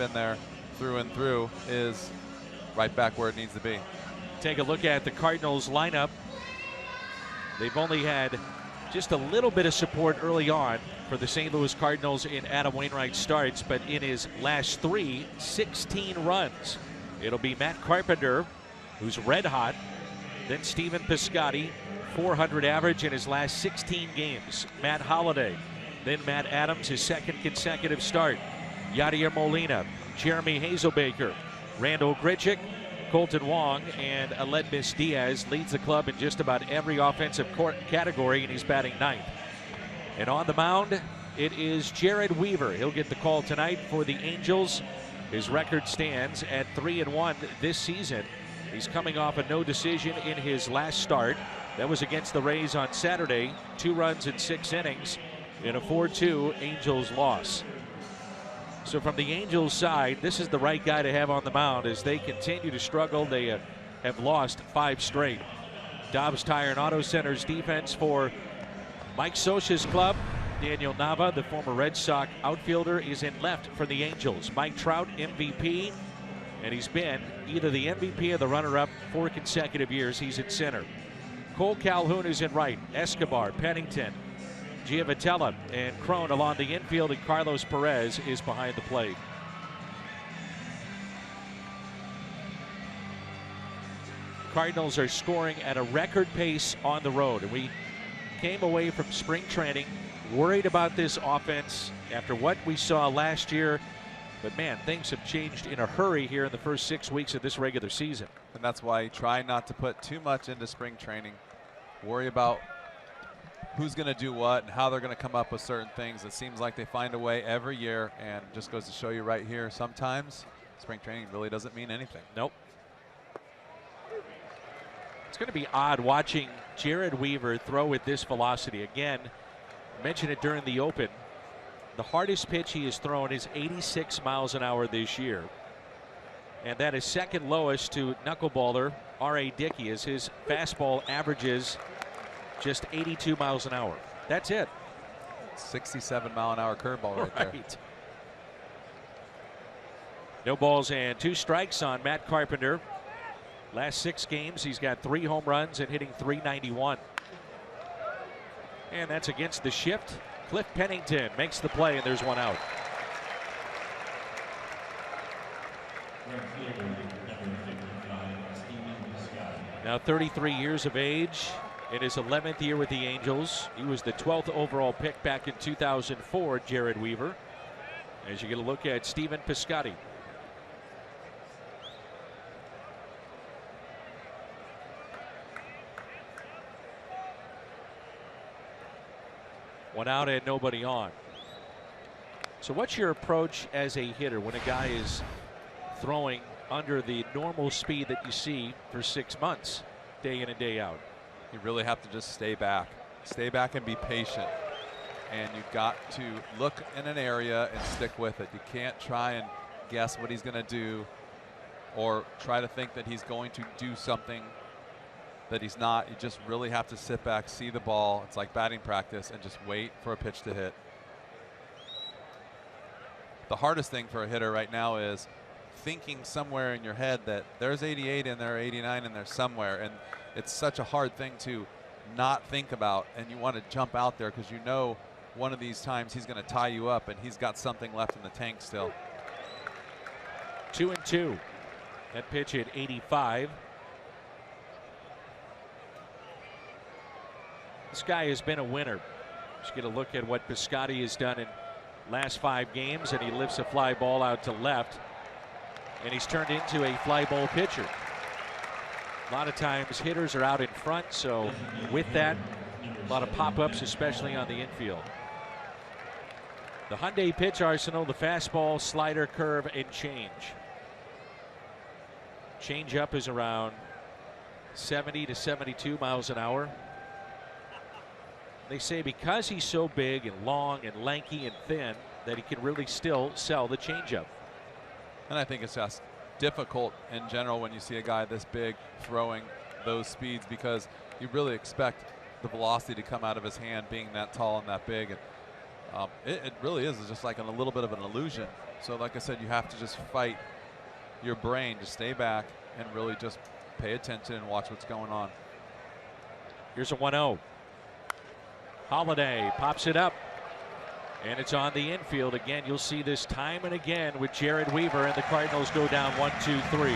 been there through and through, is right back where it needs to be. Take a look at the Cardinals lineup. They've only had just a little bit of support early on for the St. Louis Cardinals in Adam Wainwright starts, but in his last 16 runs. It'll be Matt Carpenter, who's red hot, then Stephen Piscotty, 400 average in his last 16 games. Matt Holliday, then Matt Adams, his second consecutive start. Yadier Molina, Jeremy Hazelbaker, Randall Grichuk, Colton Wong, and Aledmys Diaz leads the club in just about every offensive category, and he's batting ninth. And on the mound, it is Jared Weaver. He'll get the call tonight for the Angels. His record stands at 3-1 this season. He's coming off a no decision in his last start. That was against the Rays on Saturday. 2 runs in 6 innings in a 4-2 Angels loss. So from the Angels side, this is the right guy to have on the mound as they continue to struggle. They have lost 5 straight. Dobbs Tire and Auto Center's defense for Mike Scioscia's club. Daniel Nava, the former Red Sox outfielder, is in left for the Angels. Mike Trout, MVP, and he's been either the MVP or the runner-up 4 consecutive years. He's at center. Cole Calhoun is in right. Escobar, Pennington, Giavotella, and Crone along the infield, and Carlos Perez is behind the plate. Cardinals are scoring at a record pace on the road, and we came away from spring training worried about this offense after what we saw last year. But man, things have changed in a hurry here in the first 6 weeks of this regular season. And that's why you try not to put too much into spring training. Worry about who's going to do what and how they're going to come up with certain things. It seems like they find a way every year, and just goes to show you right here, sometimes spring training really doesn't mean anything. Nope. It's going to be odd watching Jared Weaver throw with this velocity. Again, I mentioned it during the open. The hardest pitch he has thrown is 86 miles an hour this year. And that is second lowest to knuckleballer R.A. Dickey, as his fastball averages just 82 miles an hour. That's it. 67-mile-an-hour curveball right there. No balls and 2 strikes on Matt Carpenter. Last 6 games, he's got 3 home runs and hitting .391. And that's against the shift. Cliff Pennington makes the play, and there's 1 out. Now 33 years of age, in his 11th year with the Angels. He was the 12th overall pick back in 2004, Jared Weaver. As you get a look at Stephen Piscotty. One out and nobody on. So what's your approach as a hitter when a guy is throwing under the normal speed that you see for 6 months, day in and day out? You really have to just stay back. Stay back and be patient. And you've got to look in an area and stick with it. You can't try and guess what he's going to do or try to think that he's going to do something that he's not. You just really have to sit back, see the ball. It's like batting practice, and just wait for a pitch to hit. The hardest thing for a hitter right now is thinking somewhere in your head that there's 88 in there, 89 in there somewhere, and it's such a hard thing to not think about, and you want to jump out there because you know one of these times he's going to tie you up and he's got something left in the tank still. 2-2. That pitch at 85. This guy has been a winner. Just get a look at what Piscotty has done in last 5 games, and he lifts a fly ball out to left, and he's turned into a fly ball pitcher. A lot of times hitters are out in front, so with that, a lot of pop-ups, especially on the infield. The Hyundai pitch arsenal: the fastball, slider, curve, and change. Change-up is around 70 to 72 miles an hour. They say because he's so big and long and lanky and thin that he can really still sell the changeup. And I think it's just difficult in general when you see a guy this big throwing those speeds, because you really expect the velocity to come out of his hand being that tall and that big. And It really is. It's just like a little bit of an illusion. So like I said, you have to just fight your brain to stay back and really just pay attention and watch what's going on. Here's a 1-0. Holiday pops it up, and it's on the infield. Again, you'll see this time and again with Jared Weaver, and the Cardinals go down 1-2-3.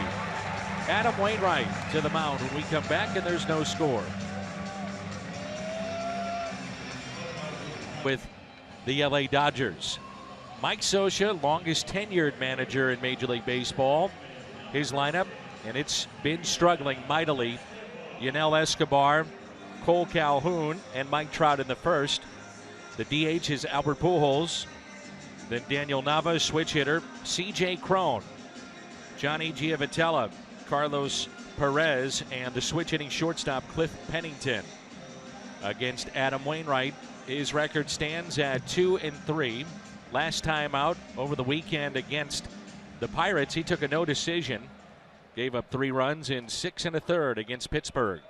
Adam Wainwright to the mound when we come back, and there's no score. With the LA Dodgers, Mike Scioscia, longest tenured manager in Major League Baseball. His lineup, and it's been struggling mightily. Yunel Escobar, Cole Calhoun, and Mike Trout in the first. The DH is Albert Pujols. Then Daniel Nava, switch hitter. C.J. Cron, Johnny Giavotella, Carlos Perez, and the switch hitting shortstop Cliff Pennington. Against Adam Wainwright, his record stands at 2-3. Last time out over the weekend against the Pirates, he took a no decision. Gave up 3 runs in 6 1/3 against Pittsburgh.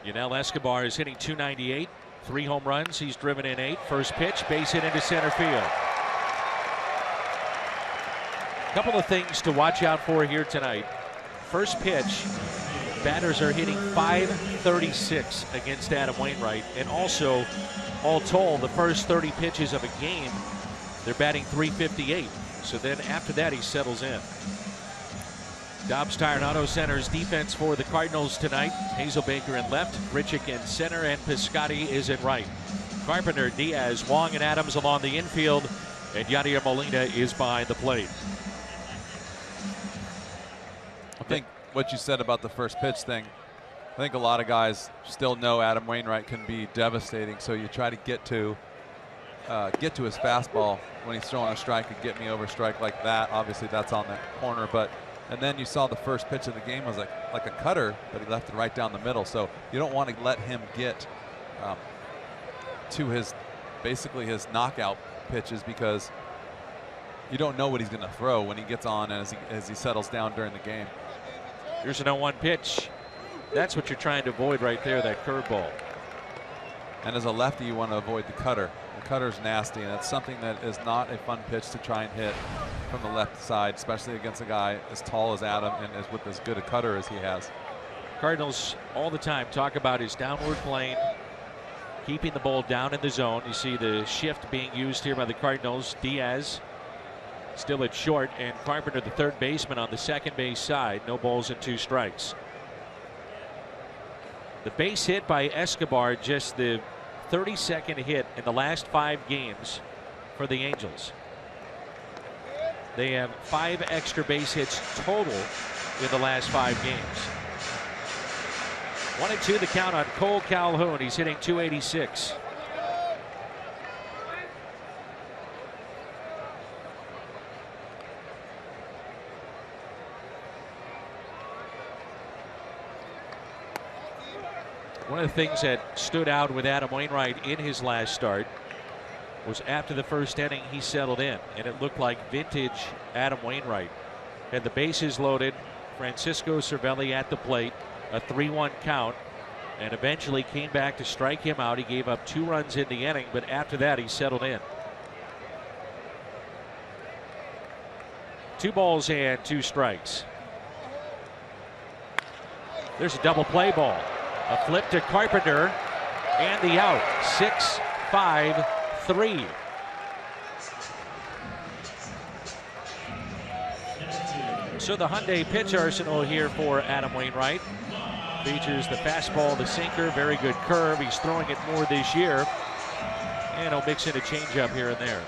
Yunel Escobar is hitting .298, 3 home runs. He's driven in 8. First pitch, base hit into center field. Couple of things to watch out for here tonight. First pitch, batters are hitting .536 against Adam Wainwright, and also, all told, the first 30 pitches of a game, they're batting .358. So then after that, he settles in. Dobbs Tire and Auto Center's defense for the Cardinals tonight. Hazelbaker in left, Grichuk in center, and Piscotty is in right. Carpenter, Diaz, Wong, and Adams along the infield, and Yadier Molina is behind the plate. I think what you said about the first pitch thing, I think a lot of guys still know Adam Wainwright can be devastating, so you try to get to his fastball when he's throwing a strike and get me over strike like that. Obviously that's on the corner, and then you saw the first pitch of the game was like a cutter, but he left it right down the middle. So you don't want to let him get to basically his knockout pitches, because you don't know what he's going to throw when he gets on and as he settles down during the game. Here's an 0-1 pitch. That's what you're trying to avoid right there, that curveball. And as a lefty, you want to avoid the cutter. The cutter's nasty, and it's something that is not a fun pitch to try and hit from the left side, especially against a guy as tall as Adam and with as good a cutter as he has. Cardinals all the time talk about his downward plane, keeping the ball down in the zone. You see the shift being used here by the Cardinals. Diaz still at short, and Carpenter, the third baseman, on the second base side. No balls and 2 strikes. The base hit by Escobar, just the 32nd hit in the last 5 games for the Angels. They have 5 extra base hits total in the last 5 games. 1-2 the count on Cole Calhoun. He's hitting .286. One of the things that stood out with Adam Wainwright in his last start was after the first inning, he settled in, and it looked like vintage Adam Wainwright. Had the bases loaded, Francisco Cervelli at the plate, a 3-1 count, and eventually came back to strike him out. He gave up 2 runs in the inning, but after that, he settled in. 2 balls and 2 strikes. There's a double play ball. A flip to Carpenter, and the out. 6-5-3. So the Hyundai pitch arsenal here for Adam Wainwright features the fastball, the sinker, very good curve. He's throwing it more this year, and he'll mix in a changeup here and there.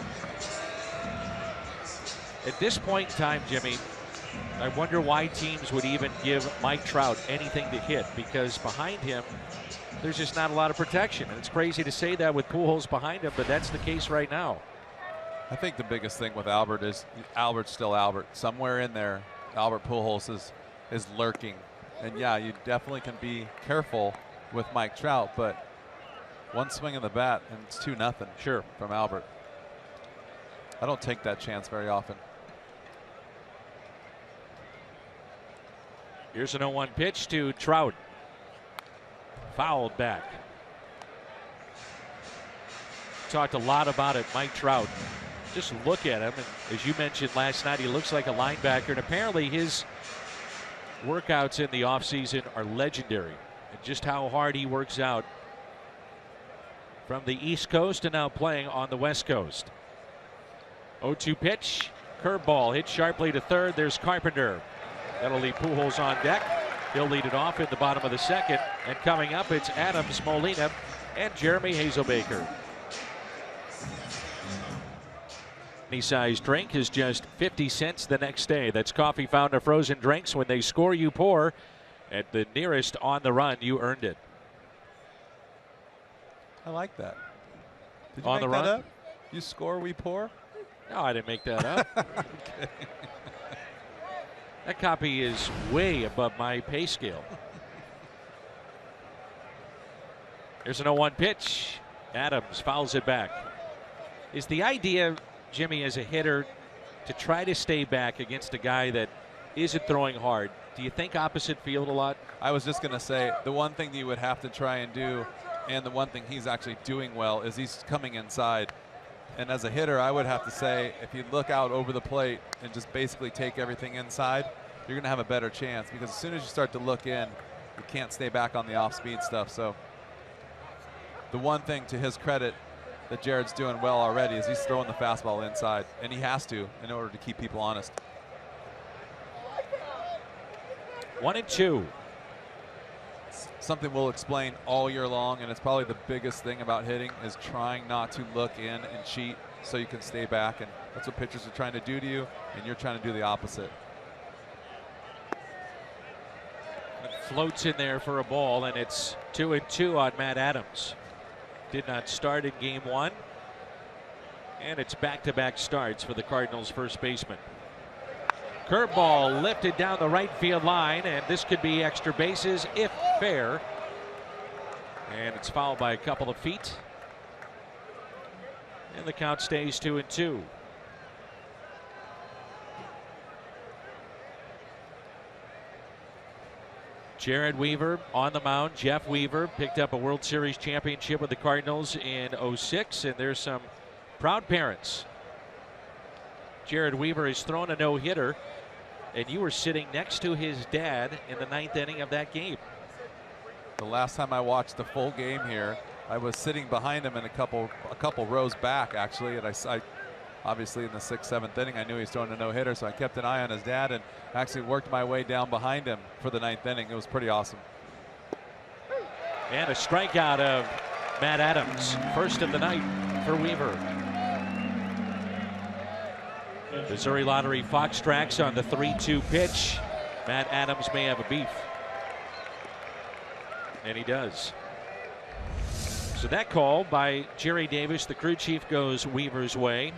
At this point in time, Jimmy, I wonder why teams would even give Mike Trout anything to hit, because behind him, there's just not a lot of protection. And it's crazy to say that with Pujols behind him, but that's the case right now. I think the biggest thing with Albert is Albert's still Albert. Somewhere in there, Albert Pujols is lurking. And yeah, you definitely can be careful with Mike Trout, but one swing of the bat and it's 2-0 sure from Albert. I don't take that chance very often. Here's an 0-1 pitch to Trout. Fouled back. Talked a lot about it, Mike Trout. Just look at him, and as you mentioned last night, he looks like a linebacker, and apparently his workouts in the offseason are legendary, and just how hard he works out from the East Coast and now playing on the West Coast. 0-2 pitch, curveball hit sharply to third. There's Carpenter. That'll leave Pujols on deck. He'll lead it off in the bottom of the second, and coming up it's Adams, Molina, and Jeremy Hazelbaker. Any size drink is just 50 cents the next day. That's coffee found in frozen drinks. When they score, you pour. At the nearest on the run, you earned it. I like that. Did you On make the that run? up? You score, we pour? No, I didn't make that up. Okay. That copy is way above my pay scale. There's an 0-1 pitch. Adams fouls it back. Is the idea, Jimmy, as a hitter, to try to stay back against a guy that isn't throwing hard? Do you think opposite field a lot? I was just going to say, the one thing you would have to try and do, and the one thing he's actually doing well, is he's coming inside. And as a hitter, I would have to say, if you look out over the plate and just basically take everything inside, you're going to have a better chance, because as soon as you start to look in, you can't stay back on the off-speed stuff. So the one thing to his credit that Jared's doing well already is he's throwing the fastball inside, and he has to in order to keep people honest. 1-2. Something we'll explain all year long, and it's probably the biggest thing about hitting, is trying not to look in and cheat so you can stay back, and that's what pitchers are trying to do to you, and you're trying to do the opposite. It floats in there for a ball, and it's 2-2 on Matt Adams. Did not start in game one, and it's back-to-back starts for the Cardinals first baseman. Curveball lifted down the right field line, and this could be extra bases if fair. And it's fouled by a couple of feet. And the count stays 2-2. Jared Weaver on the mound. Jeff Weaver picked up a World Series championship with the Cardinals in '06, and there's some proud parents. Jared Weaver has thrown a no-hitter, and you were sitting next to his dad in the 9th inning of that game. The last time I watched the full game here, I was sitting behind him in a couple rows back, actually, and I obviously in the 6th, 7th inning, I knew he was throwing a no-hitter, so I kept an eye on his dad and actually worked my way down behind him for the 9th inning. It was pretty awesome. And a strikeout of Matt Adams, first of the night for Weaver. Missouri Lottery Fox tracks on the 3-2 pitch. Matt Adams may have a beef. And he does. So that call by Jerry Davis, the crew chief, goes Weaver's way.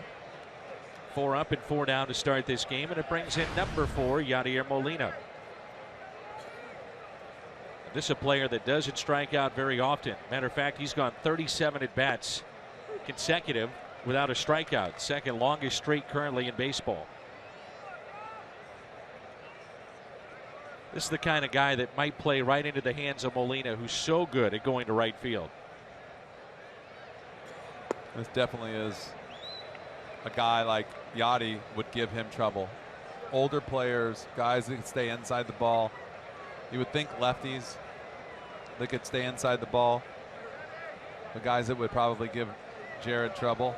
4 up and 4 down to start this game, and it brings in number 4, Yadier Molina. This is a player that doesn't strike out very often. Matter of fact, he's gone 37 at-bats consecutive without a strikeout. Second longest streak currently in baseball. This is the kind of guy that might play right into the hands of Molina, who's so good at going to right field. This definitely is a guy like Yadi would give him trouble. Older players, guys that can stay inside the ball. You would think lefties that could stay inside the ball. The guys that would probably give Jared trouble.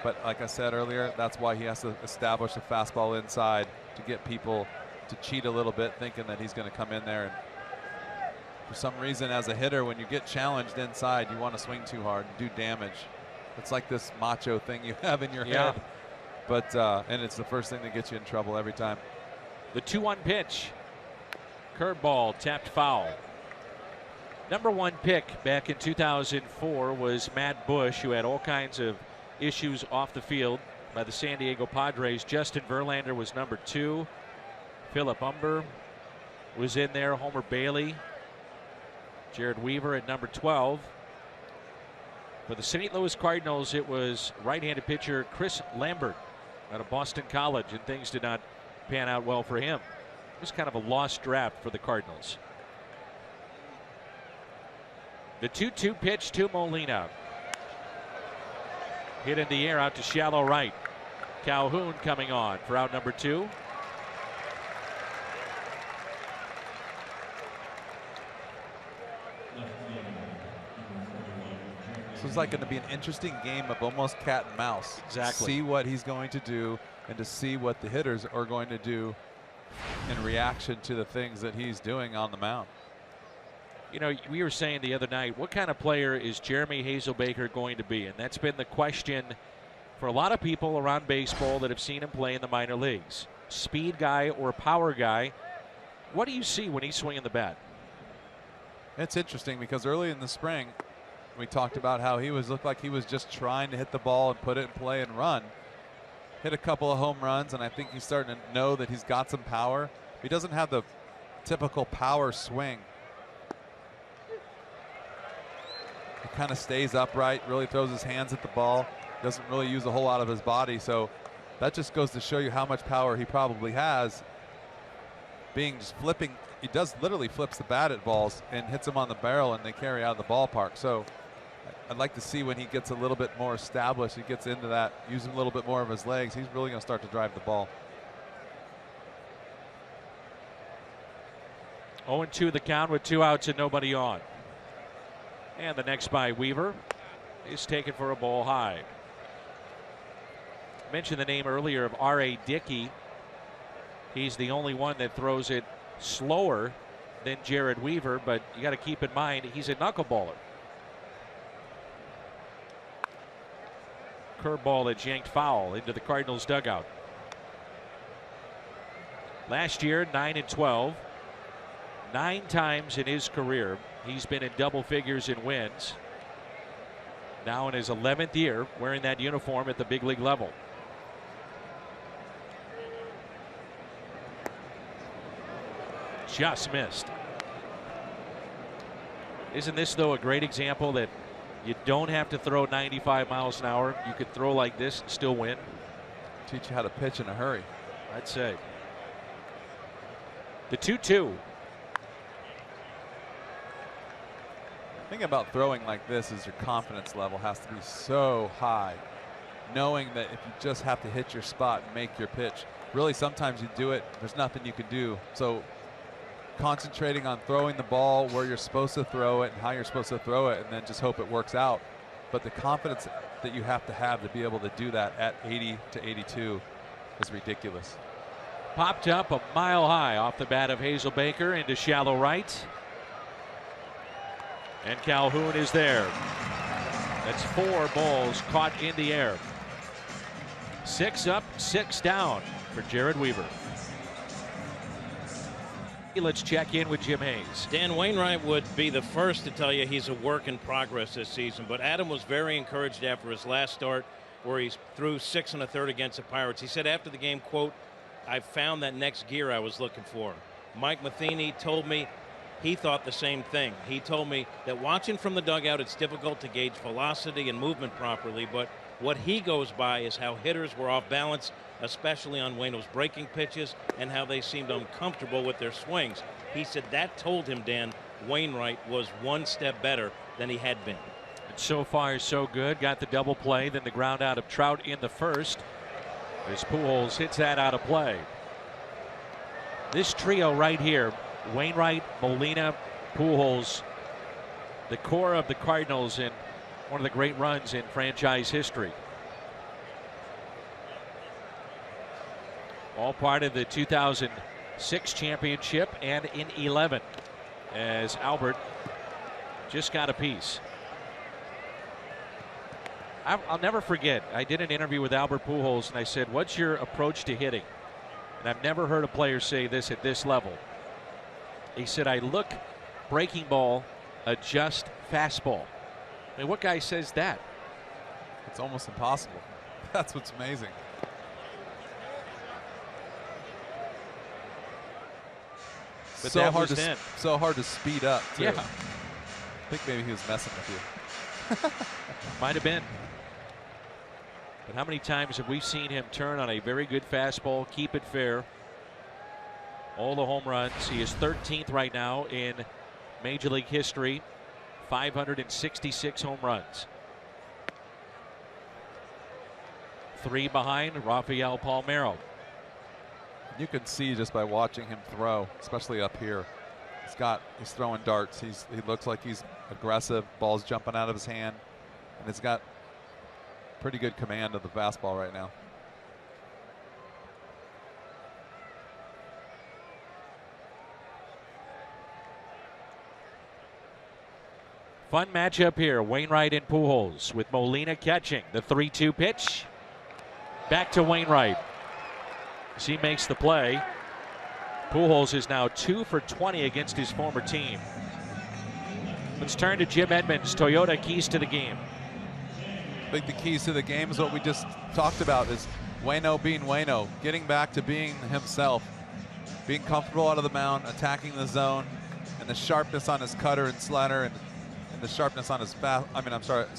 But like I said earlier, that's why he has to establish a fastball inside to get people to cheat a little bit, thinking that he's going to come in there. And for some reason, as a hitter, when you get challenged inside, you want to swing too hard and do damage. It's like this macho thing you have in your head. But and it's the first thing that gets you in trouble every time. The 2-1 pitch. Curveball tapped foul. Number 1 pick back in 2004 was Matt Bush, who had all kinds of issues off the field by the San Diego Padres. Justin Verlander was number 2. Philip Umber was in there. Homer Bailey. Jared Weaver at number 12. For the St. Louis Cardinals, it was right-handed pitcher Chris Lambert out of Boston College, and things did not pan out well for him. It was kind of a lost draft for the Cardinals. The 2-2 pitch to Molina. Hit in the air out to shallow right. Calhoun coming on for out number 2. This is like going to be an interesting game of almost cat and mouse. Exactly. See what he's going to do and to see what the hitters are going to do in reaction to the things that he's doing on the mound. You know, we were saying the other night, what kind of player is Jeremy Hazelbaker going to be? And that's been the question for a lot of people around baseball that have seen him play in the minor leagues. Speed guy or power guy. What do you see when he's swinging the bat? It's interesting because early in the spring, we talked about how he looked like he was just trying to hit the ball and put it in play and run. Hit a couple of home runs, and I think he's starting to know that he's got some power. He doesn't have the typical power swing. He kind of stays upright, really throws his hands at the ball, doesn't really use a whole lot of his body. So that just goes to show you how much power he probably has. Being just flipping, he does literally flips the bat at balls and hits them on the barrel, and they carry out of the ballpark. So I'd like to see when he gets a little bit more established, he gets into that, using a little bit more of his legs, he's really going to start to drive the ball. 0-2 the count with 2 outs and nobody on. And the next by Weaver is taken for a ball high. I mentioned the name earlier of R.A. Dickey. He's the only one that throws it slower than Jared Weaver, but you got to keep in mind he's a knuckleballer. Curveball that's yanked foul into the Cardinals dugout. Last year, 9-12. 9 times in his career he's been in double figures in wins. Now in his 11th year wearing that uniform at the big league level. Just missed. Isn't this, though, a great example that you don't have to throw 95 miles an hour? You could throw like this and still win. Teach you how to pitch in a hurry, I'd say. The 2-2. The thing about throwing like this is your confidence level has to be so high, knowing that if you just have to hit your spot and make your pitch, really sometimes you do it, there's nothing you can do. So concentrating on throwing the ball where you're supposed to throw it and how you're supposed to throw it, and then just hope it works out. But the confidence that you have to be able to do that at 80 to 82 is ridiculous. Popped up a mile high off the bat of Hazelbaker into shallow right. And Calhoun is there. That's 4 balls caught in the air. 6 up, 6 down for Jared Weaver. Let's check in with Jim Hayes. Dan, Wainwright would be the first to tell you he's a work in progress this season, but Adam was very encouraged after his last start where he threw 6 1/3 against the Pirates. He said after the game, quote, "I found that next gear I was looking for." Mike Matheny told me he thought the same thing. He told me that watching from the dugout, it's difficult to gauge velocity and movement properly, but what he goes by is how hitters were off balance, especially on Waino's breaking pitches, and how they seemed uncomfortable with their swings. He said that told him, Dan, Wainwright was 1 step better than he had been. And so far, so good. Got the double play, then the ground out of Trout in the first. As Pujols hits that out of play. This trio right here, Wainwright, Molina, Pujols, the core of the Cardinals in one of the great runs in franchise history. All part of the 2006 championship and in 11 as Albert just got a piece. I'll never forget, I did an interview with Albert Pujols and I said, "What's your approach to hitting?" And I've never heard a player say this at this level. He said, "I look, breaking ball, adjust, fastball." I mean, what guy says that? It's almost impossible. That's what's amazing. But so that hard was to then. so hard to speed up too. Yeah. I think maybe he was messing with you. Might have been. But how many times have we seen him turn on a very good fastball, keep it fair? All the home runs. He is 13th right now in Major League history. 566 home runs. 3 behind Rafael Palmeiro. You can see just by watching him throw, especially up here. He's throwing darts. He looks like he's aggressive. Ball's jumping out of his hand, and he's got pretty good command of the fastball right now. Fun matchup here. Wainwright and Pujols with Molina catching. The 3-2 pitch. Back to Wainwright. As he makes the play. Pujols is now 2 for 20 against his former team. Let's turn to Jim Edmonds. Toyota keys to the game. I think the keys to the game is what we just talked about, is Waino being Waino, getting back to being himself, being comfortable out of the mound, attacking the zone, and the sharpness on his cutter and slider, and the sharpness on his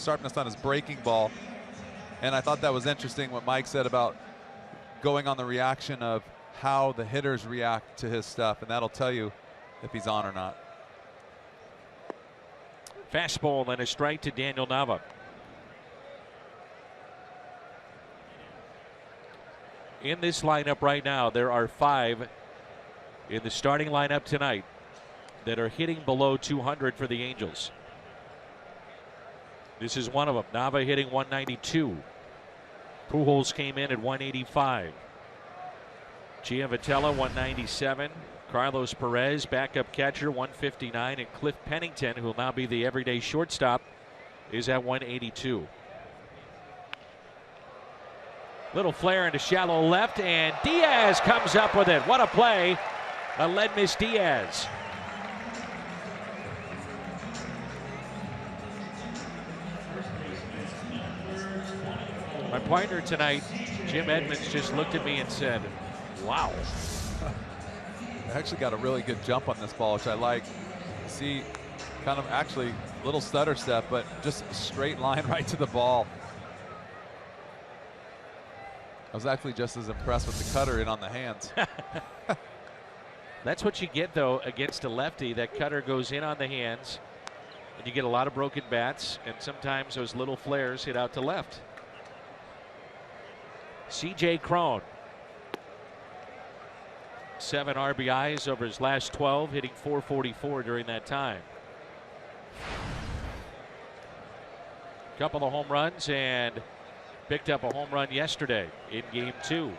sharpness on his breaking ball. And I thought that was interesting what Mike said about going on the reaction of how the hitters react to his stuff, and that'll tell you if he's on or not. Fastball and a strike to Daniel Nava. In this lineup right now, there are 5 in the starting lineup tonight that are hitting below 200 for the Angels. This is one of them. Nava hitting 192. Pujols came in at 185. Giavotella 197. Carlos Perez, backup catcher, 159. And Cliff Pennington, who will now be the everyday shortstop, is at 182. Little flare into shallow left, and Diaz comes up with it. What a play. Aledmys Diaz. My partner tonight, Jim Edmonds, just looked at me and said, wow. I actually got a really good jump on this ball, which I like. See, kind of actually little stutter step, but just a straight line right to the ball. I was actually just as impressed with the cutter in on the hands. That's what you get, though, against a lefty. That cutter goes in on the hands, and you get a lot of broken bats, and sometimes those little flares hit out to left. C.J. Cron. 7 RBIs over his last 12, hitting .444 during that time. Couple of home runs, and picked up a home run yesterday in Game 2.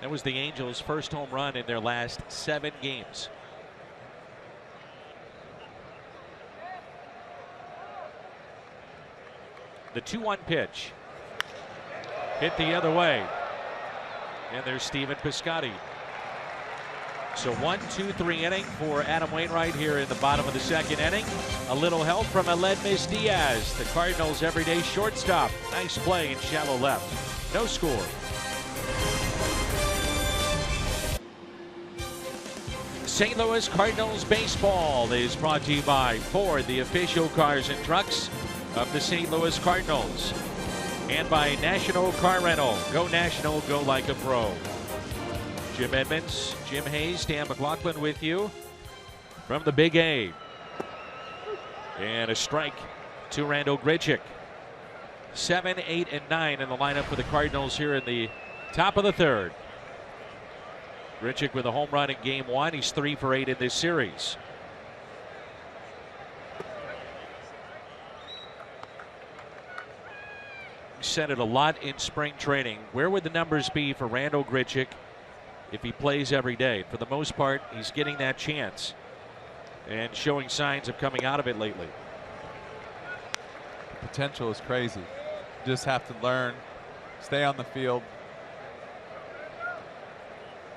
That was the Angels' first home run in their last 7 games. The 2-1 pitch. Hit the other way. And there's Stephen Piscotty. So 1-2-3 inning for Adam Wainwright here in the bottom of the 2nd inning. A little help from Aledmys Diaz, the Cardinals' everyday shortstop. Nice play in shallow left. No score. St. Louis Cardinals baseball is brought to you by Ford, the official cars and trucks of the St. Louis Cardinals. And by National Car Rental. Go National, go like a pro. Jim Edmonds, Jim Hayes, Dan McLaughlin with you from the Big A. And a strike to Randal Grichuk. 7, 8, and 9 in the lineup for the Cardinals here in the top of the 3rd. Grichuk with a home run in Game 1. He's 3 for 8 in this series. Said it a lot in spring training. Where would the numbers be for Randal Grichuk if he plays every day? For the most part, he's getting that chance and showing signs of coming out of it lately. The potential is crazy. You just have to learn, stay on the field,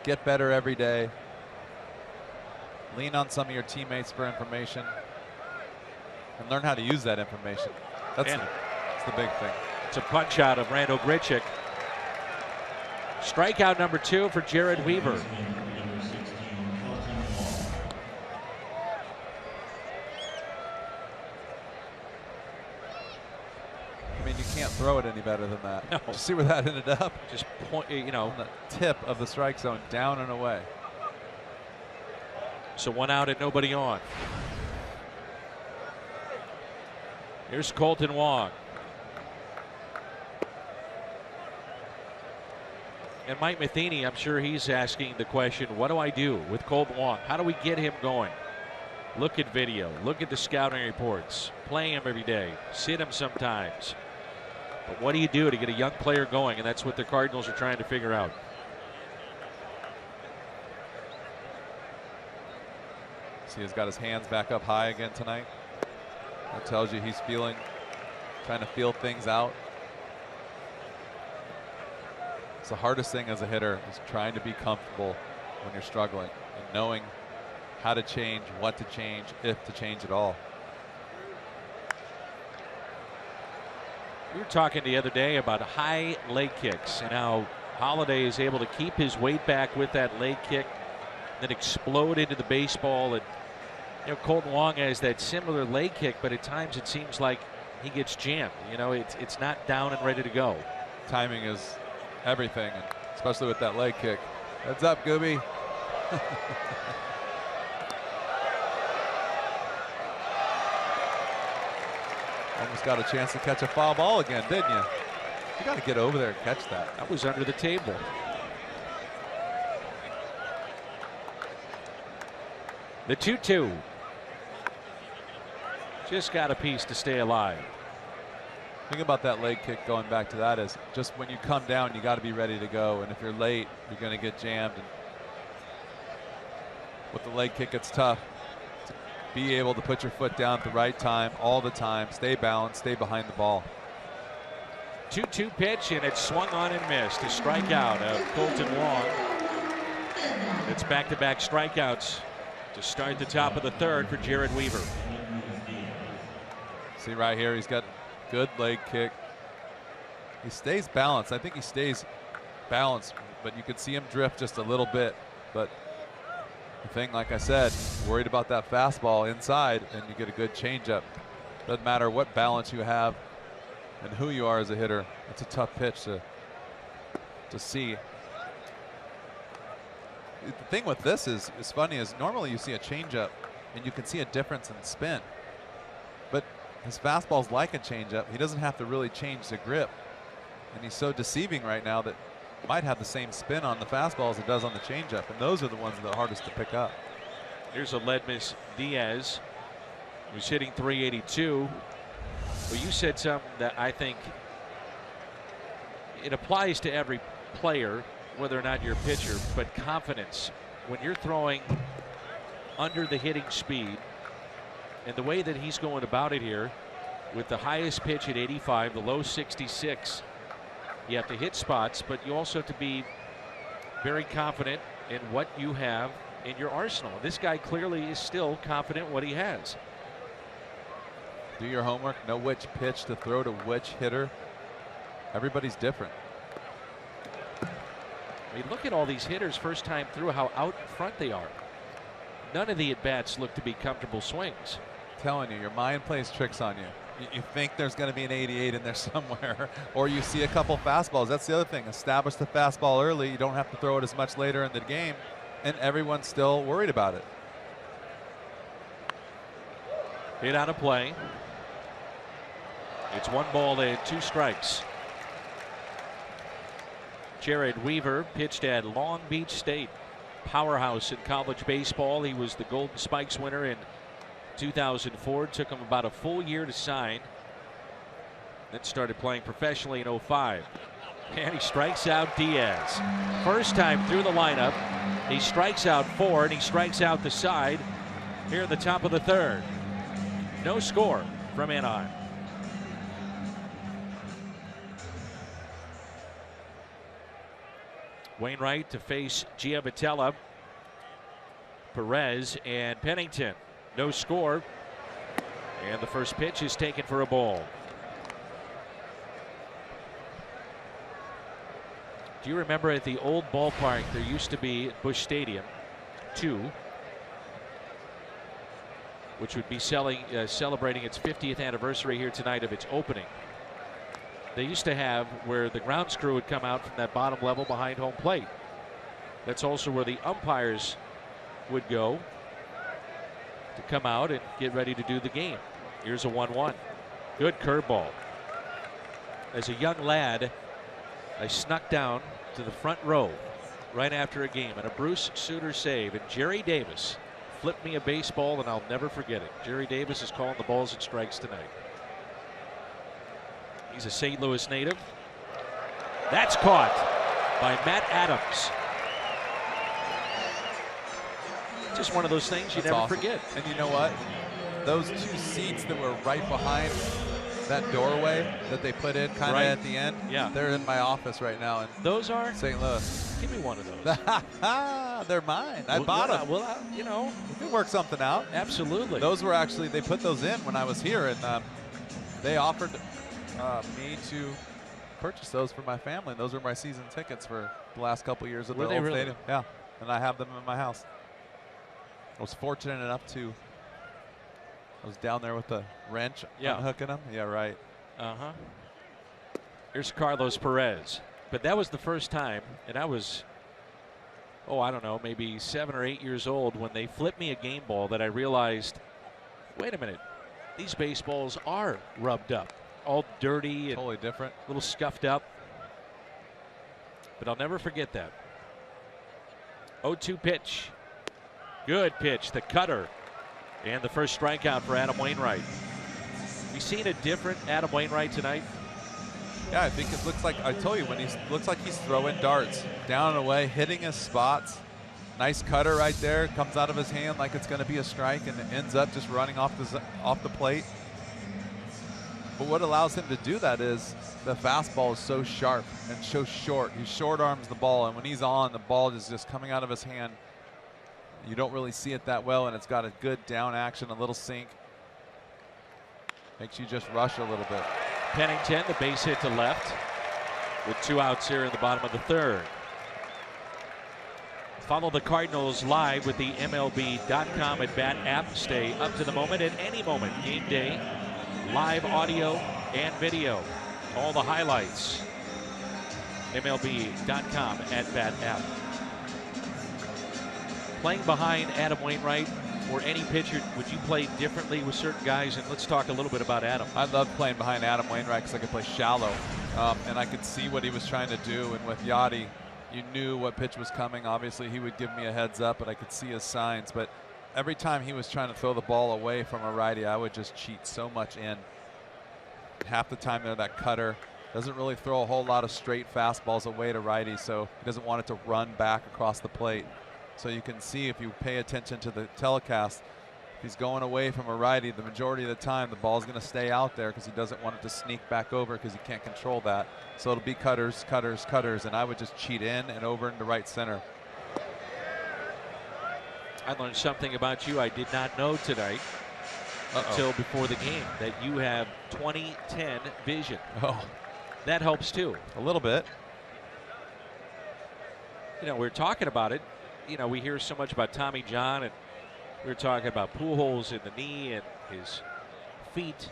get better every day, lean on some of your teammates for information, and learn how to use that information. That's the big thing. It's a punch out of Randal Grichuk. Strikeout number 2 for Jared Weaver. I mean, you can't throw it any better than that. No. Did you see where that ended up? Just point, you know, on the tip of the strike zone, down and away. So 1 out and nobody on. Here's Colton Wong. And Mike Matheny, I'm sure he's asking the question, what do I do with Colton Wong? How do we get him going? Look at video. Look at the scouting reports. Play him every day. Sit him sometimes. But what do you do to get a young player going? And that's what the Cardinals are trying to figure out. See, he's got his hands back up high again tonight. That tells you he's trying to feel things out. It's the hardest thing as a hitter, is trying to be comfortable when you're struggling and knowing how to change, what to change, if to change at all. We were talking the other day about high leg kicks and how Holiday is able to keep his weight back with that leg kick, then explode into the baseball. And you know, Colton Wong has that similar leg kick, but at times it seems like he gets jammed. You know, it's not down and ready to go. Timing is everything, and especially with that leg kick. Heads up, Gooby. Almost got a chance to catch a foul ball again, didn't you? You got to get over there and catch that. That was under the table. The 2-2. Just got a piece to stay alive. The thing about that leg kick, going back to that, is just when you come down, you got to be ready to go. And if you're late, you're going to get jammed. And with the leg kick, it's tough to be able to put your foot down at the right time, all the time, stay balanced, stay behind the ball. 2-2 pitch, and it's swung on and missed. A strikeout of Colton Wong. It's back-to-back strikeouts to start the top of the third for Jared Weaver. See right here, he's got good leg kick. He stays balanced. I think he stays balanced, but you can see him drift just a little bit. But the thing, like I said, worried about that fastball inside, and you get a good changeup. Doesn't matter what balance you have and who you are as a hitter. It's a tough pitch to see. The thing with this is funny, is normally you see a changeup and you can see a difference in spin. But his fastball's like a changeup. He doesn't have to really change the grip. And he's so deceiving right now that might have the same spin on the fastball as it does on the changeup. And those are the ones that are hardest to pick up. Here's Aledmys Diaz, who's hitting .382. Well, you said something that I think it applies to every player, whether or not you're a pitcher, but confidence. When you're throwing under the hitting speed, and the way that he's going about it here, with the highest pitch at 85, the low 66, you have to hit spots, but you also have to be very confident in what you have in your arsenal. This guy clearly is still confident in what he has. Do your homework, know which pitch to throw to which hitter. Everybody's different. I mean, look at all these hitters first time through, how out front they are. None of the at-bats look to be comfortable swings. I'm telling you, your mind plays tricks on you. You think there's going to be an 88 in there somewhere, or you see a couple fastballs. That's the other thing. Establish the fastball early. You don't have to throw it as much later in the game, and everyone's still worried about it. Hit out of play. It's 1 ball and 2 strikes. Jared Weaver pitched at Long Beach State, powerhouse in college baseball. He was the Golden Spikes winner in 2004. It took him about a full year to sign. Then started playing professionally in 05. And he strikes out Diaz. First time through the lineup. He strikes out 4, and he strikes out the side here in the top of the third. No score from Anaheim. Wainwright to face Giavotella, Perez, and Pennington. No score. And the first pitch is taken for a ball. Do you remember at the old ballpark there used to be at Busch Stadium 2, which would be celebrating its 50th anniversary here tonight of its opening. They used to have where the grounds crew would come out from that bottom level behind home plate. That's also where the umpires would go to come out and get ready to do the game. Here's a 1-1. Good curveball. As a young lad, I snuck down to the front row right after a game, and a Bruce Sutter save, and Jerry Davis flipped me a baseball, and I'll never forget it. Jerry Davis is calling the balls and strikes tonight. He's a St. Louis native. That's caught by Matt Adams. Just one of those things you That's never awesome. forget. And you know what? Those two seats that were right behind that doorway that they put in kind of Right. at the end, Yeah. they're in my office right now in Those are? St. Louis. Give me one of those. They're mine. I bought them. Well, you know. We can work something out. Absolutely. Those were actually, they put those in when I was here, and they offered me to purchase those for my family. Those were my season tickets for the last couple years of Were the they old really? stadium. Yeah, and I have them in my house. I was fortunate enough to, I was down there with the wrench, unhooking them. Yeah, right. Uh-huh. Here's Carlos Perez. But that was the first time, and I was, I don't know, maybe 7 or 8 years old when they flipped me a game ball that I realized, wait a minute, these baseballs are rubbed up, all dirty and Totally different. a little scuffed up. But I'll never forget that. 0-2 pitch. Good pitch, the cutter. And the first strikeout for Adam Wainwright. We seen a different Adam Wainwright tonight? Yeah, I think it looks like, I told you, when looks like he's throwing darts down and away, hitting his spots. Nice cutter right there, comes out of his hand like it's going to be a strike, and it ends up just running off the plate. But what allows him to do that is the fastball is so sharp and so short. He short arms the ball, and when he's on, the ball is just coming out of his hand. You don't really see it that well, and it's got a good down action, a little sink. Makes you just rush a little bit. Pennington, the base hit to left with 2 outs here in the bottom of the 3rd. Follow the Cardinals live with the MLB.com at bat app. Stay up to the moment at any moment. Game day, live audio and video. All the highlights. MLB.com at bat app. Playing behind Adam Wainwright or any pitcher, would you play differently with certain guys? And let's talk a little bit about Adam. I love playing behind Adam Wainwright because I could play shallow, and I could see what he was trying to do. And with Yachty, you knew what pitch was coming. Obviously, he would give me a heads up, but I could see his signs. But every time he was trying to throw the ball away from a righty, I would just cheat so much in. Half the time there, that cutter doesn't really throw a whole lot of straight fastballs away to righty, so he doesn't want it to run back across the plate. So you can see if you pay attention to the telecast, if he's going away from a righty, the majority of the time the ball's going to stay out there because he doesn't want it to sneak back over because he can't control that. So it'll be cutters, cutters, cutters, and I would just cheat in and over into right center. I learned something about you I did not know tonight until before the game, that you have 20/10 vision. Oh, That helps too. a little bit. You know, we're talking about it. You know, we hear so much about Tommy John, and we were talking about Pujols in the knee and his feet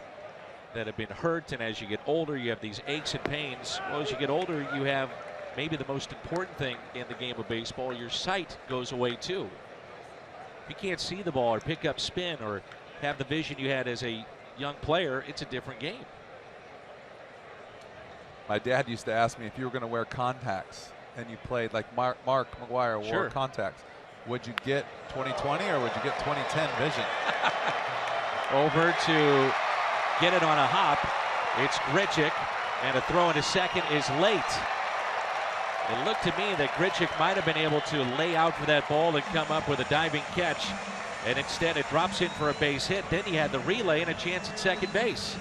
that have been hurt. And as you get older, you have these aches and pains. Well, as you get older, you have maybe the most important thing in the game of baseball. Your sight goes away too. If you can't see the ball or pick up spin or have the vision you had as a young player, it's a different game. My dad used to ask me if you were going to wear contacts and you played like Mark McGwire wore contacts, would you get 20/20 or would you get 20/10 vision? Over to get it on a hop. It's Grichuk, and a throw into second is late. It looked to me that Grichuk might have been able to lay out for that ball and come up with a diving catch, and instead it drops in for a base hit. Then he had the relay and a chance at second base.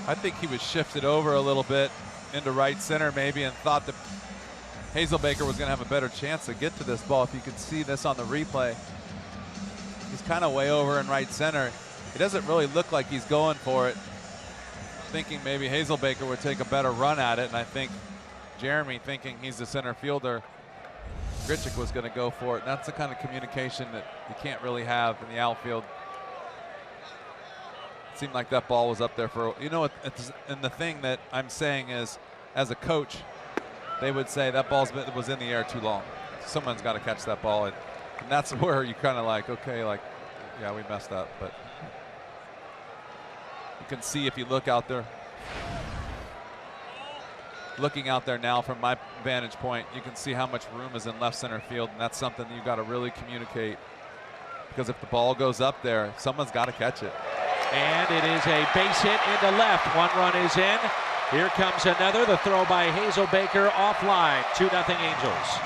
I think he was shifted over a little bit into right center maybe and thought that Hazelbaker was going to have a better chance to get to this ball. If you could see this on the replay, he's kind of way over in right center. He doesn't really look like he's going for it, thinking maybe Hazelbaker would take a better run at it, and I think Jeremy, thinking he's the center fielder, Grichuk was going to go for it. And that's the kind of communication that you can't really have in the outfield. It seemed like that ball was up there for, you know, and the thing that I'm saying is, as a coach, they would say that ball was in the air too long. Someone's got to catch that ball, and that's where you kind of like, okay, like Yeah, we messed up, but you can see if you look out there. Looking out there now from my vantage point, you can see how much room is in left center field, and that's something you've got to really communicate, because if the ball goes up there, someone's got to catch it. And it is a base hit into left. 1 run is in. Here comes another. The throw by Hazelbaker offline. 2-0 Angels.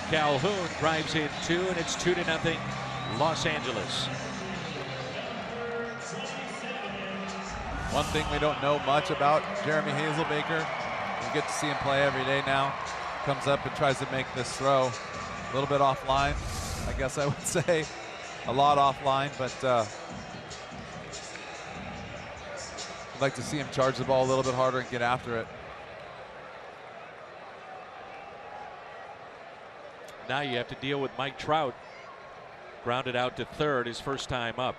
Calhoun drives in 2, and it's 2-0 Los Angeles. One thing we don't know much about Jeremy Hazelbaker, we get to see him play every day now. Comes up and tries to make this throw. A little bit offline, I guess I would say. A lot offline, but I'd like to see him charge the ball a little bit harder and get after it. Now you have to deal with Mike Trout. Grounded out to third, his first time up.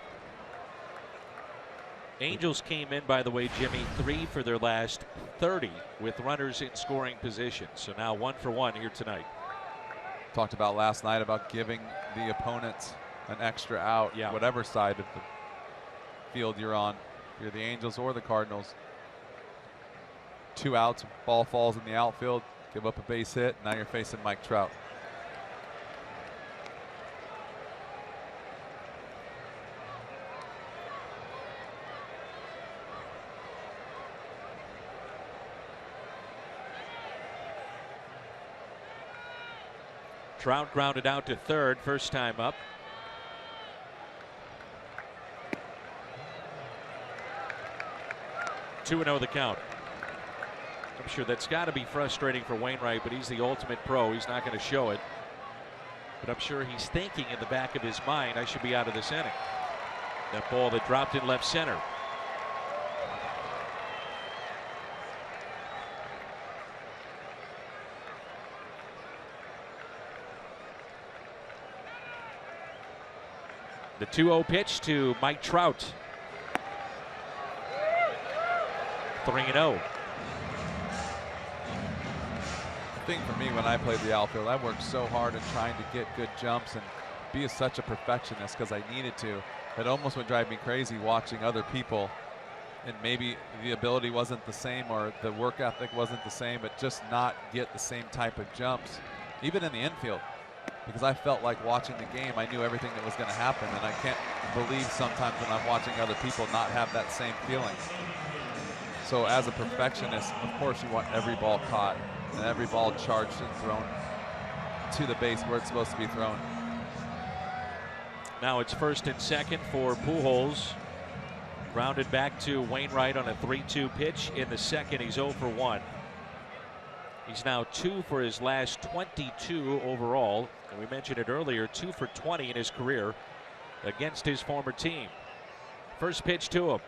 Angels came in, by the way, Jimmy, 3 for their last 30 with runners in scoring position. So now 1 for 1 here tonight. Talked about last night about giving the opponents an extra out, whatever side of the field you're on. If you're the Angels or the Cardinals. 2 outs, ball falls in the outfield, give up a base hit, now you're facing Mike Trout. Trout grounded out to third, first time up. Two and 0 the count. I'm sure that's got to be frustrating for Wainwright, but he's the ultimate pro. He's not going to show it. But I'm sure he's thinking in the back of his mind, I should be out of this inning. That ball that dropped in left center. The 2-0 pitch to Mike Trout. 3-0. The thing for me when I played the outfield, I worked so hard at trying to get good jumps and be such a perfectionist because I needed to. It almost would drive me crazy watching other people, and maybe the ability wasn't the same or the work ethic wasn't the same, but just not get the same type of jumps, even in the infield. Because I felt like watching the game, I knew everything that was going to happen, and I can't believe sometimes when I'm watching other people not have that same feeling. So as a perfectionist, of course you want every ball caught and every ball charged and thrown to the base where it's supposed to be thrown. Now it's first and second for Pujols. Grounded back to Wainwright on a 3-2 pitch. In the second, he's 0 for 1. He's now 2 for his last 22 overall. And we mentioned it earlier, 2 for 20 in his career against his former team. First pitch to him.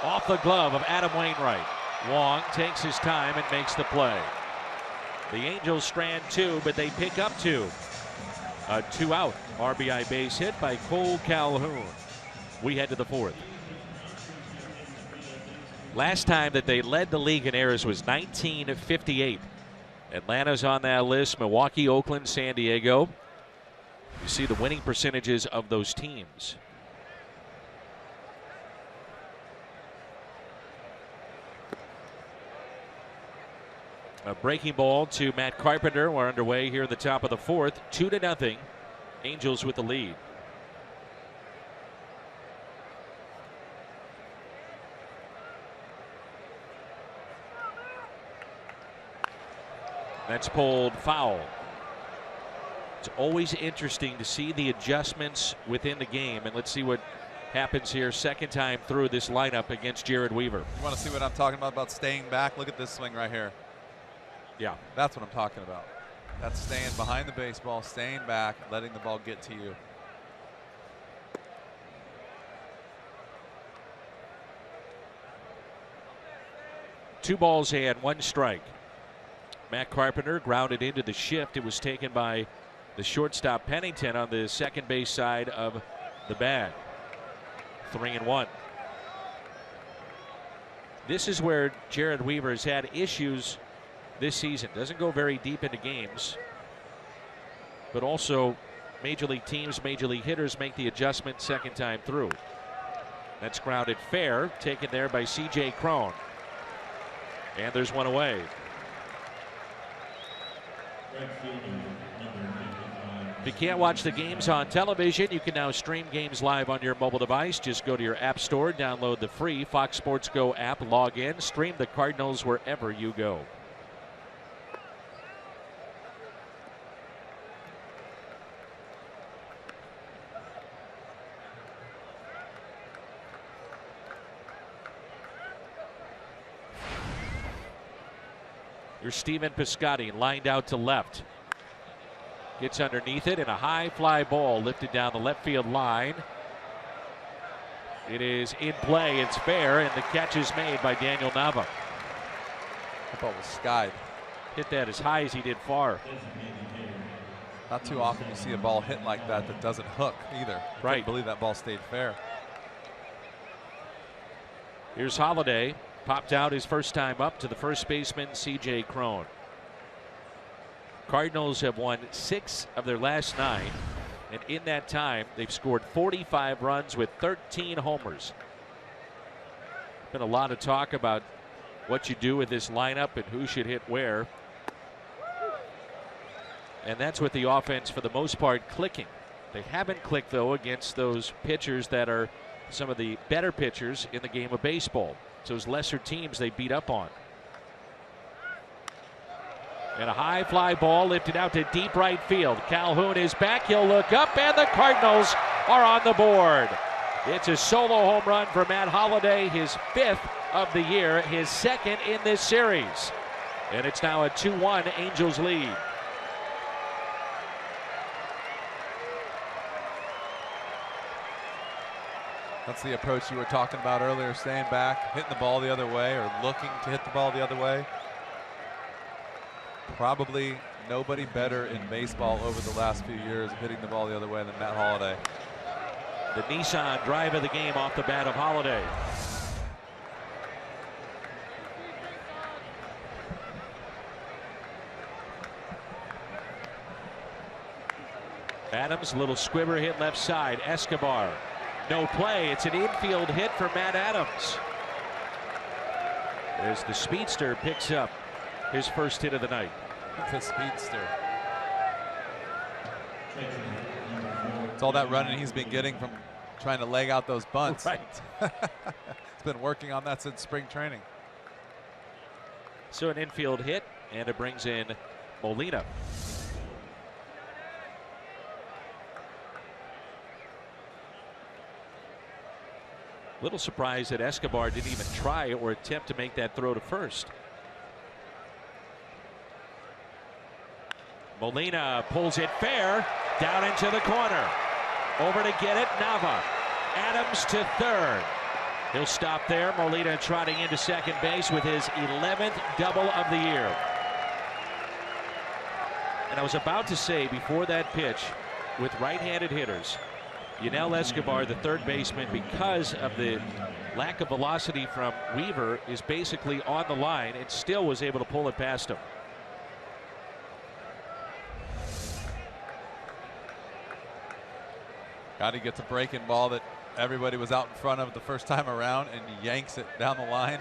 Off the glove of Adam Wainwright. Wong takes his time and makes the play. The Angels strand 2, but they pick up 2. A 2-out RBI base hit by Cole Calhoun. We head to the 4th. Last time that they led the league in errors was 1958. Atlanta's on that list. Milwaukee, Oakland, San Diego. You see the winning percentages of those teams. A breaking ball to Matt Carpenter. We're underway here in the top of the 4th. 2-0. Angels with the lead. That's pulled foul. It's always interesting to see the adjustments within the game, and let's see what happens here second time through this lineup against Jared Weaver. You want to see what I'm talking about staying back? Look at this swing right here. Yeah. That's what I'm talking about. That's staying behind the baseball, staying back, letting the ball get to you. Two balls and 1 strike. Matt Carpenter grounded into the shift. It was taken by the shortstop Pennington on the second base side of the bag. 3-1. This is where Jared Weaver has had issues this season. Doesn't go very deep into games, but also major league teams, major league hitters make the adjustment second time through. That's grounded fair, taken there by C.J. Cron. And there's one away. If you can't watch the games on television, you can now stream games live on your mobile device. Just go to your app store, download the free Fox Sports Go app, log in, stream the Cardinals wherever you go. Here's Steven Piscotty lined out to left. Gets underneath it, and a high fly ball lifted down the left field line. It is in play. It's fair, and the catch is made by Daniel Nava. That ball was skied. Hit that as high as he did far. Not too often you see a ball hit like that that doesn't hook either. Right. I believe that ball stayed fair. Here's Holiday. Popped out his first time up to the first baseman, C.J. Cron. Cardinals have won 6 of their last 9, and in that time they've scored 45 runs with 13 homers. Been a lot of talk about what you do with this lineup and who should hit where, and that's with the offense for the most part clicking. They haven't clicked though against those pitchers that are some of the better pitchers in the game of baseball. So those lesser teams they beat up on. And a high fly ball lifted out to deep right field. Calhoun is back. He'll look up, and the Cardinals are on the board. It's a solo home run for Matt Holliday, his 5th of the year, his 2nd in this series. And it's now a 2-1 Angels lead. That's the approach you were talking about earlier, staying back, hitting the ball the other way, or looking to hit the ball the other way. Probably nobody better in baseball over the last few years hitting the ball the other way than Matt Holliday. The Nissan drive of the game off the bat of Holliday. Adams, a little squibber hit left side. Escobar, no play. It's an infield hit for Matt Adams. As the speedster picks up his first hit of the night. The speedster. It's all that running he's been getting from trying to leg out those bunts. Right. He's been working on that since spring training. So an infield hit, and it brings in Molina. Little surprised that Escobar didn't even try or attempt to make that throw to first. Molina pulls it fair, down into the corner. Over to get it, Nava. Adams to third. He'll stop there. Molina trotting into second base with his 11th double of the year. And I was about to say before that pitch, with right-handed hitters, Yunel Escobar, the third baseman, because of the lack of velocity from Weaver, is basically on the line and still was able to pull it past him. Gotti gets a breaking ball that everybody was out in front of the first time around and yanks it down the line.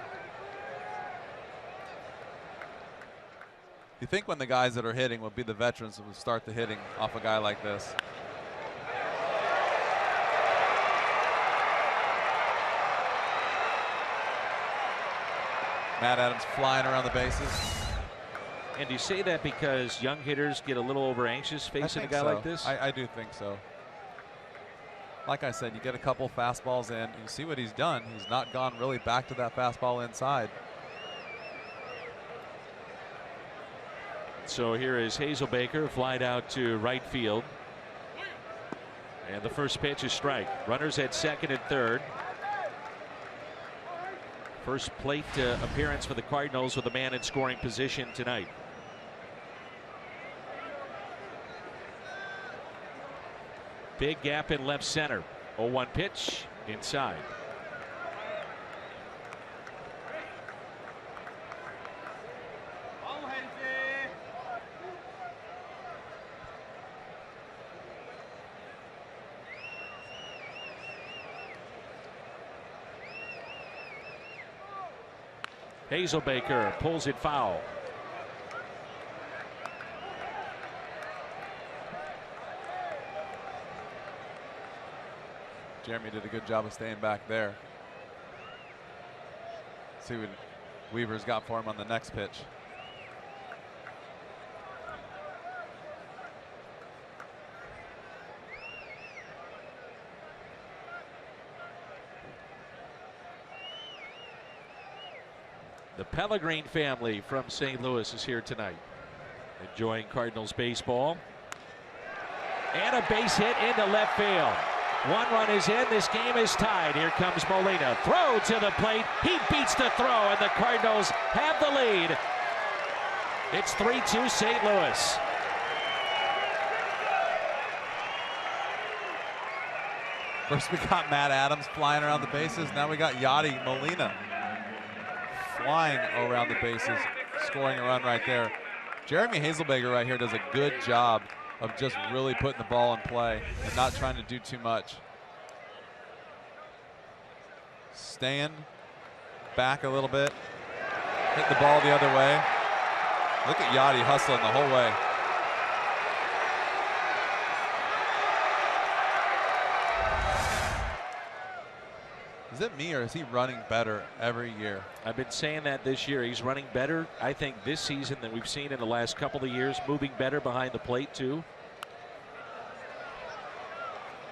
You think when the guys that are hitting will be the veterans who will start the hitting off a guy like this. Matt Adams flying around the bases. And do you say that because young hitters get a little over anxious facing a guy like this? I do think so. Like I said, you get a couple fastballs in, you see what he's done. He's not gone really back to that fastball inside. So here is Hazelbaker, flied out to right field. And the first pitch is strike. Runners at second and third. First plate appearance for the Cardinals with a man in scoring position tonight. Big gap in left center. 0-1 pitch inside. Hazelbaker pulls it foul. Jeremy did a good job of staying back there. See what Weaver's got for him on the next pitch. The Pellegrin family from St. Louis is here tonight, enjoying Cardinals baseball. And a base hit into left field. One run is in. This game is tied. Here comes Molina. Throw to the plate. He beats the throw, and the Cardinals have the lead. It's 3-2 St. Louis. First we got Matt Adams flying around the bases. Now we got Yadi Molina flying around the bases, scoring a run right there. Jeremy Hazelbaker right here does a good job of just really putting the ball in play and not trying to do too much. Staying back a little bit, hit the ball the other way. Look at Yadi hustling the whole way. Is it me or is he running better every year? I've been saying that this year. He's running better, I think, this season than we've seen in the last couple of years. Moving better behind the plate, too.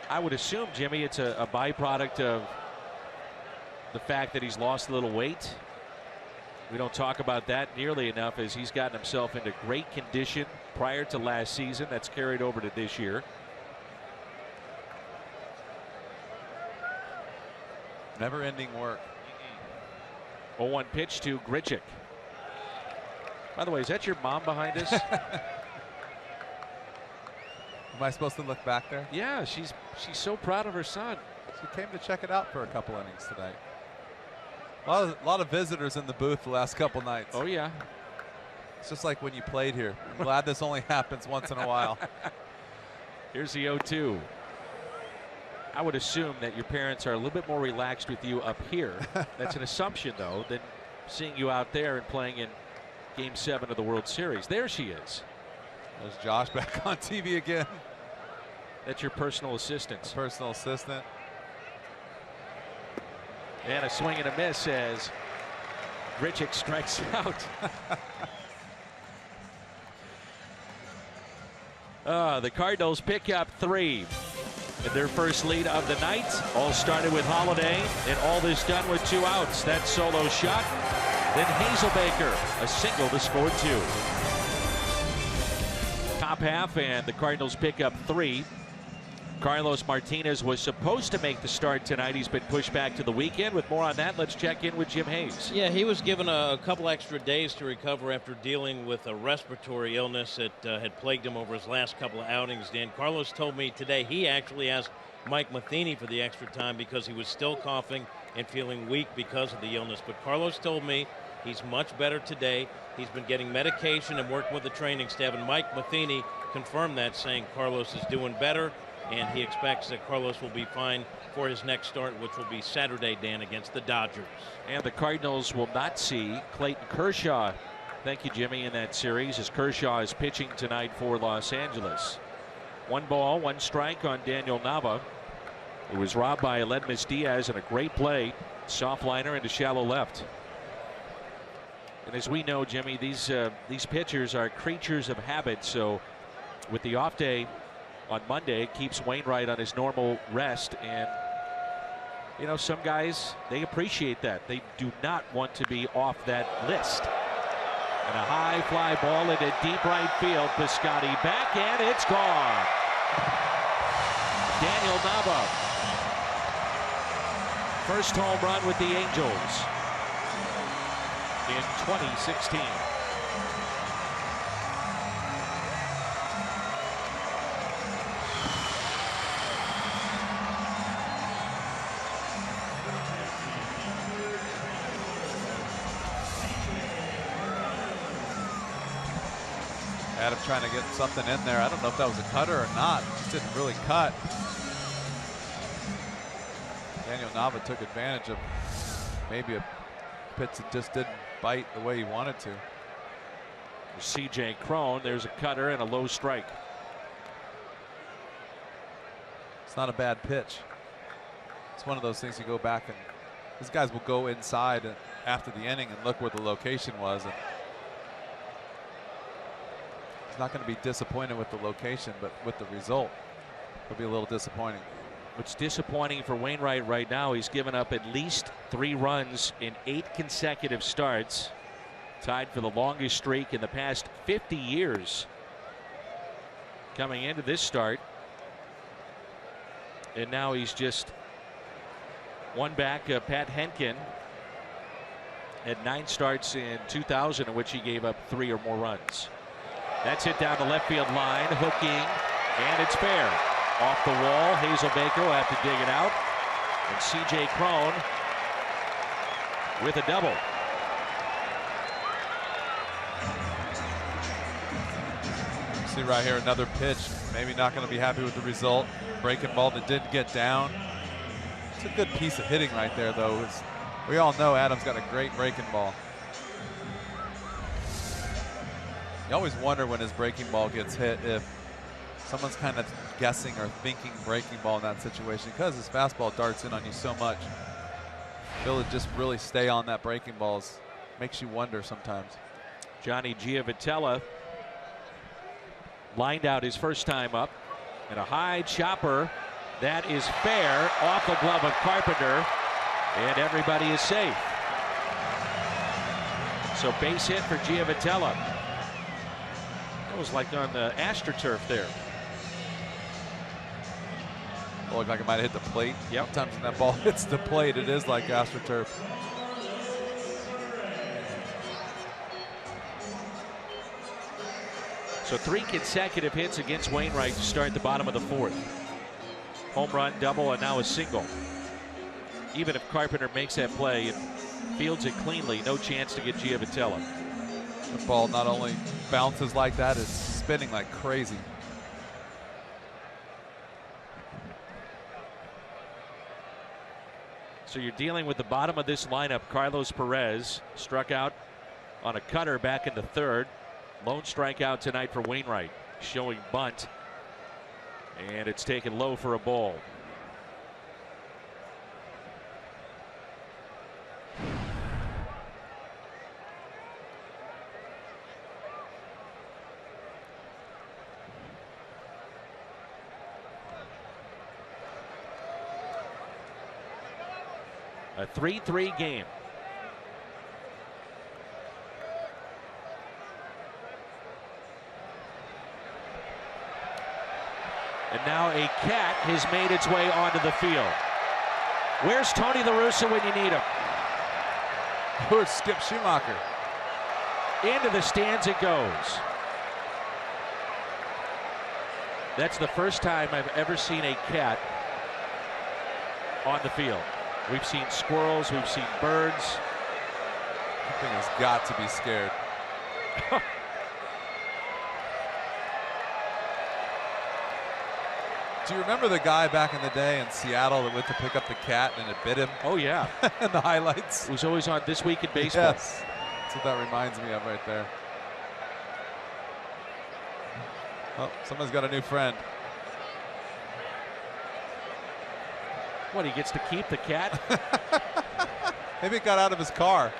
I would assume, Jimmy, it's a byproduct of the fact that he's lost a little weight. We don't talk about that nearly enough, as he's gotten himself into great condition prior to last season. That's carried over to this year. Never-ending work. 0-1 pitch to Grichuk. By the way, is that your mom behind us? Am I supposed to look back there? Yeah, she's so proud of her son. She came to check it out for a couple innings tonight. A lot of visitors in the booth the last couple nights. Oh, yeah. It's just like when you played here. I'm glad this only happens once in a while. Here's the 0-2. I would assume that your parents are a little bit more relaxed with you up here. That's an assumption, though, than seeing you out there and playing in Game 7 of the World Series. There she is. There's Josh back on TV again. That's your personal assistant. Personal assistant. And a swing and a miss as Grichuk strikes out. The Cardinals pick up 3. In their first lead of the night. All started with Holiday, and all this done with 2 outs. That solo shot. Then Hazelbaker, a single to score 2. Top half, and the Cardinals pick up 3. Carlos Martinez was supposed to make the start tonight. He's been pushed back to the weekend. With more on that, let's check in with Jim Hayes. Yeah, he was given a couple extra days to recover after dealing with a respiratory illness that had plagued him over his last couple of outings. Dan, Carlos told me today he actually asked Mike Matheny for the extra time because he was still coughing and feeling weak because of the illness. But Carlos told me he's much better today. He's been getting medication and working with the training staff. And Mike Matheny confirmed that, saying Carlos is doing better. And he expects that Carlos will be fine for his next start, which will be Saturday, Dan, against the Dodgers. And the Cardinals will not see Clayton Kershaw. Thank you, Jimmy, in that series, as Kershaw is pitching tonight for Los Angeles. 1 ball, 1 strike on Daniel Nava. It was robbed by Aledmys Diaz, and a great play. Soft liner into shallow left. And as we know, Jimmy, these pitchers are creatures of habit. So with the off day on Monday, it keeps Wainwright on his normal rest. And, you know, some guys, they appreciate that. They do not want to be off that list. And a high fly ball into deep right field. Piscotty back, and it's gone. Daniel Nava. First home run with the Angels in 2016. Adam trying to get something in there. I don't know if that was a cutter or not. Just didn't really cut. Daniel Nava took advantage of maybe a pitch that just didn't bite the way he wanted to. C.J. Cron, there's a cutter and a low strike. It's not a bad pitch. It's one of those things you go back and these guys will go inside after the inning and look where the location was. And he's not going to be disappointed with the location, but with the result, it'll be a little disappointing. What's disappointing for Wainwright right now, he's given up at least 3 runs in 8 consecutive starts. Tied for the longest streak in the past 50 years. Coming into this start. And now he's just one back. Pat Henkin had 9 starts in 2000 in which he gave up 3 or more runs. That's hit down the left field line, hooking, and it's fair. Off the wall, Hazelbaker will have to dig it out. And C.J. Cron with a double. See right here, another pitch. Maybe not going to be happy with the result. Breaking ball that didn't get down. It's a good piece of hitting right there, though. We all know Adam's got a great breaking ball. You always wonder when his breaking ball gets hit if someone's kind of guessing or thinking breaking ball in that situation, because his fastball darts in on you so much. He'll just really stay on that breaking balls. Makes you wonder sometimes. Johnny Giavotella lined out his first time up, and a high chopper that is fair off the glove of Carpenter, and everybody is safe. So base hit for Giavotella. That was like on the AstroTurf there. Looked like it might have hit the plate. Yep. Sometimes when that ball hits the plate, it is like AstroTurf. So 3 consecutive hits against Wainwright to start the bottom of the 4th. Home run, double, and now a single. Even if Carpenter makes that play and fields it cleanly, no chance to get Giavotella. The ball not only bounces like that, it's spinning like crazy. So you're dealing with the bottom of this lineup. Carlos Perez struck out on a cutter back in the 3rd. Lone strikeout tonight for Wainwright, showing bunt, and it's taken low for a ball. A 3-3 game. And now a cat has made its way onto the field. Where's Tony La Russa when you need him? Where's Skip Schumacher? Into the stands it goes. That's the first time I've ever seen a cat on the field. We've seen squirrels, we've seen birds. That thing has got to be scared. Do you remember the guy back in the day in Seattle that went to pick up the cat and it bit him? Oh, yeah. In the highlights. It was always on This Week in Baseball. Yes. That's what that reminds me of right there. Oh, someone's got a new friend. What, he gets to keep the cat? Maybe it got out of his car.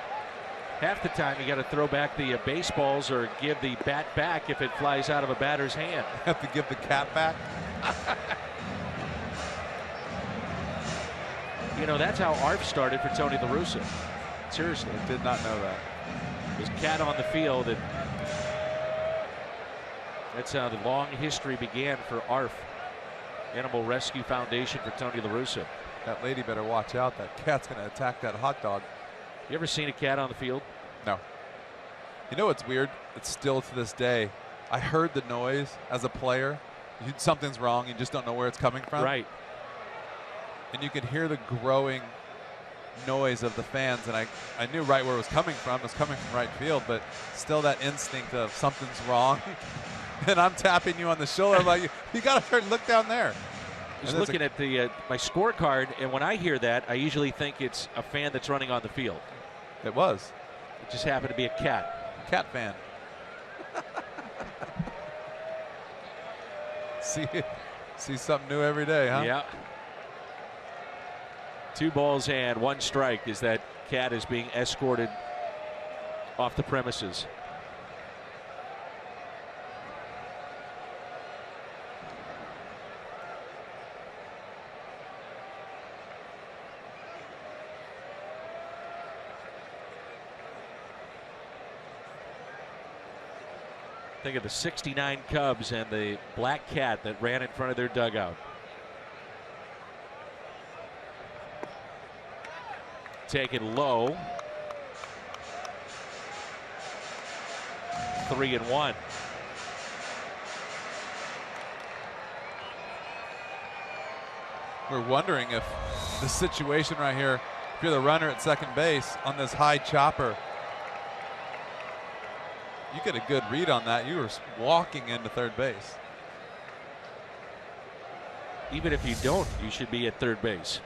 Half the time you got to throw back the baseballs or give the bat back if it flies out of a batter's hand. Have to give the cat back. You know, that's how ARF started for Tony La Russa. Seriously. I did not know that. There's cat on the field, and that's how the long history began for ARF, Animal Rescue Foundation for Tony La Russa. That lady better watch out. That cat's going to attack that hot dog. You ever seen a cat on the field? No. You know what's weird? It's still to this day. I heard the noise as a player. Something's wrong. You just don't know where it's coming from. Right. And you could hear the growing noise of the fans. And I knew right where it was coming from. It was coming from right field. But still that instinct of something's wrong. and I'm tapping you on the shoulder. I'm like, you got to look down there. Just looking at the my scorecard, and when I hear that, I usually think it's a fan that's running on the field. It was. It just happened to be a cat. Cat fan. See something new every day, huh? Yeah. 2 balls and 1 strike as that cat is being escorted off the premises. Think of the 69 Cubs and the black cat that ran in front of their dugout. Taken low. 3-1. We're wondering if the situation right here, if you're the runner at second base on this high chopper, you get a good read on that. You were walking into third base. Even if you don't, you should be at third base.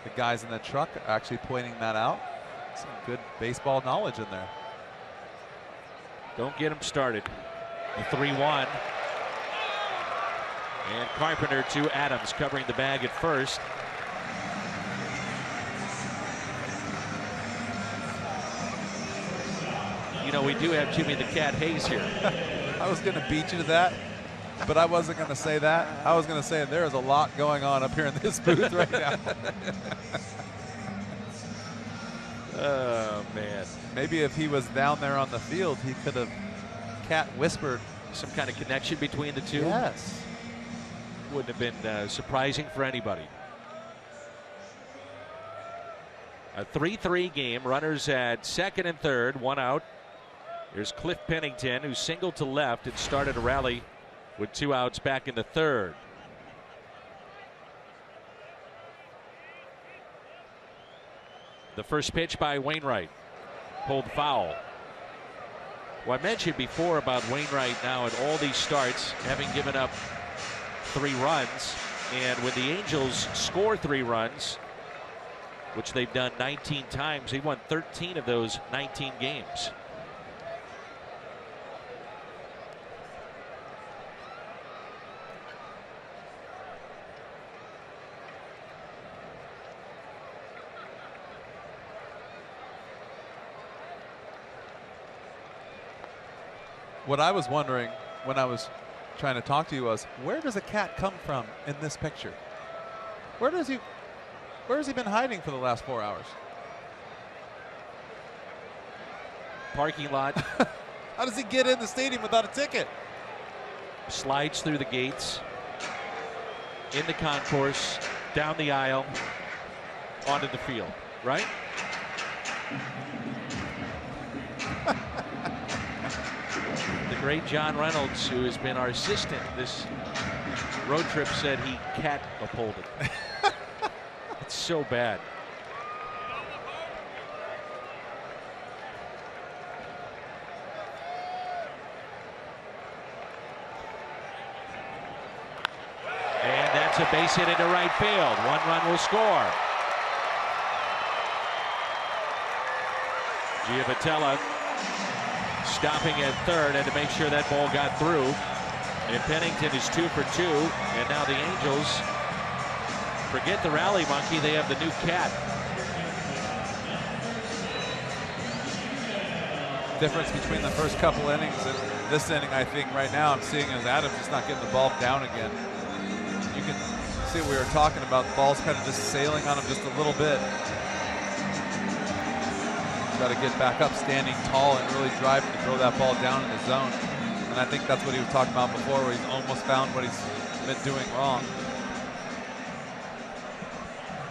The guys in the truck are actually pointing that out. Some good baseball knowledge in there. Don't get him started. The 3-1. And Carpenter to Adams covering the bag at first. You know, we do have Jimmy the Cat Hayes here. I was going to beat you to that, but I wasn't going to say that. I was going to say there is a lot going on up here in this booth right now. Oh, man. Maybe if he was down there on the field, he could have cat whispered. Some kind of connection between the two? Yes. Wouldn't have been surprising for anybody. A 3-3 game. Runners at second and third. 1 out. Here's Cliff Pennington, who singled to left and started a rally with 2 outs back in the third. The first pitch by Wainwright. Pulled foul. Well, I mentioned before about Wainwright now at all these starts having given up 3 runs. And when the Angels score 3 runs, which they've done 19 times, they won 13 of those 19 games. What I was wondering when I was trying to talk to you was, where does a cat come from in this picture? Where has he been hiding for the last 4 hours? Parking lot. How does he get in the stadium without a ticket? Slides through the gates, in the concourse, down the aisle, onto the field, right? The great John Reynolds, who has been our assistant this road trip, said he cat-upholded. It's so bad. And that's a base hit into right field. 1 run will score. Giavotella stopping at third, and to make sure that ball got through. And Pennington is 2 for 2, and now the Angels forget the rally monkey. They have the new cat. Difference between the first couple innings and this inning, I think right now I'm seeing is Adams just not getting the ball down again. You can see what we were talking about. The ball's kind of just sailing on him just a little bit. Got to get back up standing tall and really driving to throw that ball down in the zone. And I think that's what he was talking about before, where he's almost found what he's been doing wrong.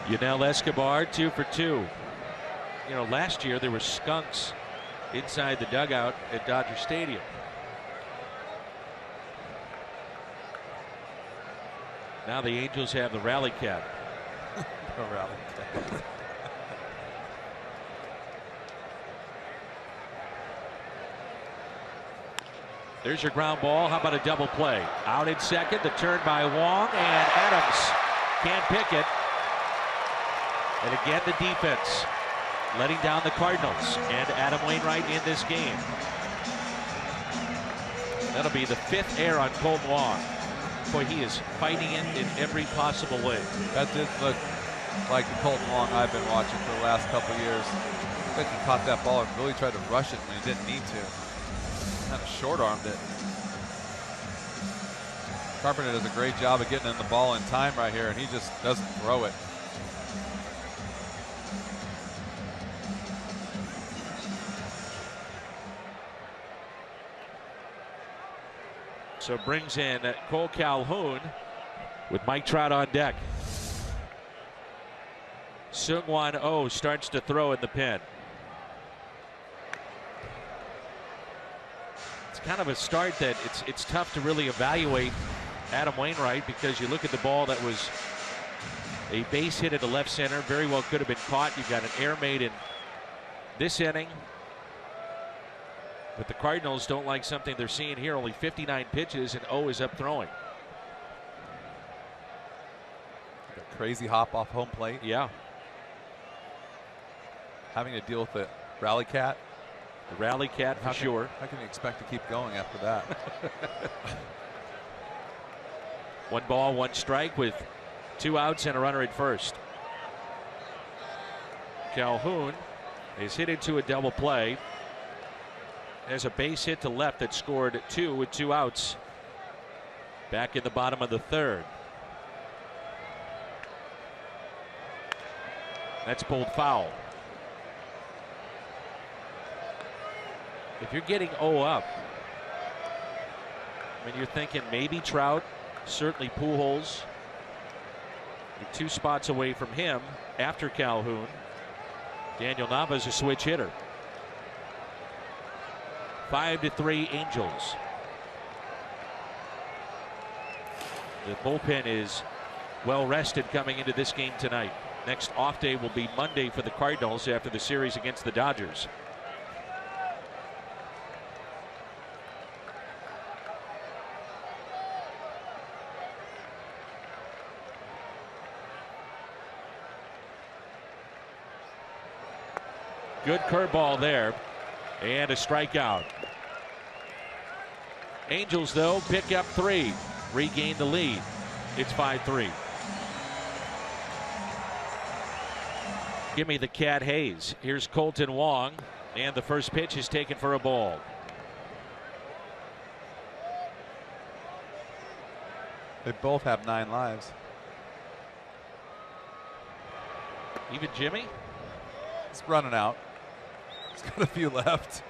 Yunel Escobar 2 for 2. You know, last year there were skunks inside the dugout at Dodger Stadium. Now the Angels have the rally cat. The rally cat. There's your ground ball. How about a double play? Out in second, the turn by Wong, and Adams can't pick it. And again, the defense letting down the Cardinals and Adam Wainwright in this game. That'll be the 5th error on Colton Wong. Boy, he is fighting it in every possible way. That did look like the Colton Wong I've been watching for the last couple of years. I think he caught that ball and really tried to rush it when he didn't need to. Kind of short-armed it. Carpenter does a great job of getting in the ball in time right here, and he just doesn't throw it. So brings in Cole Calhoun with Mike Trout on deck. Seung-Hwan Oh starts to throw in the pen. It's kind of a start that it's tough to really evaluate Adam Wainwright, because you look at the ball that was a base hit at the left center, very well could have been caught. You've got an error made in this inning. But the Cardinals don't like something they're seeing here. Only 59 pitches, and O is up throwing. A crazy hop off home plate. Yeah. Having to deal with the rally cat. The rally cat, for sure. How can you expect to keep going after that? 1 ball, 1 strike with 2 outs and a runner at first. Calhoun is hit into a double play. There's a base hit to left that scored 2 with 2 outs back in the bottom of the 3rd. That's pulled foul. If you're getting O up, I mean, you're thinking maybe Trout, certainly Pujols. You're 2 spots away from him after Calhoun. Daniel Nava's a switch hitter. 5-3 Angels. The bullpen is well rested coming into this game tonight. Next off day will be Monday for the Cardinals after the series against the Dodgers. Good curveball there. And a strikeout. Angels, though, pick up 3, regain the lead. It's 5-3. Give me the Cat Hayes. Here's Colton Wong, and the first pitch is taken for a ball. They both have 9 lives. Even Jimmy? He's running out. He's got a few left.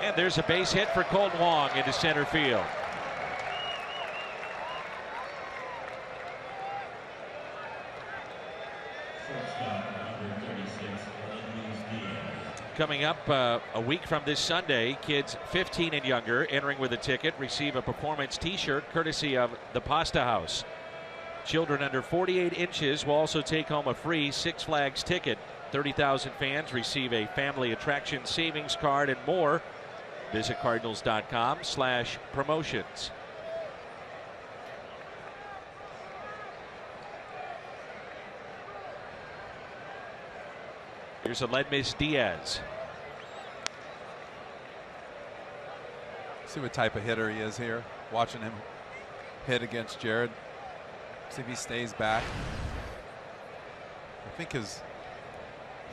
And there's a base hit for Colton Wong into center field. Coming up a week from this Sunday, kids 15 and younger entering with a ticket receive a performance t-shirt courtesy of the Pasta House. Children under 48 inches will also take home a free Six Flags ticket. 30,000 fans receive a family attraction savings card and more. Visit Cardinals.com/promotions. Here's Aledmys Diaz. See what type of hitter he is here. Watching him hit against Jared. See if he stays back. I think his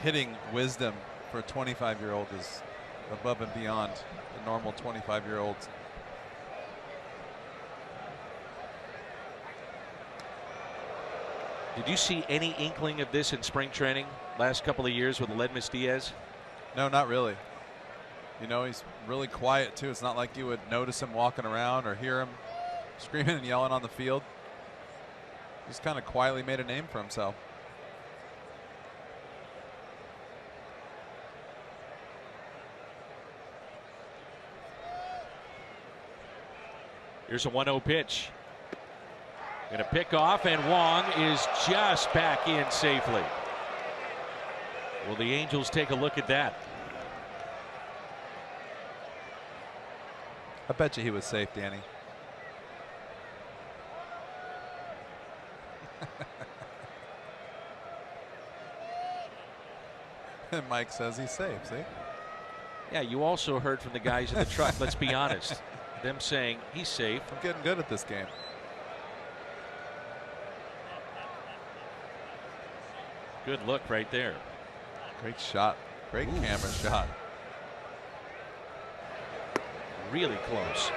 hitting wisdom for a 25-year-old is above and beyond the normal 25-year-olds. Did you see any inkling of this in spring training last couple of years with Aledmys Diaz? No, not really. You know, he's really quiet too. It's not like you would notice him walking around or hear him screaming and yelling on the field. Just kind of quietly made a name for himself. Here's a 1-0 pitch. Going to pick off, and Wong is just back in safely. Will the Angels take a look at that? I bet you he was safe, Danny. And Mike says he's safe, see? Yeah, you also heard from the guys in the truck, let's be honest. Them saying he's safe. I'm getting good at this game. Good look right there. Great shot. Great camera shot. Really close.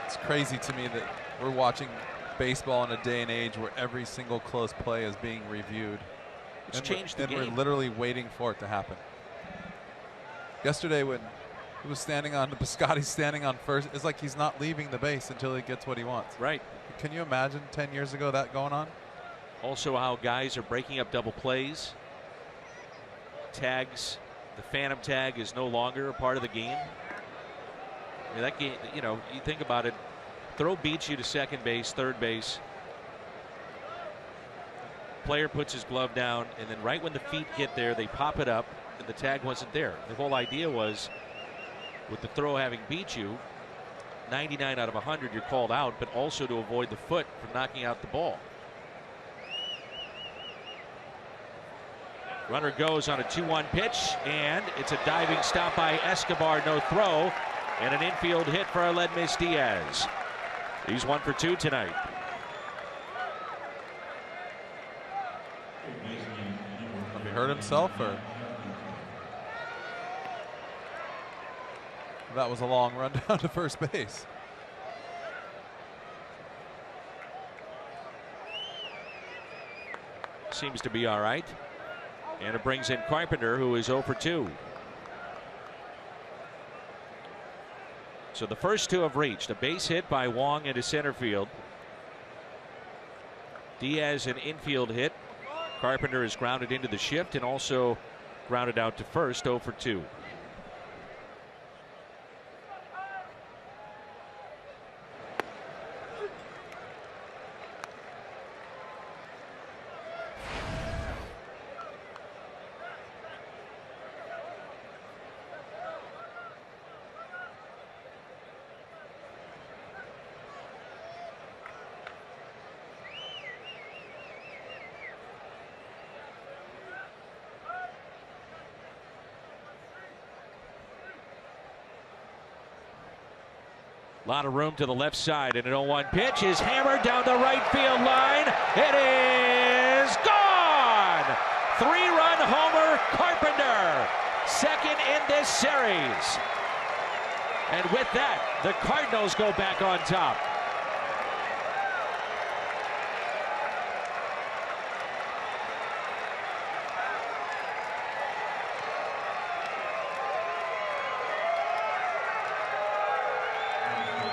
It's crazy to me that we're watching baseball in a day and age where every single close play is being reviewed. It's changed the game. We're literally waiting for it to happen. Yesterday when he was standing on, Piscotty's standing on first, it's like he's not leaving the base until he gets what he wants. Right. Can you imagine 10 years ago that going on? Also how guys are breaking up double plays. Tags, the phantom tag is no longer a part of the game. I mean, that game, you know, you think about it, throw beats you to second base, third base. Player puts his glove down, and then right when the feet get there, they pop it up, and the tag wasn't there. The whole idea was, with the throw having beat you, 99 out of 100 you're called out, but also to avoid the foot from knocking out the ball. Runner goes on a 2-1 pitch, and it's a diving stop by Escobar, no throw, and an infield hit for Aledmys Diaz. He's 1 for 2 tonight. Have he hurt himself, or? That was a long run down to first base. Seems to be all right. And it brings in Carpenter, who is 0 for 2. So the first two have reached. A base hit by Wong into center field. Diaz an infield hit. Carpenter is grounded into the shift and also grounded out to first, 0 for 2. A lot of room to the left side, and an 0-1 pitch is hammered down the right field line. It is gone! 3-run homer, Carpenter. Second in this series. And with that, the Cardinals go back on top.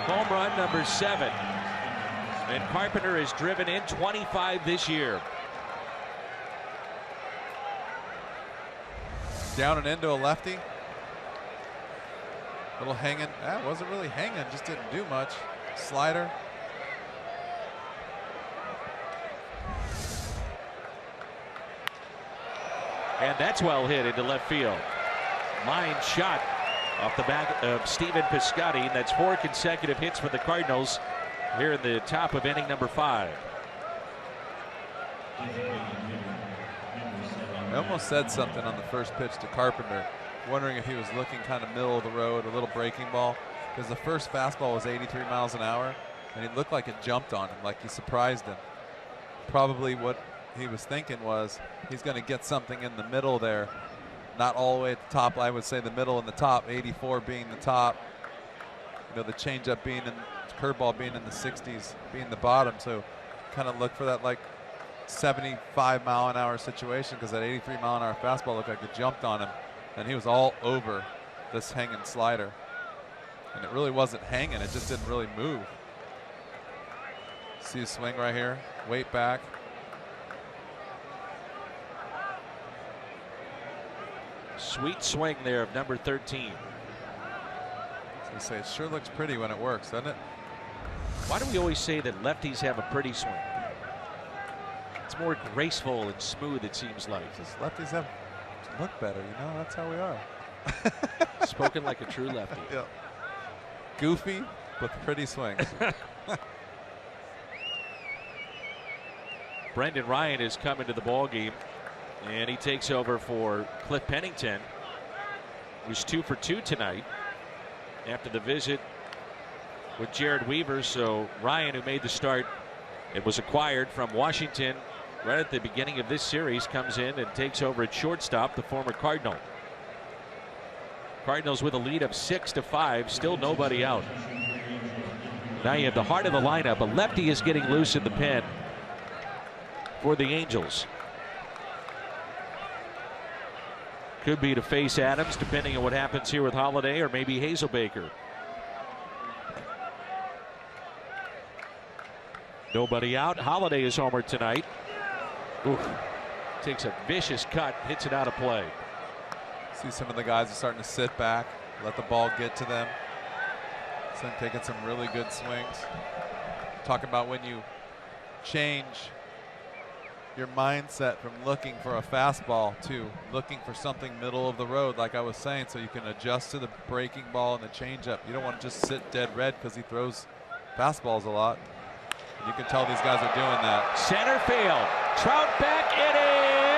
Home run number 7. And Carpenter has driven in 25 this year. Down and into a lefty. Little hanging. Wasn't really hanging, just didn't do much. Slider. And that's well hit into left field. Line shot off the back of Stephen Piscotty. That's 4 consecutive hits for the Cardinals here in the top of inning number 5. I almost said something on the first pitch to Carpenter, wondering if he was looking kind of middle of the road, a little breaking ball, because the first fastball was 83 miles an hour, and it looked like it jumped on him, like he surprised him. Probably what he was thinking was he's going to get something in the middle there. Not all the way at the top. I would say the middle and the top, 84 being the top. You know, the changeup being in, curveball being in the 60s, being the bottom. So kind of look for that like 75 mile an hour situation, because that 83 mile an hour fastball looked like it jumped on him, and he was all over this hanging slider. And it really wasn't hanging, it just didn't really move. See a swing right here, weight back, Sweet swing there of number 13. I say, it sure looks pretty when it works, doesn't it? Why do we always say that lefties have a pretty swing? It's more graceful and smooth, it seems like. Just lefties have look better, you know, that's how we are. Spoken like a true lefty. Yeah. Goofy with pretty swings. Brendan Ryan has come into the ball game, and he takes over for Cliff Pennington, who's 2 for 2 tonight after the visit with Jared Weaver. So Ryan, who made the start and was acquired from Washington right at the beginning of this series, comes in and takes over at shortstop, the former Cardinal. Cardinals with a lead of 6-5, still nobody out. Now you have the heart of the lineup. A lefty is getting loose in the pen for the Angels. Could be to face Adams, depending on what happens here with Holiday, or maybe Hazelbaker. Nobody out. Holiday is homered tonight. Oof. Takes a vicious cut, hits it out of play. See some of the guys are starting to sit back, let the ball get to them. So taking some really good swings. Talking about when you change your mindset from looking for a fastball to looking for something middle of the road, like I was saying, so you can adjust to the breaking ball and the changeup. You don't want to just sit dead red because he throws fastballs a lot. And you can tell these guys are doing that. Center field. Trout back. It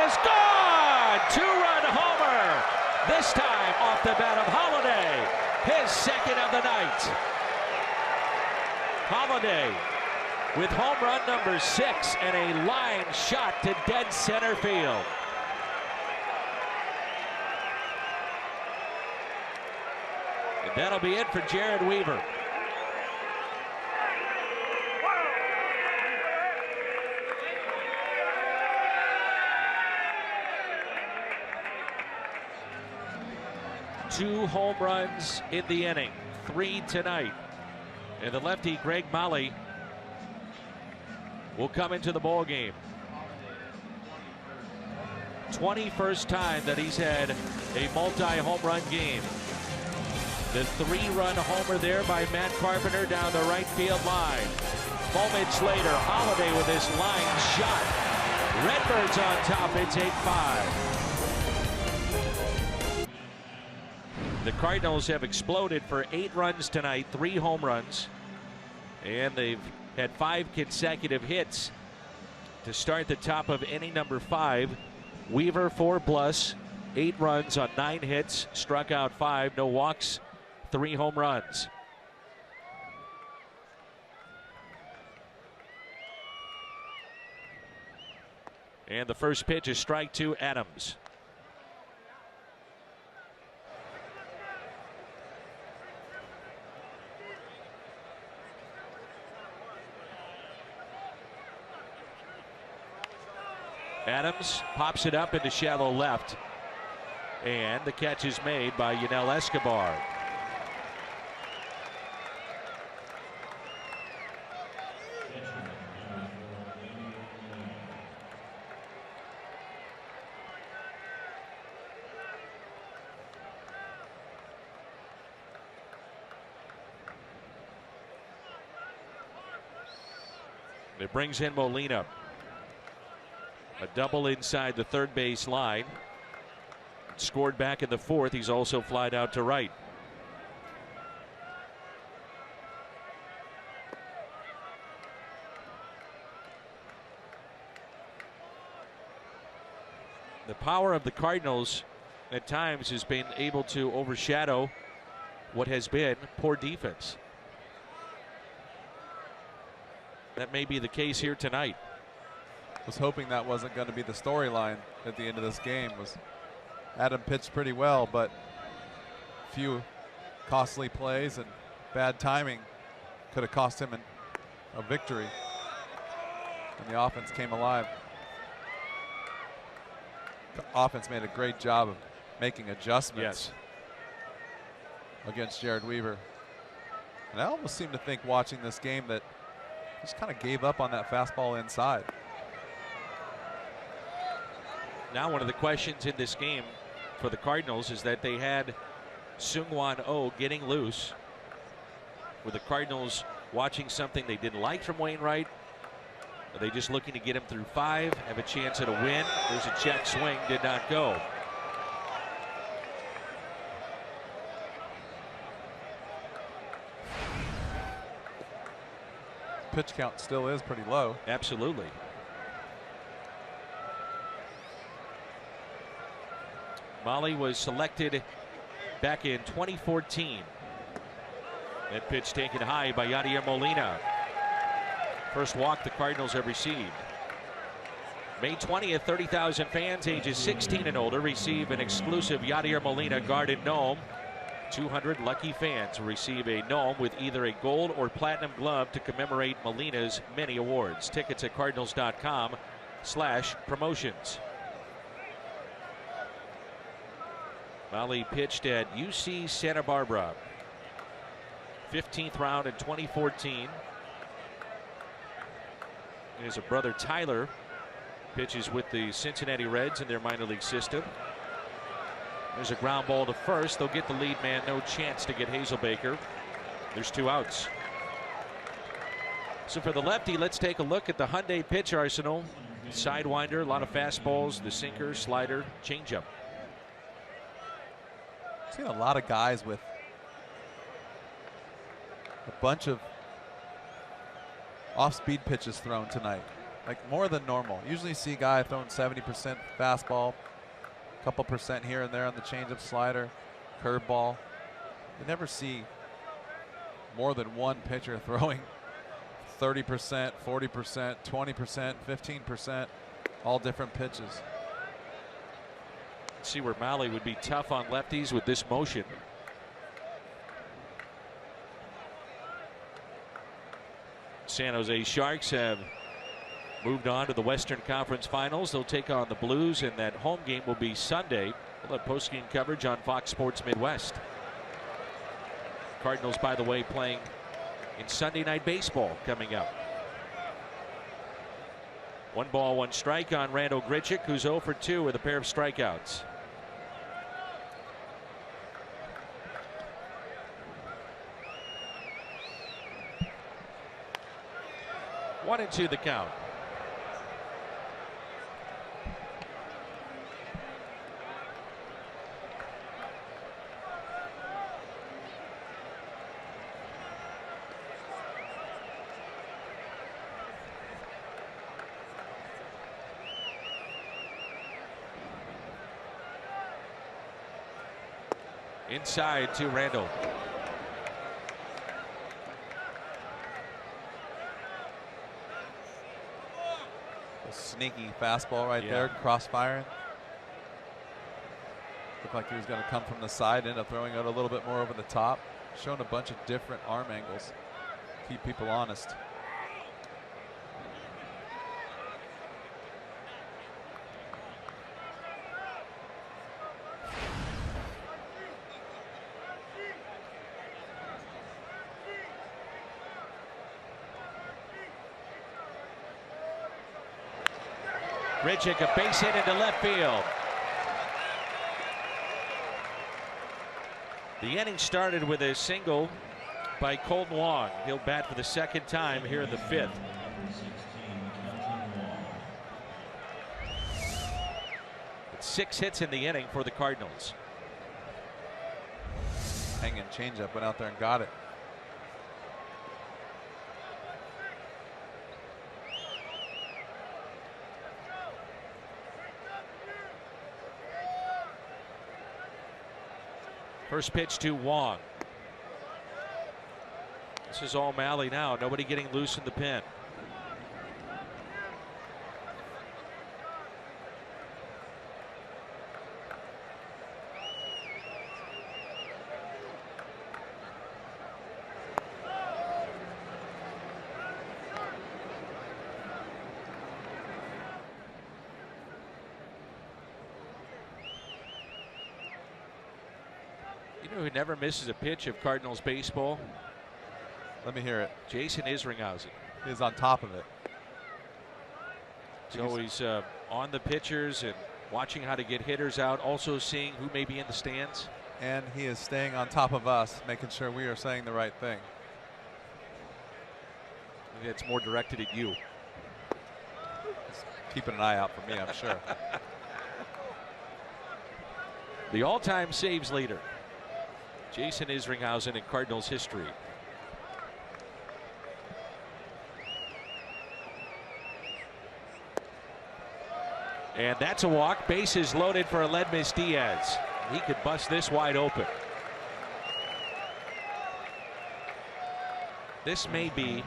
is gone. 2-run homer. This time off the bat of Holiday. His second of the night. Holiday with home run number 6 and a line shot to dead center field. And that'll be it for Jared Weaver. Two home runs in the inning, 3 tonight. And the lefty, Greg Mahle, will come into the ball game. 21st time that he's had a multi-home run game. The 3-run homer there by Matt Carpenter down the right field line. Moments later, Holiday with his line shot. Redbirds on top. It's 8-5. The Cardinals have exploded for 8 runs tonight, 3 home runs, and they've had 5 consecutive hits to start the top of inning number 5. Weaver 4+, 8 runs on 9 hits, struck out 5, no walks, 3 home runs. And the first pitch is strike 2, Adams. Adams pops it up into shallow left, and the catch is made by Yunel Escobar. It brings in Molina. A double inside the third base line. Scored back in the 4th. He's also flied out to right. The power of the Cardinals at times has been able to overshadow what has been poor defense. That may be the case here tonight. Was hoping that wasn't going to be the storyline at the end of this game. Was Adam pitched pretty well, but a few costly plays and bad timing could have cost him a victory. And the offense came alive. The offense made a great job of making adjustments against Jared Weaver. And I almost seem to think watching this game that he just kind of gave up on that fastball inside. Now one of the questions in this game for the Cardinals is that they had Seung-Hwan Oh getting loose. Were the Cardinals watching something they didn't like from Wainwright? Are they just looking to get him through 5, have a chance at a win? There's a check swing, did not go. Pitch count still is pretty low. Absolutely. Molly was selected back in 2014. That pitch taken high by Yadier Molina. First walk the Cardinals have received. May 20th, 30,000 fans ages 16 and older receive an exclusive Yadier Molina Garden Gnome. 200 lucky fans will receive a gnome with either a gold or platinum glove to commemorate Molina's many awards. Tickets at cardinals.com/promotions. Molly pitched at UC Santa Barbara. 15th round in 2014. His brother Tyler pitches with the Cincinnati Reds in their minor league system. There's a ground ball to first. They'll get the lead man. No chance to get Hazelbaker. There's 2 outs. So for the lefty, let's take a look at the Hyundai pitch arsenal. Sidewinder, a lot of fastballs, the sinker, slider, changeup. I've seen a lot of guys with a bunch of off-speed pitches thrown tonight, like more than normal. Usually see a guy throwing 70% fastball, a couple percent here and there on the changeup, slider, curveball. You never see more than one pitcher throwing 30%, 40%, 20%, 15%, all different pitches. See where Molly would be tough on lefties with this motion. San Jose Sharks have moved on to the Western Conference Finals. They'll take on the Blues, and that home game will be Sunday. We'll have post-game coverage on Fox Sports Midwest. Cardinals, by the way, playing in Sunday Night Baseball coming up. 1 ball, 1 strike on Randal Grichuk, who's 0 for 2 with a pair of strikeouts. One and 2 the count. Inside to Randal. A sneaky fastball right there, crossfiring. Looked like he was going to come from the side, ended up throwing it a little bit more over the top. Showing a bunch of different arm angles. Keep people honest. Grichuk, a base hit into left field. The inning started with a single by Colton Wong. He'll bat for the 2nd time here in the 5th. It's 6 hits in the inning for the Cardinals. Hanging changeup, went out there and got it. First pitch to Wong. This is all Malley now. Nobody getting loose in the pen. You know who never misses a pitch of Cardinals baseball? Let me hear it. Jason Isringhausen. He's on top of it. He's always on the pitchers and watching how to get hitters out, also seeing who may be in the stands. And he is staying on top of us, making sure we are saying the right thing. It's more directed at you. He's keeping an eye out for me, I'm sure. The all-time saves leader, Jason Isringhausen, in Cardinals history. And that's a walk. Bases loaded for Aledmys Diaz. He could bust this wide open. This may be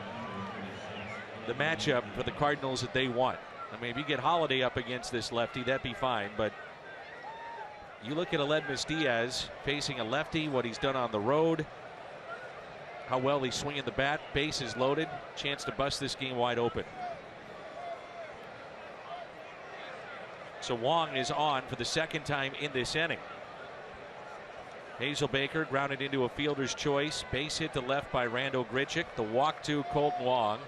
the matchup for the Cardinals that they want. I mean, if you get Holiday up against this lefty, that'd be fine. But you look at Aledmys Diaz facing a lefty, what he's done on the road, how well he's swinging the bat, bases loaded, chance to bust this game wide open. So Wong is on for the second time in this inning. Hazelbaker grounded into a fielder's choice. Base hit to left by Randall Grichuk. The walk to Colton Wong.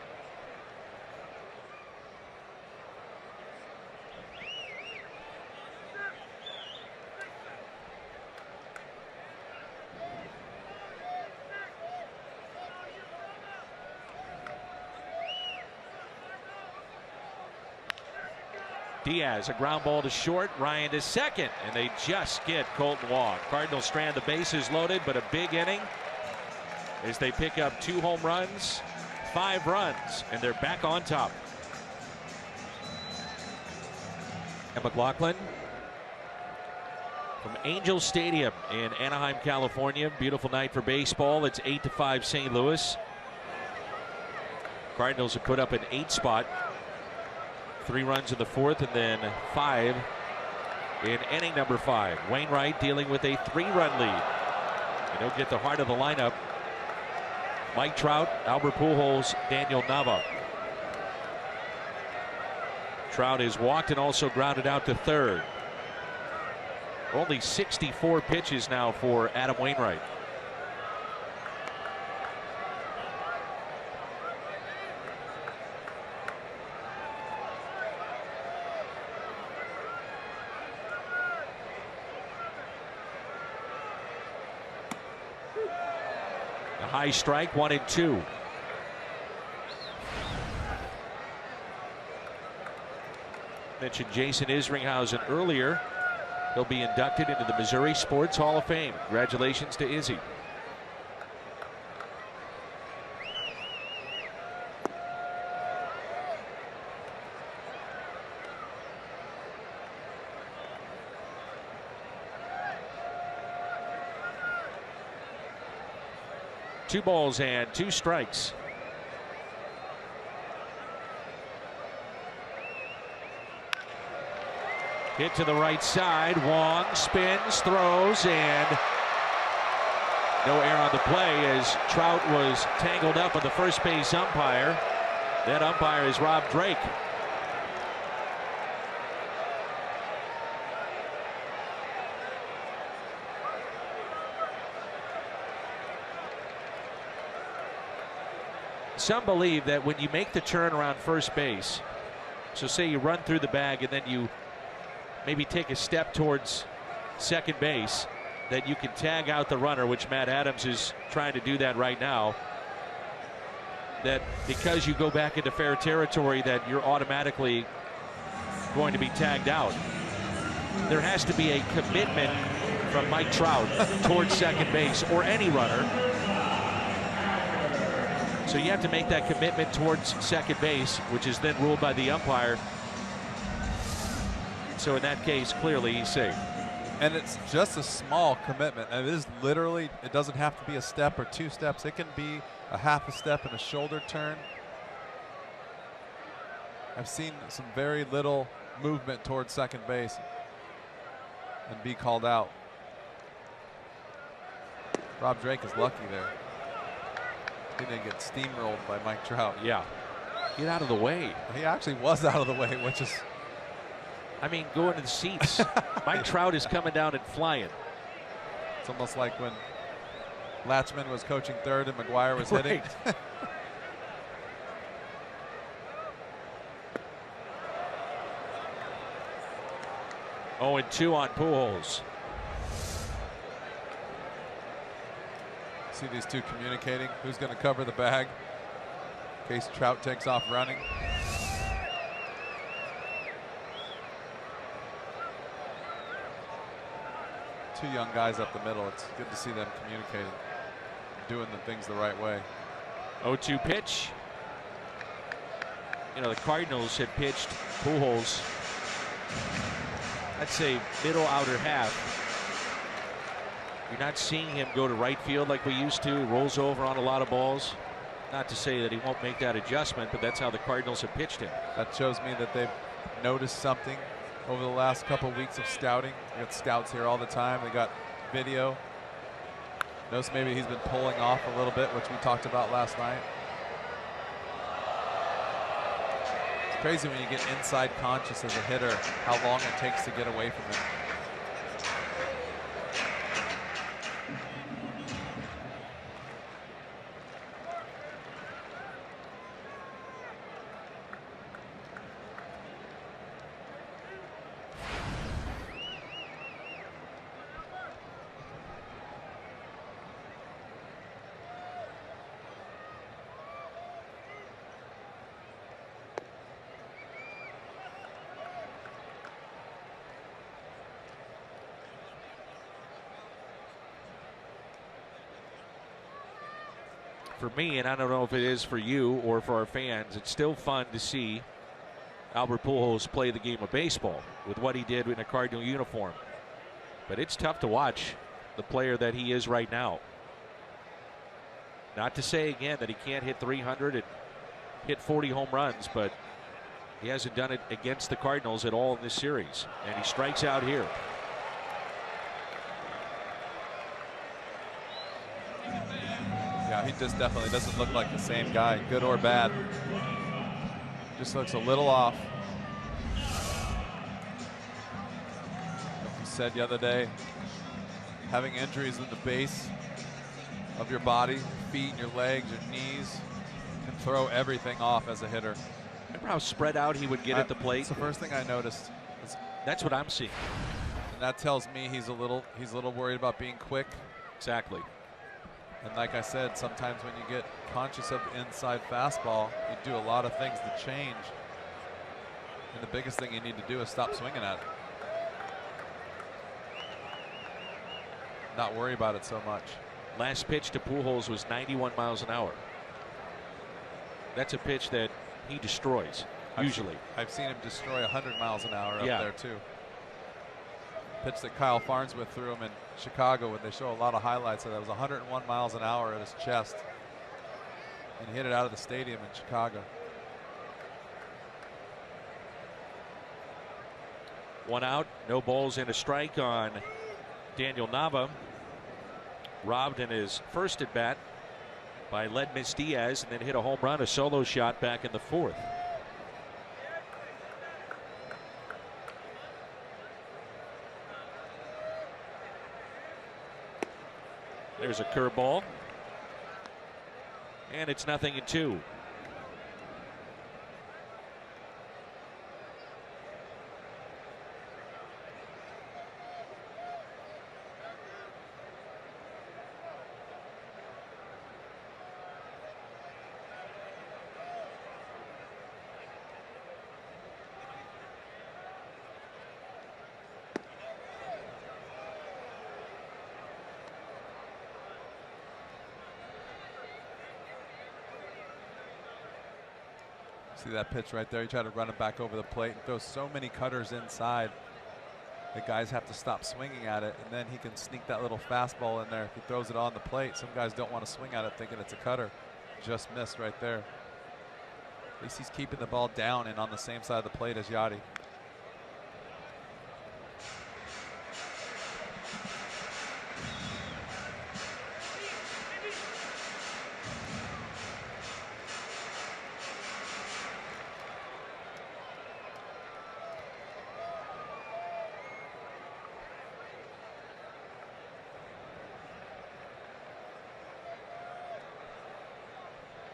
Diaz, a ground ball to short, Ryan to second, and they just get Colton Wong. Cardinals strand the bases loaded, but a big inning as they pick up 2 home runs, 5 runs, and they're back on top. And McLaughlin from Angels Stadium in Anaheim, California. Beautiful night for baseball. It's 8-5 St. Louis. Cardinals have put up an 8 spot. 3 runs in the 4th and then 5 in inning number 5. Wainwright dealing with a 3-run lead. And he'll get the heart of the lineup. Mike Trout, Albert Pujols, Daniel Nava. Trout is walked and also grounded out to third. Only 64 pitches now for Adam Wainwright. High strike, 1-2. Mentioned Jason Isringhausen earlier. He'll be inducted into the Missouri Sports Hall of Fame. Congratulations to Izzy. Two balls and 2 strikes. Hit to the right side. Wong spins, throws, and no error on the play as Trout was tangled up with the first base umpire. That umpire is Rob Drake. Some believe that when you make the turn around first base, so say you run through the bag and then you maybe take a step towards second base, that you can tag out the runner, which Matt Adams is trying to do that right now. That because you go back into fair territory, that you're automatically going to be tagged out. There has to be a commitment from Mike Trout towards second base, or any runner. So you have to make that commitment towards second base, which is then ruled by the umpire. So in that case, clearly he's safe. And it's just a small commitment. And it is literally, it doesn't have to be a step or 2 steps. It can be a half a step and a shoulder turn. I've seen some very little movement towards second base and be called out. Rob Drake is lucky there. He didn't get steamrolled by Mike Trout. Yeah. Get out of the way. He actually was out of the way, which is... I mean, go into the seats. Mike Trout is coming down and flying. It's almost like when Latchman was coaching third and McGuire was hitting. 0-2 on Pujols. See these two communicating. Who's going to cover the bag in case Trout takes off running? Two young guys up the middle. It's good to see them communicating, doing the things the right way. 0-2 pitch. You know, the Cardinals had pitched Pujols, I'd say middle outer half. You're not seeing him go to right field like we used to. He rolls over on a lot of balls. Not to say that he won't make that adjustment, but that's how the Cardinals have pitched him. That shows me that they've noticed something over the last couple weeks of scouting. We got scouts here all the time. They got video. Notice maybe he's been pulling off a little bit, which we talked about last night. It's crazy when you get inside conscious as a hitter, how long it takes to get away from it. For me, and I don't know if it is for you or for our fans, it's still fun to see Albert Pujols play the game of baseball with what he did in a Cardinal uniform. But it's tough to watch the player that he is right now. Not to say again that he can't hit 300 and hit 40 home runs, but he hasn't done it against the Cardinals at all in this series. And he strikes out here. Yeah, he just definitely doesn't look like the same guy, good or bad. Just looks a little off. Like you said the other day, having injuries in the base of your body, feet, your legs, your knees, can throw everything off as a hitter. Remember how spread out he would get at the plate? It's the first thing I noticed. That's what I'm seeing. And that tells me he's a little worried about being quick. Exactly. And like I said, sometimes when you get conscious of the inside fastball, you do a lot of things to change. And the biggest thing you need to do is stop swinging at it. Not worry about it so much. Last pitch to Pujols was 91 miles an hour. That's a pitch that he destroys, usually. I've seen him destroy 100 miles an hour up Yeah. there, too. Pitch that Kyle Farnsworth threw him in Chicago, when they show a lot of highlights of that. It was 101 miles an hour at his chest. And he hit it out of the stadium in Chicago. One out, no balls and a strike on Daniel Nava. Robbed in his first at bat by Ledmus Diaz, and then hit a home run, a solo shot back in the fourth. There's a curveball, and it's 0-2. See that pitch right there? He tried to run it back over the plate and throws so many cutters inside. The guys have to stop swinging at it, and then he can sneak that little fastball in there. If he throws it on the plate, some guys don't want to swing at it thinking it's a cutter. Just missed right there. At least he's keeping the ball down and on the same side of the plate as Yachty.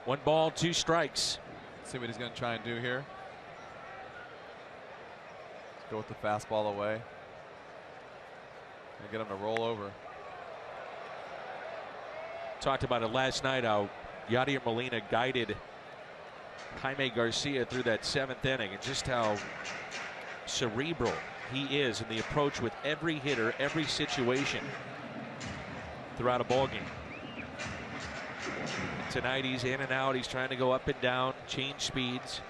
One ball, two strikes. See what he's going to try and do here. Let's go with the fastball away. And get him to roll over. Talked about it last night how Yadier Molina guided Jaime Garcia through that 7th inning, and just how cerebral he is in the approach with every hitter, every situation throughout a ball game. Tonight he's in and out. He's trying to go up and down, change speeds.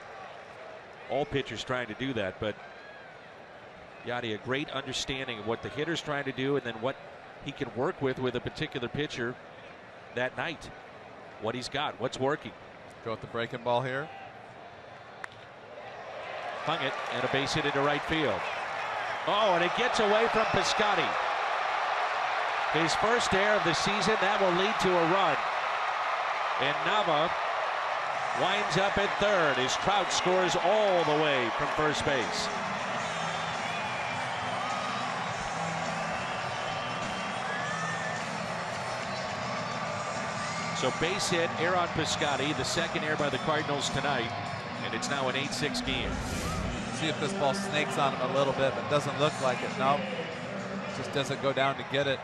All pitchers trying to do that, but Yadi, a great understanding of what the hitter's trying to do and then what he can work with a particular pitcher that night. What he's got, what's working. Go with the breaking ball here. Hung it, and a base hit into right field. Oh, and it gets away from Piscotty. His first error of the season, that will lead to a run. And Nava winds up at third as Trout scores all the way from first base. So base hit, error on Piscotty, the second error by the Cardinals tonight, and it's now an 8-6 game. See if this ball snakes on him a little bit, but doesn't look like it. No, just doesn't go down to get it.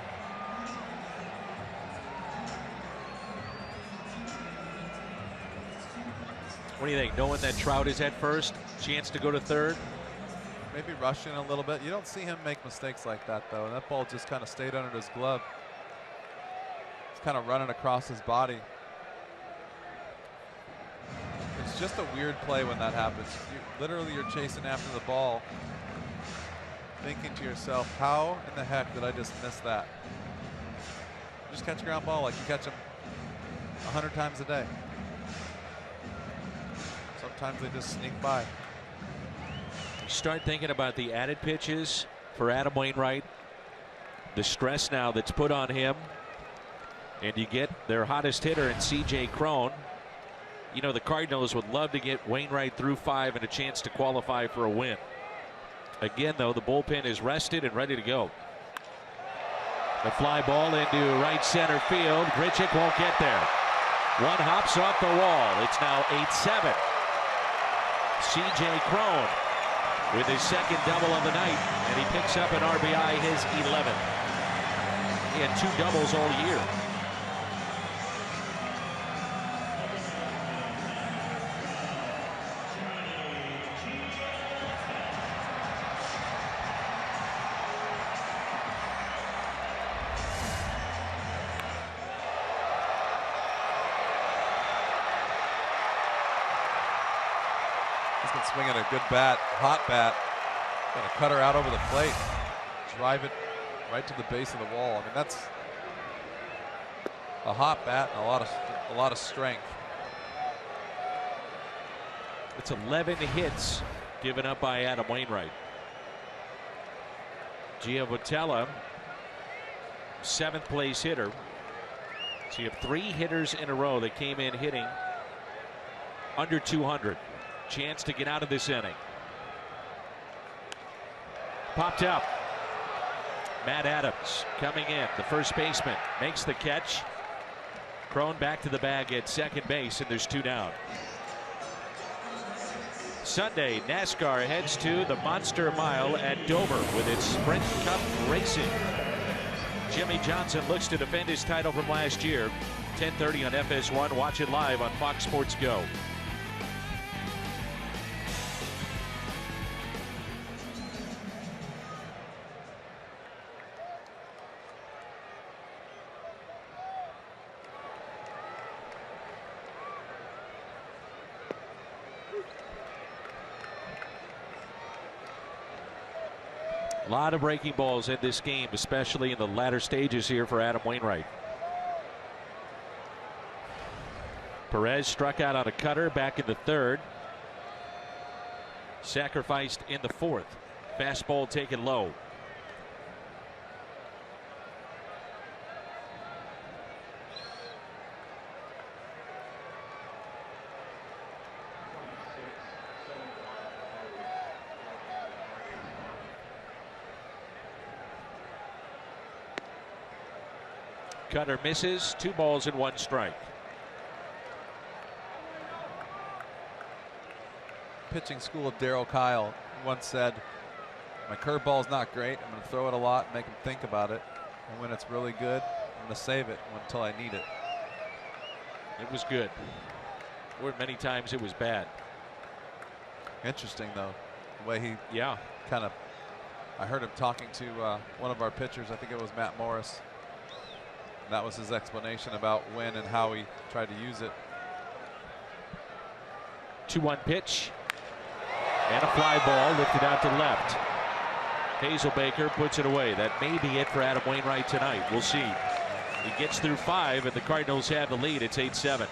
What do you think? Knowing that Trout is at first, chance to go to third? Maybe rushing a little bit. You don't see him make mistakes like that, though. And that ball just kind of stayed under his glove. It's kind of running across his body. It's just a weird play when that happens. Literally, you're chasing after the ball, thinking to yourself, how in the heck did I just miss that? Just catch a ground ball like you catch them 100 times a day. Sometimes they just sneak by. You start thinking about the added pitches for Adam Wainwright, the stress now that's put on him, and you get their hottest hitter in C.J. Cron. You know, the Cardinals would love to get Wainwright through 5 and a chance to qualify for a win. Again, though, the bullpen is rested and ready to go. The fly ball into right center field. Grichuk won't get there. One hops off the wall. It's now 8-7. C.J. Cron with his second double of the night, and he picks up an RBI, his 11th. He had 2 doubles all year. He's been swinging a good bat, hot bat. Gonna cut her out over the plate, drive it right to the base of the wall. I mean, that's a hot bat and a lot of strength. It's 11 hits given up by Adam Wainwright. Giovotella, 7th place hitter. So you have 3 hitters in a row that came in hitting under 200. Chance to get out of this inning. Popped up. Matt Adams coming in. The first baseman makes the catch. Cron back to the bag at second base, and there's 2 down. Sunday, NASCAR heads to the Monster Mile at Dover with its Sprint Cup racing. Jimmy Johnson looks to defend his title from last year. 10:30 on FS1. Watch it live on Fox Sports Go. A lot of breaking balls in this game, especially in the latter stages here for Adam Wainwright. Perez struck out on a cutter back in the 3rd. Sacrificed in the 4th. Fastball taken low. Cutter misses. 2 balls and 1 strike. Pitching school of Darryl Kyle once said, My curveball's not great. I'm going to throw it a lot and make him think about it. And when it's really good, I'm going to save it until I need it. It was good. Or many times it was bad. Interesting, though, the way he kind of, I heard him talking to one of our pitchers. I think it was Matt Morris. And that was his explanation about when and how he tried to use it. 2-1 pitch. And a fly ball lifted out to left. Hazelbaker puts it away. That may be it for Adam Wainwright tonight. We'll see. He gets through 5, and the Cardinals have the lead. It's 8-7.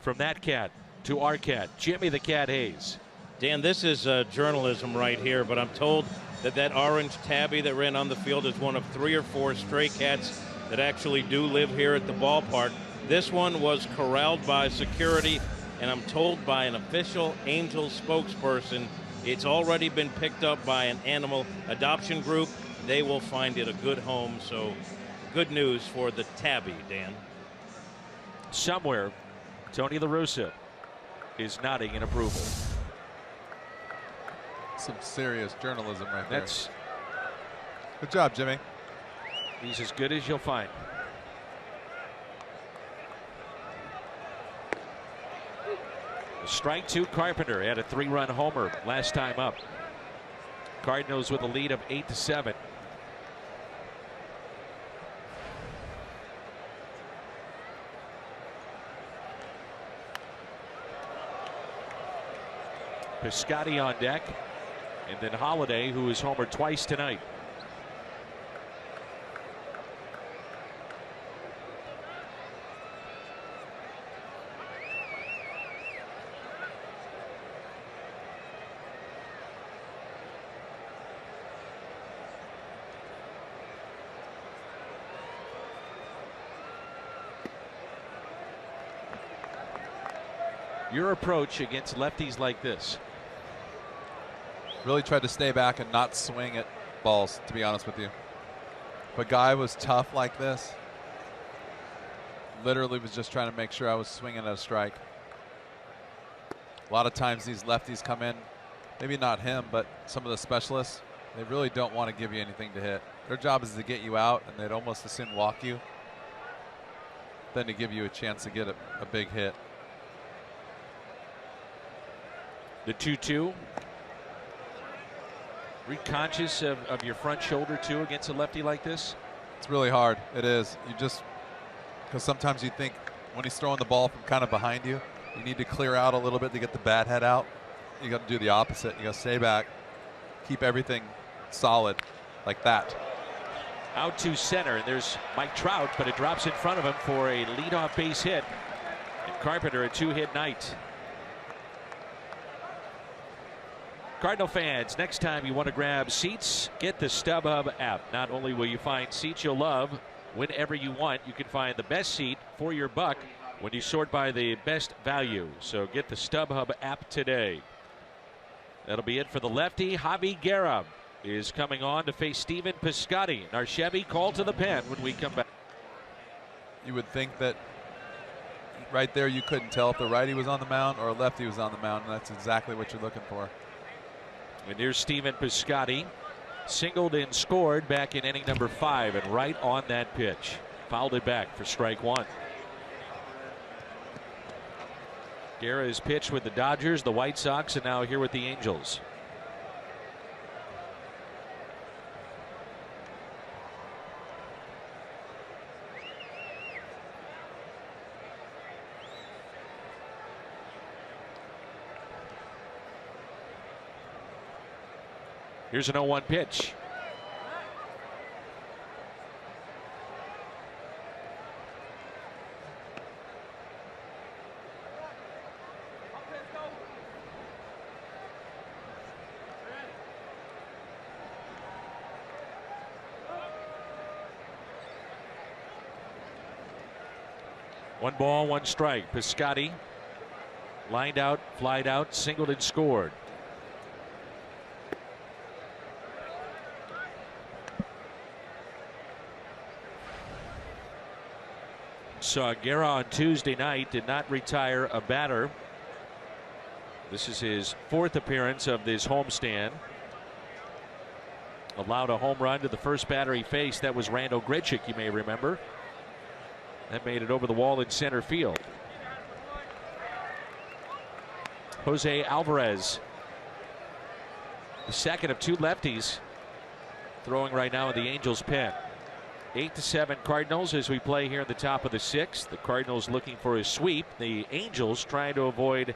From that cat to our cat, Jimmy the Cat Hayes. Dan, this is journalism right here, but I'm told that orange tabby that ran on the field is one of 3 or 4 stray cats that actually do live here at the ballpark. This one was corralled by security, and I'm told by an official Angels spokesperson it's already been picked up by an animal adoption group. They will find it a good home, so good news for the tabby, Dan. Somewhere, Tony La Russa is nodding in approval. Some serious journalism right there. That's good job, Jimmy. He's as good as you'll find. Strike 2, Carpenter had a 3-run homer last time up. Cardinals with a lead of 8-7. Piscotty on deck, and then Holiday, who is homered twice tonight. Your approach against lefties like this? Really tried to stay back and not swing at balls, to be honest with you. If a guy was tough like this, literally was just trying to make sure I was swinging at a strike. A lot of times these lefties come in, maybe not him, but some of the specialists, they really don't want to give you anything to hit. Their job is to get you out, and they'd almost as soon walk you than to give you a chance to get a big hit. The 2-2. Are you conscious of your front shoulder too against a lefty like this? It's really hard. It is. You just, because sometimes you think when he's throwing the ball from kind of behind you, you need to clear out a little bit to get the bat head out. You got to do the opposite. You got to stay back, keep everything solid like that. Out to center, and there's Mike Trout, but it drops in front of him for a leadoff base hit. And Carpenter a 2-hit night. Cardinal fans, next time you want to grab seats, get the StubHub app. Not only will you find seats you'll love whenever you want, you can find the best seat for your buck when you sort by the best value. So get the StubHub app today. That'll be it for the lefty. Javi Guerra is coming on to face Stephen Piscotty. And our Chevy call to the pen when we come back. You would think that right there you couldn't tell if the righty was on the mound or a lefty was on the mound, and that's exactly what you're looking for. And here's Stephen Piscotty, singled and scored back in inning number 5, and right on that pitch. Fouled it back for strike 1. Guerra is pitched with the Dodgers, the White Sox, and now here with the Angels. Here's an 0-1 pitch. One ball, one strike. Piscotty lined out, flied out, singled and scored. Saw Guerra on Tuesday night, did not retire a batter. This is his 4th appearance of this homestand. Allowed a home run to the first batter he faced. That was Randall Grichuk, you may remember. That made it over the wall in center field. Jose Alvarez, the second of 2 lefties, throwing right now in the Angels' pen. 8-7 Cardinals as we play here in the top of the 6th. The Cardinals looking for a sweep. The Angels trying to avoid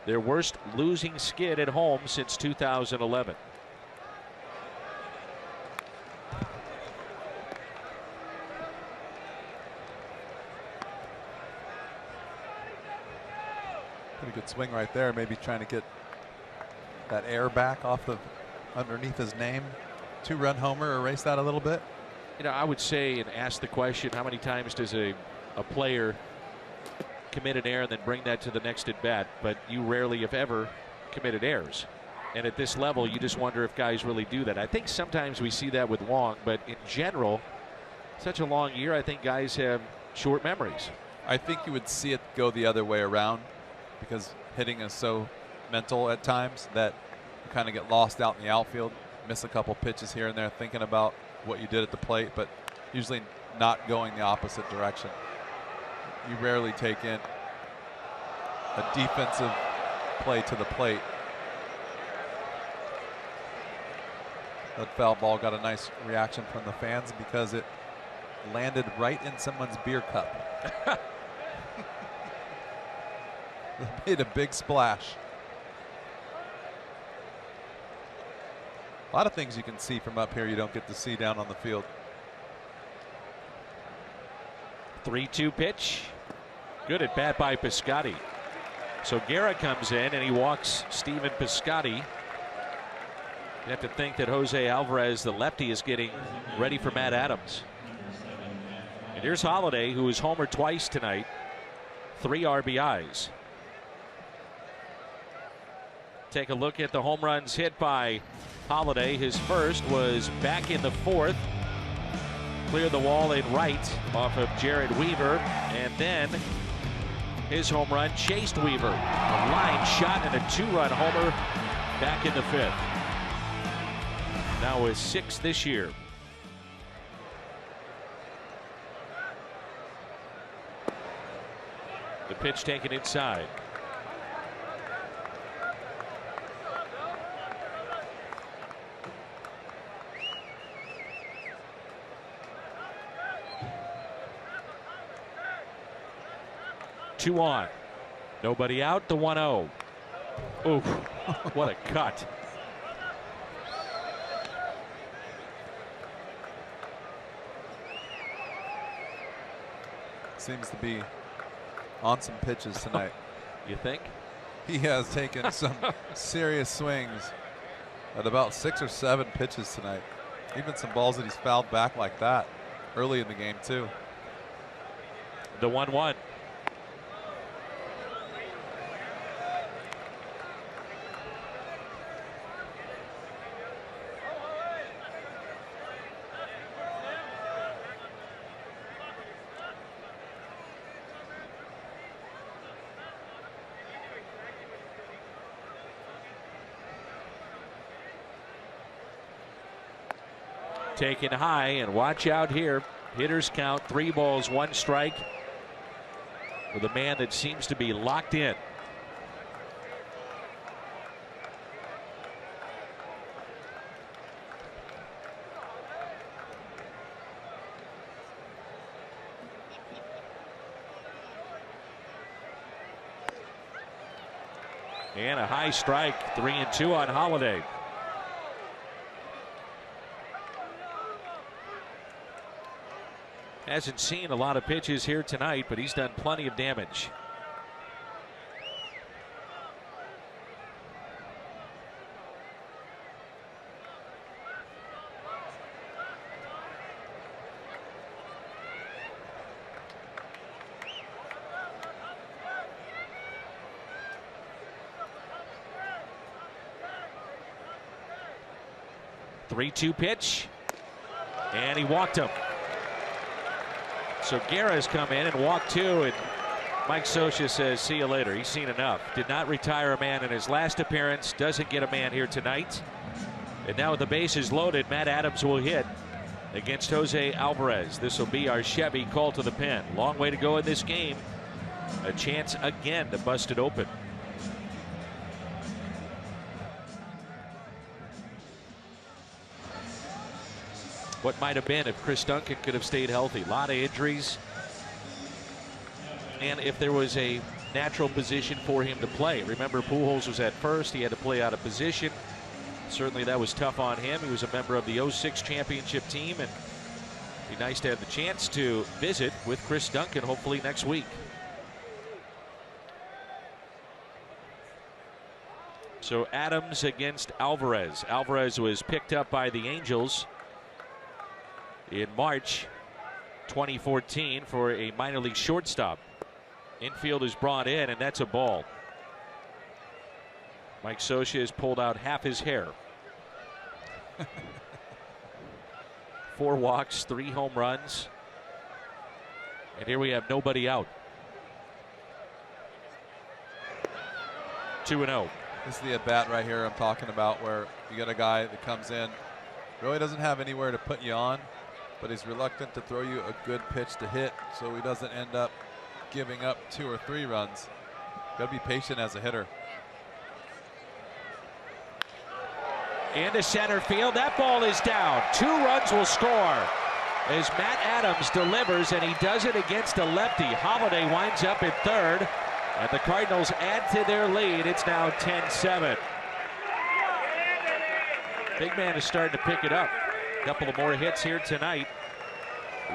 their worst losing skid at home since 2011. Pretty good swing right there. Maybe trying to get that air back off of underneath his name. 2-run homer, erase that a little bit. You know, I would say and ask the question, how many times does a player commit an error and then bring that to the next at bat? But you rarely, if ever, committed errors. And at this level, you just wonder if guys really do that. I think sometimes we see that with Wong, but in general, such a long year, I think guys have short memories. I think you would see it go the other way around, because hitting is so mental at times that you kind of get lost out in the outfield, miss a couple pitches here and there thinking about what you did at the plate, but usually not going the opposite direction. You rarely take in a defensive play to the plate. That foul ball got a nice reaction from the fans because it landed right in someone's beer cup. It made a big splash. A lot of things you can see from up here you don't get to see down on the field. 3-2 pitch. Good at bat by Piscotty. So Guerra comes in and he walks Steven Piscotty. You have to think that Jose Alvarez, the lefty, is getting ready for Matt Adams. And here's Holliday, who is homered twice tonight. 3 RBIs. Take a look at the home runs hit by Holliday. His first was back in the 4th. Cleared the wall in right off of Jared Weaver. And then his home run chased Weaver. A line shot and a 2-run homer back in the 5th. Now his 6th this year. The pitch taken inside. Two on. Nobody out. The 1-0. Oof. What a cut. Seems to be on some pitches tonight. You think? He has taken some serious swings at about 6 or 7 pitches tonight. Even some balls that he's fouled back like that early in the game too. The 1-1. Taken high, and watch out here. Hitters count 3 balls, 1 strike with a man that seems to be locked in. And a high strike, 3-2 on Holliday. Hasn't seen a lot of pitches here tonight, but he's done plenty of damage. The 3-2 pitch, and he walked him. So Guerra's come in and walked 2, and Mike Scioscia says, see you later. He's seen enough. Did not retire a man in his last appearance. Doesn't get a man here tonight. And now with the bases loaded, Matt Adams will hit against Jose Alvarez. This will be our Chevy call to the pen. Long way to go in this game. A chance again to bust it open. What might have been if Chris Duncan could have stayed healthy. A lot of injuries. And if there was a natural position for him to play. Remember, Pujols was at first. He had to play out of position. Certainly that was tough on him. He was a member of the '06 championship team, and it'd be nice to have the chance to visit with Chris Duncan hopefully next week. So Adams against Alvarez. Alvarez was picked up by the Angels in March 2014 for a minor league shortstop. Infield is brought in, and that's a ball. Mike Scioscia has pulled out half his hair. 4 walks, 3 home runs. And here we have nobody out. 2-0. This is the at-bat right here I'm talking about, where you get a guy that comes in, really doesn't have anywhere to put you on, but he's reluctant to throw you a good pitch to hit, so he doesn't end up giving up 2 or 3 runs. Got to be patient as a hitter. Into center field. That ball is down. 2 runs will score as Matt Adams delivers, and he does it against a lefty. Holiday winds up at third, and the Cardinals add to their lead. It's now 10-7. Big man is starting to pick it up. A couple of more hits here tonight.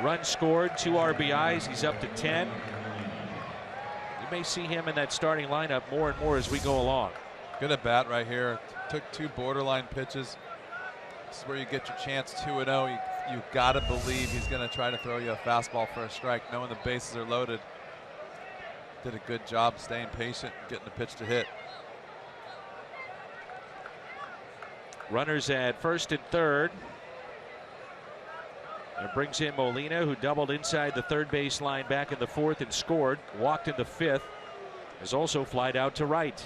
Run scored, 2 RBIs. He's up to 10. You may see him in that starting lineup more and more as we go along. Good at bat right here. Took 2 borderline pitches. This is where you get your chance. 2-0. You got to believe he's going to try to throw you a fastball for a strike, knowing the bases are loaded. Did a good job staying patient and getting the pitch to hit. Runners at first and third. And it brings in Molina, who doubled inside the third base line back in the 4th and scored. Walked in the 5th. Has also flied out to right.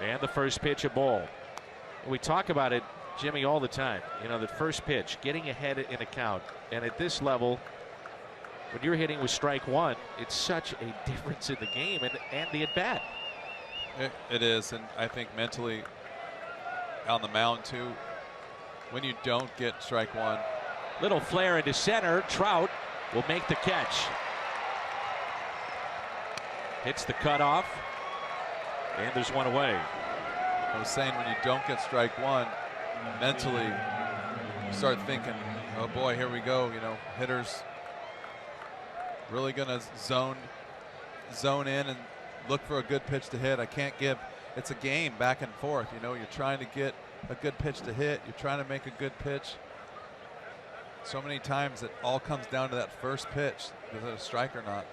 And the first pitch, a ball. We talk about it, Jimmy, all the time. You know, the first pitch, getting ahead in a count. And at this level, when you're hitting with strike 1, it's such a difference in the game and the at-bat. It is, and I think mentally on the mound, too, when you don't get strike 1. Little flare into center. Trout will make the catch. Hits the cutoff. And there's one away. I was saying, when you don't get strike 1, mentally you start thinking, oh boy, here we go. You know, hitters really going to zone in and look for a good pitch to hit. I can't give. It's a game back and forth. You know, you're trying to get a good pitch to hit. You're trying to make a good pitch. So many times it all comes down to that first pitch. Is it a strike or not?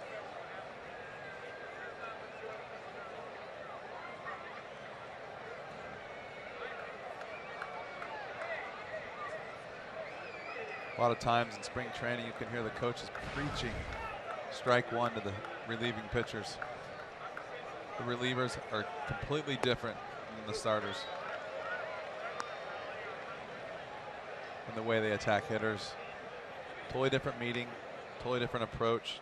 A lot of times in spring training, you can hear the coaches preaching strike 1 to the relieving pitchers. The relievers are completely different than the starters in the way they attack hitters. Totally different meeting, totally different approach.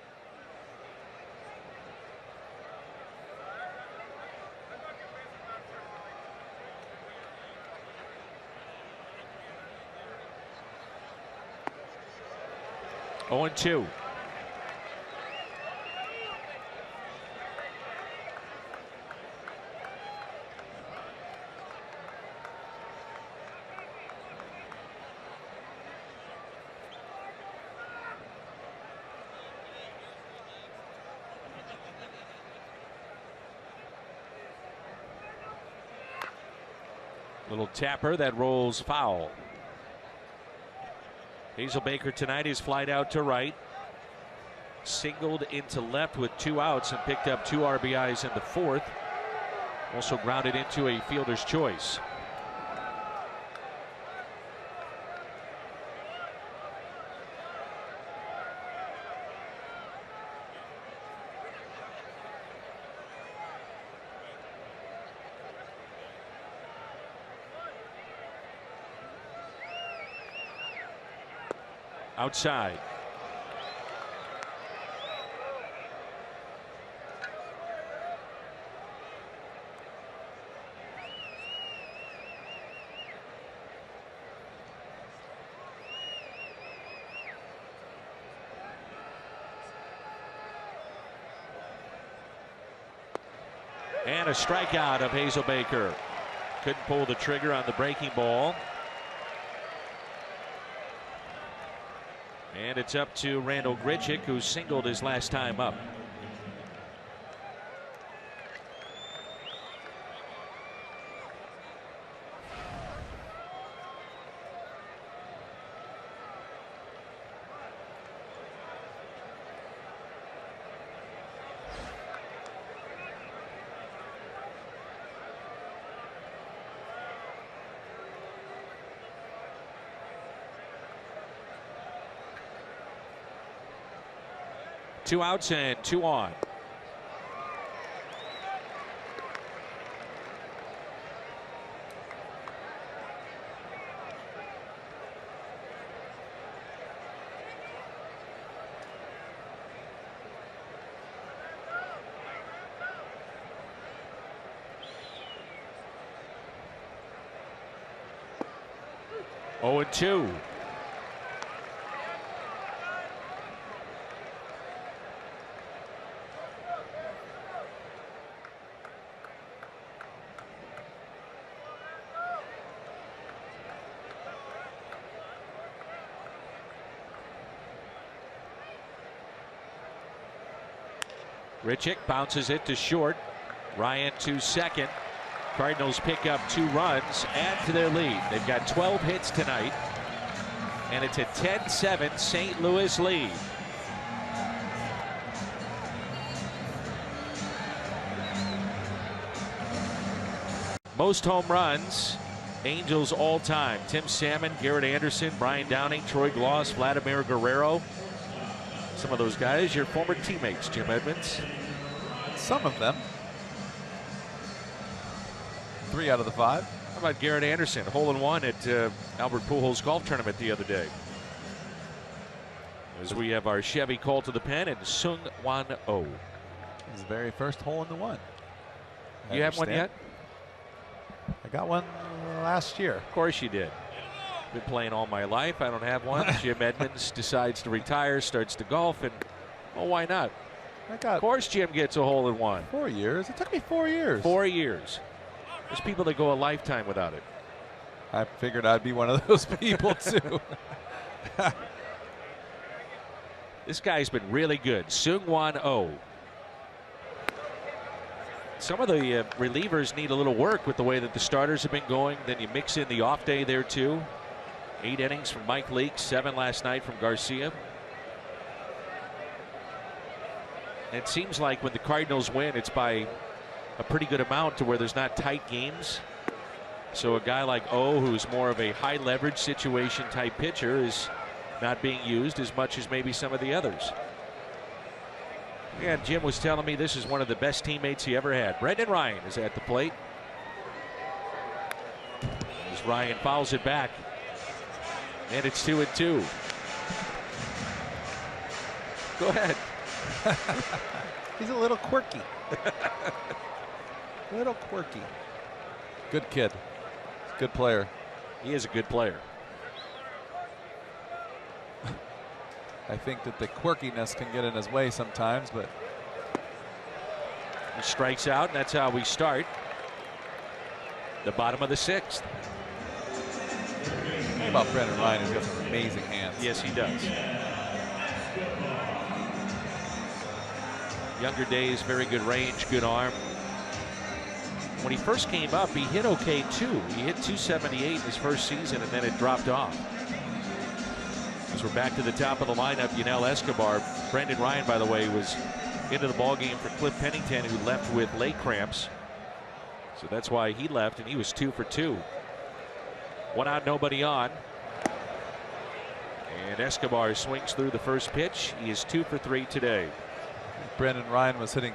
Oh, 0-2. Little tapper that rolls foul. Hazelbaker tonight is flied out to right. singled into left with 2 outs and picked up 2 RBIs in the 4th. Also grounded into a fielder's choice. Outside. And a strikeout of Hazelbaker. Couldn't pull the trigger on the breaking ball. And it's up to Randal Grichuk, who singled his last time up. Two outs and 2 on. Oh, and 2. Grichuk bounces it to short. Ryan to second. Cardinals pick up 2 runs, add to their lead. They've got 12 hits tonight, and it's a 10-7 St. Louis lead. Most home runs, Angels all time. Tim Salmon, Garrett Anderson, Brian Downing, Troy Gloss, Vladimir Guerrero. Some of those guys, your former teammates, Jim Edmonds. Some of them. 3 out of the 5. How about Garrett Anderson, hole-in-one at Albert Pujols golf tournament the other day? As we have our Chevy call to the pen and Sung Wan Oh. His very first hole-in-the-one. You have one yet? I got one last year. Of course you did. Been playing all my life. I don't have one. Jim Edmonds decides to retire, starts to golf, and well, why not? Of course Jim gets a hole-in-one. 4 years. It took me 4 years. 4 years. There's people that go a lifetime without it. I figured I'd be one of those people too. This guy's been really good. Sung Wan Oh. Some of the relievers need a little work with the way that the starters have been going. Then you mix in the off day there too. 8 innings from Mike Leake, 7 last night from Garcia. It seems like when the Cardinals win, it's by a pretty good amount to where there's not tight games. So a guy like O, who's more of a high leverage situation type pitcher, is not being used as much as maybe some of the others. And Jim was telling me this is one of the best teammates he ever had. Brendan Ryan is at the plate. As Ryan fouls it back. And it's 2-2. Go ahead. He's a little quirky. Little quirky. Good kid. Good player. He is a good player. I think that the quirkiness can get in his way sometimes, but he strikes out, and that's how we start the bottom of the 6th. The thing about Brendan Ryan is he's got some amazing hands. Yes, he does. Younger days, very good range, good arm. When he first came up, he hit okay too. He hit 278 in his first season, and then it dropped off. As we're back to the top of the lineup, Yunel Escobar. Brendan Ryan, by the way, was into the ballgame for Cliff Pennington, who left with leg cramps. So that's why he left, and he was 2 for 2. 1 out, nobody on. And Escobar swings through the first pitch. He is 2 for 3 today. Brendan Ryan was hitting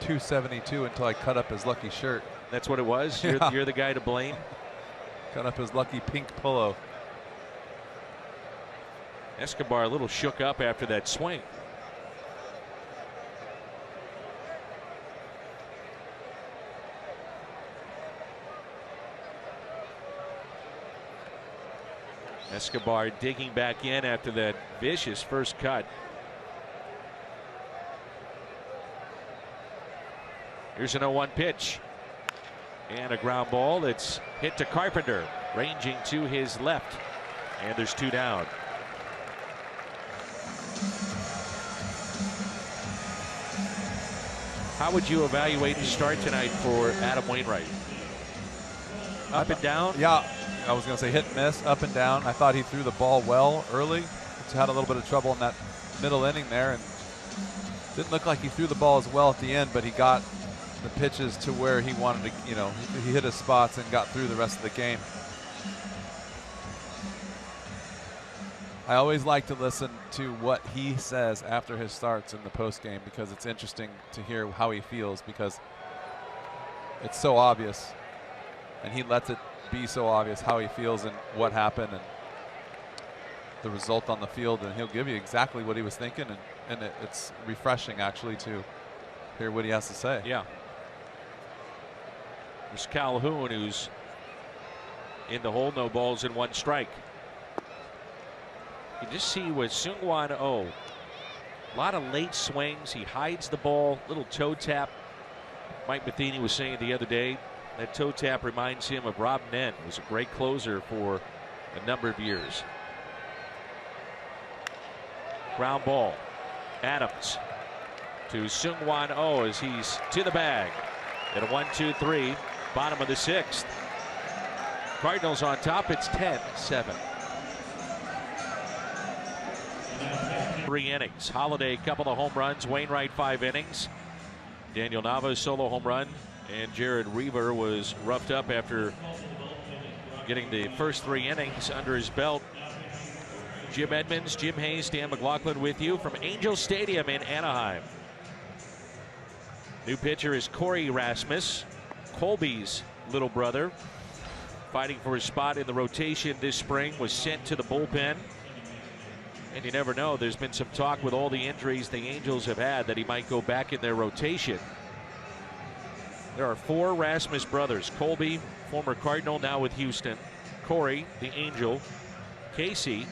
272 until I cut up his lucky shirt. That's what it was? Yeah. You're the guy to blame? Cut up his lucky pink polo. Escobar a little shook up after that swing. Escobar digging back in after that vicious first cut. Here's an 0-1 pitch. And a ground ball that's hit to Carpenter, ranging to his left. And there's 2 down. How would you evaluate the start tonight for Adam Wainwright? Up and down? Yeah, I was going to say hit and miss, up and down. I thought he threw the ball well early. Just had a little bit of trouble in that middle inning there, and didn't look like he threw the ball as well at the end, but he got the pitches to where he wanted to, you know, he hit his spots and got through the rest of the game. I always like to listen to what he says after his starts in the post game, because it's interesting to hear how he feels, because it's so obvious, and he lets it be so obvious how he feels and what happened and the result on the field, and he'll give you exactly what he was thinking, and it's refreshing actually to hear what he has to say. Yeah. There's Calhoun, who's in the hole, no balls and 1 strike. You just see with Seung-Hwan Oh, a lot of late swings. He hides the ball, little toe tap. Mike Matheny was saying the other day that toe tap reminds him of Rob Nen, who was a great closer for a number of years. Ground ball. Adams to Seung-Hwan Oh as he's to the bag. At a 1-2-3, bottom of the 6th. Cardinals on top. It's 10-7. 3 innings. Holiday, couple of home runs. Wainwright, 5 innings. Daniel Nava's solo home run. And Jared Weaver was roughed up after getting the first 3 innings under his belt. Jim Edmonds, Jim Hayes, Dan McLaughlin with you from Angel Stadium in Anaheim. New pitcher is Corey Rasmus, Colby's little brother, fighting for his spot in the rotation this spring, was sent to the bullpen. And you never know, there's been some talk with all the injuries the Angels have had that he might go back in their rotation. There are 4 Rasmus brothers. Colby, former Cardinal, now with Houston. Corey, the Angel. Casey,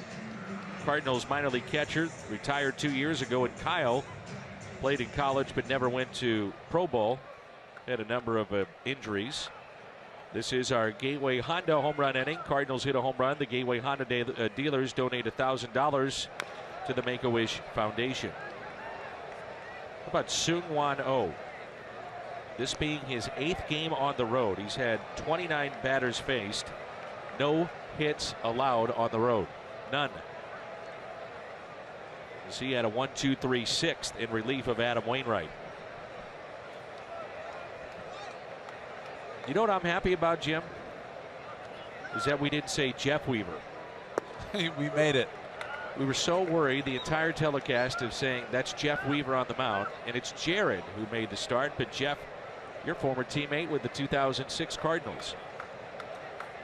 Cardinals minor league catcher, retired 2 years ago. And Kyle, played in college but never went to Pro Bowl. Had a number of injuries. This is our Gateway Honda home run inning. Cardinals hit a home run. The Gateway Honda dealers donate $1,000 to the Make-A-Wish Foundation. How about Seung-Hwan Oh? This being his 8th game on the road. He's had 29 batters faced. No hits allowed on the road. None. As he had a 1-2-3 6th in relief of Adam Wainwright. You know what I'm happy about, Jim? Is that we didn't say Jeff Weaver. We made it. We were so worried the entire telecast of saying that's Jeff Weaver on the mound, and it's Jared who made the start. But Jeff, your former teammate with the 2006 Cardinals.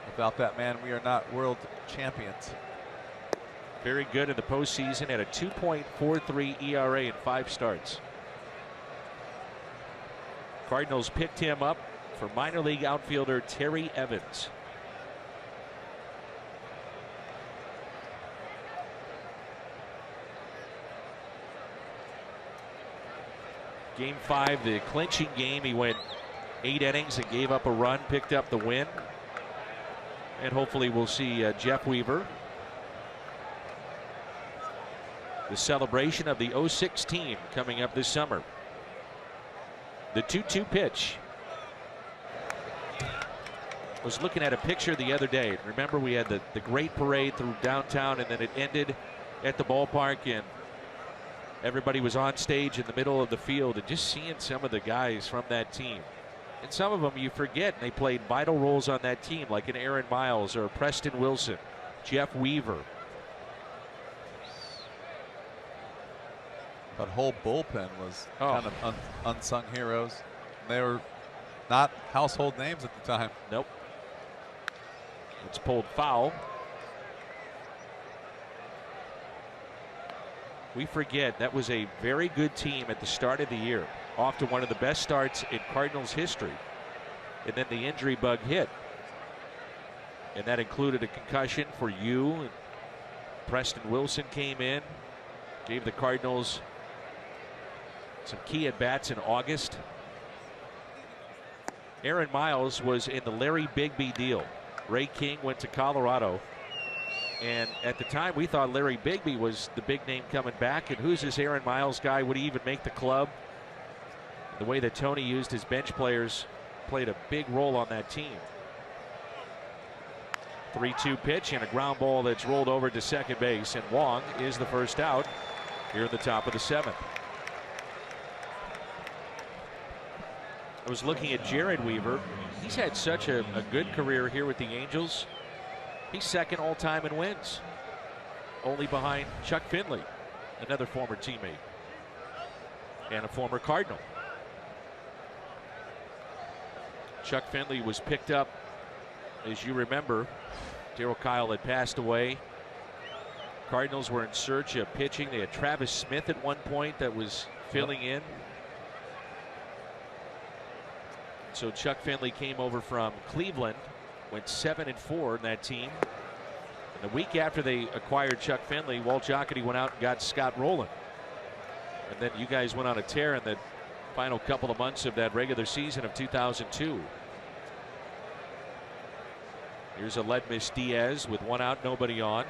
Without that man, we are not world champions. Very good in the postseason at a 2.43 ERA in 5 starts. Cardinals picked him up for minor league outfielder Terry Evans. Game 5, the clinching game. He went 8 innings and gave up a run, picked up the win. And hopefully we'll see Jeff Weaver. The celebration of the 06 team coming up this summer. The 2-2 pitch. I was looking at a picture the other day. Remember, we had the great parade through downtown, and then it ended at the ballpark, and everybody was on stage in the middle of the field, and just seeing some of the guys from that team. And some of them you forget, and they played vital roles on that team, like an Aaron Miles or Preston Wilson, Jeff Weaver. That whole bullpen was kind of unsung heroes. They were not household names at the time. Nope. It's pulled foul. We forget that was a very good team at the start of the year, off to one of the best starts in Cardinals history. And then the injury bug hit. And that included a concussion for you. And Preston Wilson came in, gave the Cardinals some key at-bats in August. Aaron Miles was in the Larry Bigby deal. Ray King went to Colorado. And at the time, we thought Larry Bigby was the big name coming back. And who's this Aaron Miles guy? Would he even make the club? The way that Tony used his bench players played a big role on that team. 3-2 pitch and a ground ball that's rolled over to second base. And Wong is the first out here in the top of the 7th. I was looking at Jared Weaver. He's had such a good career here with the Angels. He's second all-time in wins, only behind Chuck Finley, another former teammate and a former Cardinal. Chuck Finley was picked up, as you remember. Darryl Kyle had passed away. Cardinals were in search of pitching. They had Travis Smith at one point that was filling in. So Chuck Finley came over from Cleveland, went 7-4 in that team. And the week after they acquired Chuck Finley, Walt Jocketty went out and got Scott Rowland. And then you guys went on a tear in the final couple of months of that regular season of 2002. Here's Aledmys Diaz with one out, nobody on.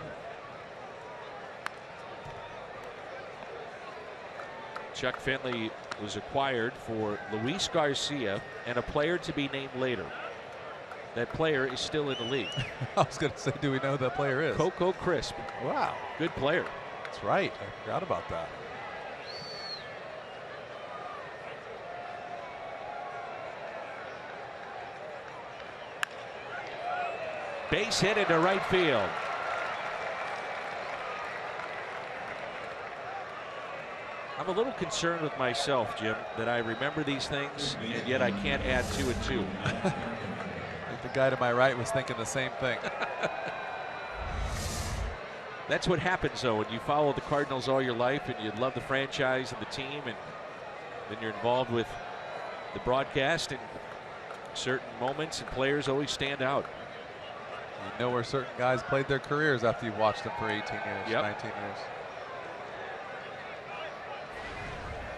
Chuck Finley was acquired for Luis Garcia and a player to be named later. That player is still in the league. I was going to say, do we know who that player is? Coco Crisp. Wow. Good player. That's right. I forgot about that. Base hit into right field. I'm a little concerned with myself, Jim, that I remember these things, and yet I can't add 2 and 2. The guy to my right was thinking the same thing. That's what happens, though, when you follow the Cardinals all your life and you love the franchise and the team, and then you're involved with the broadcast, and certain moments and players always stand out. You know where certain guys played their careers after you've watched them for 18 years, 19 years.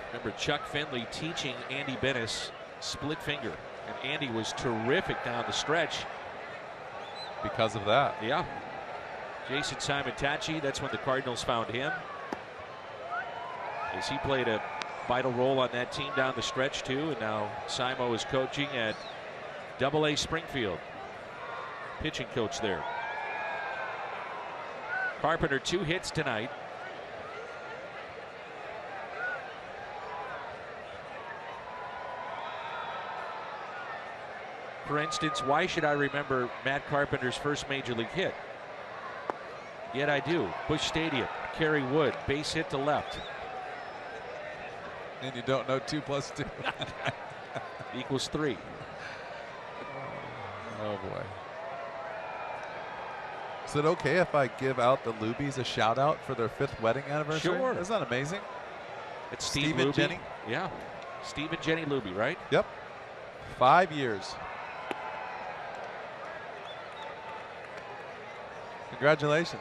Remember Chuck Finley teaching Andy Bennis split finger, and Andy was terrific down the stretch. Because of that. Yeah. Jason Simon-Tachi, that's when the Cardinals found him, as he played a vital role on that team down the stretch too. And now Simo is coaching at AA Springfield, pitching coach there. Carpenter 2 hits tonight. For instance, why should I remember Matt Carpenter's first major league hit? Yet I do. Busch Stadium, Kerry Wood, base hit to left. And you don't know 2 + 2. Equals 3. Oh boy. Is it okay if I give out the Lubies a shout out for their 5th wedding anniversary? Sure. Isn't that amazing? It's Steve and Luby. Jenny. Yeah. Steve and Jenny Luby, right? Yep. 5 years. Congratulations.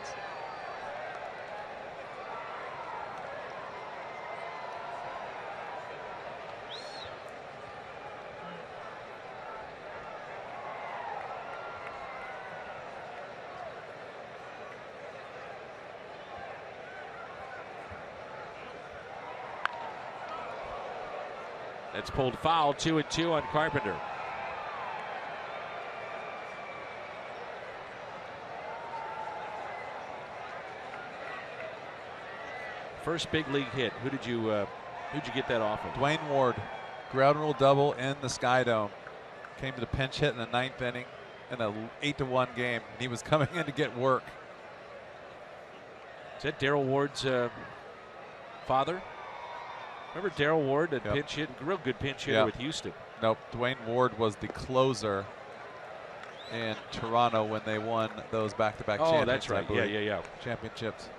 That's pulled foul. 2 and 2 on Carpenter. first big league hit. Who'd you get that off of? Dwayne Ward, ground rule double in the Sky Dome. Came to the pinch hit in the 9th inning in a 8-1 game. And he was coming in to get work. Is that Darrell Ward's father? Remember Darrell Ward, that pinch hit, real good pinch hitter with Houston. Nope, Dwayne Ward was the closer in Toronto when they won those back-to-back championships. Oh, that's right. Yeah. Championships.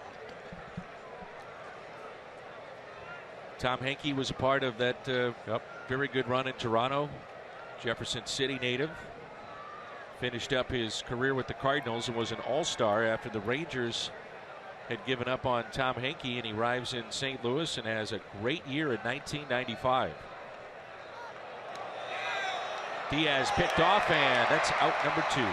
Tom Henke was a part of that very good run in Toronto. Jefferson City native. Finished up his career with the Cardinals and was an all-star after the Rangers had given up on Tom Henke, and he arrives in St. Louis and has a great year in 1995. Diaz picked off, and that's out number 2.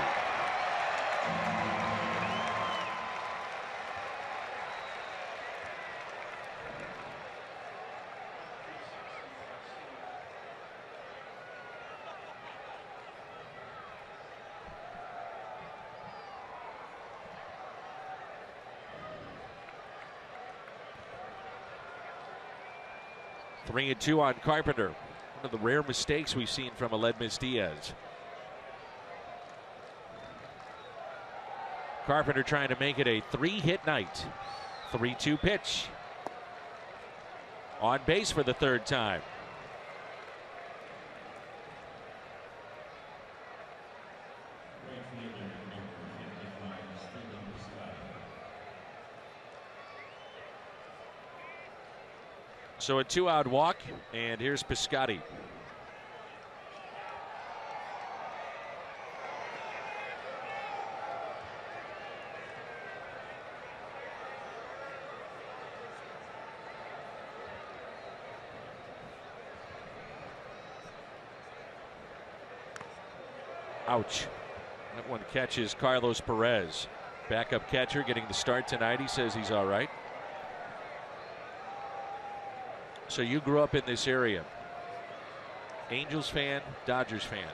3-2 on Carpenter. One of the rare mistakes we've seen from Aledmys Diaz. Carpenter trying to make it a 3-hit night. 3-2 pitch. On base for the 3rd time. So a 2-out walk, and here's Piscotty. Ouch. That one catches Carlos Perez. Backup catcher getting the start tonight. He says he's all right. So you grew up in this area. Angels fan, Dodgers fan?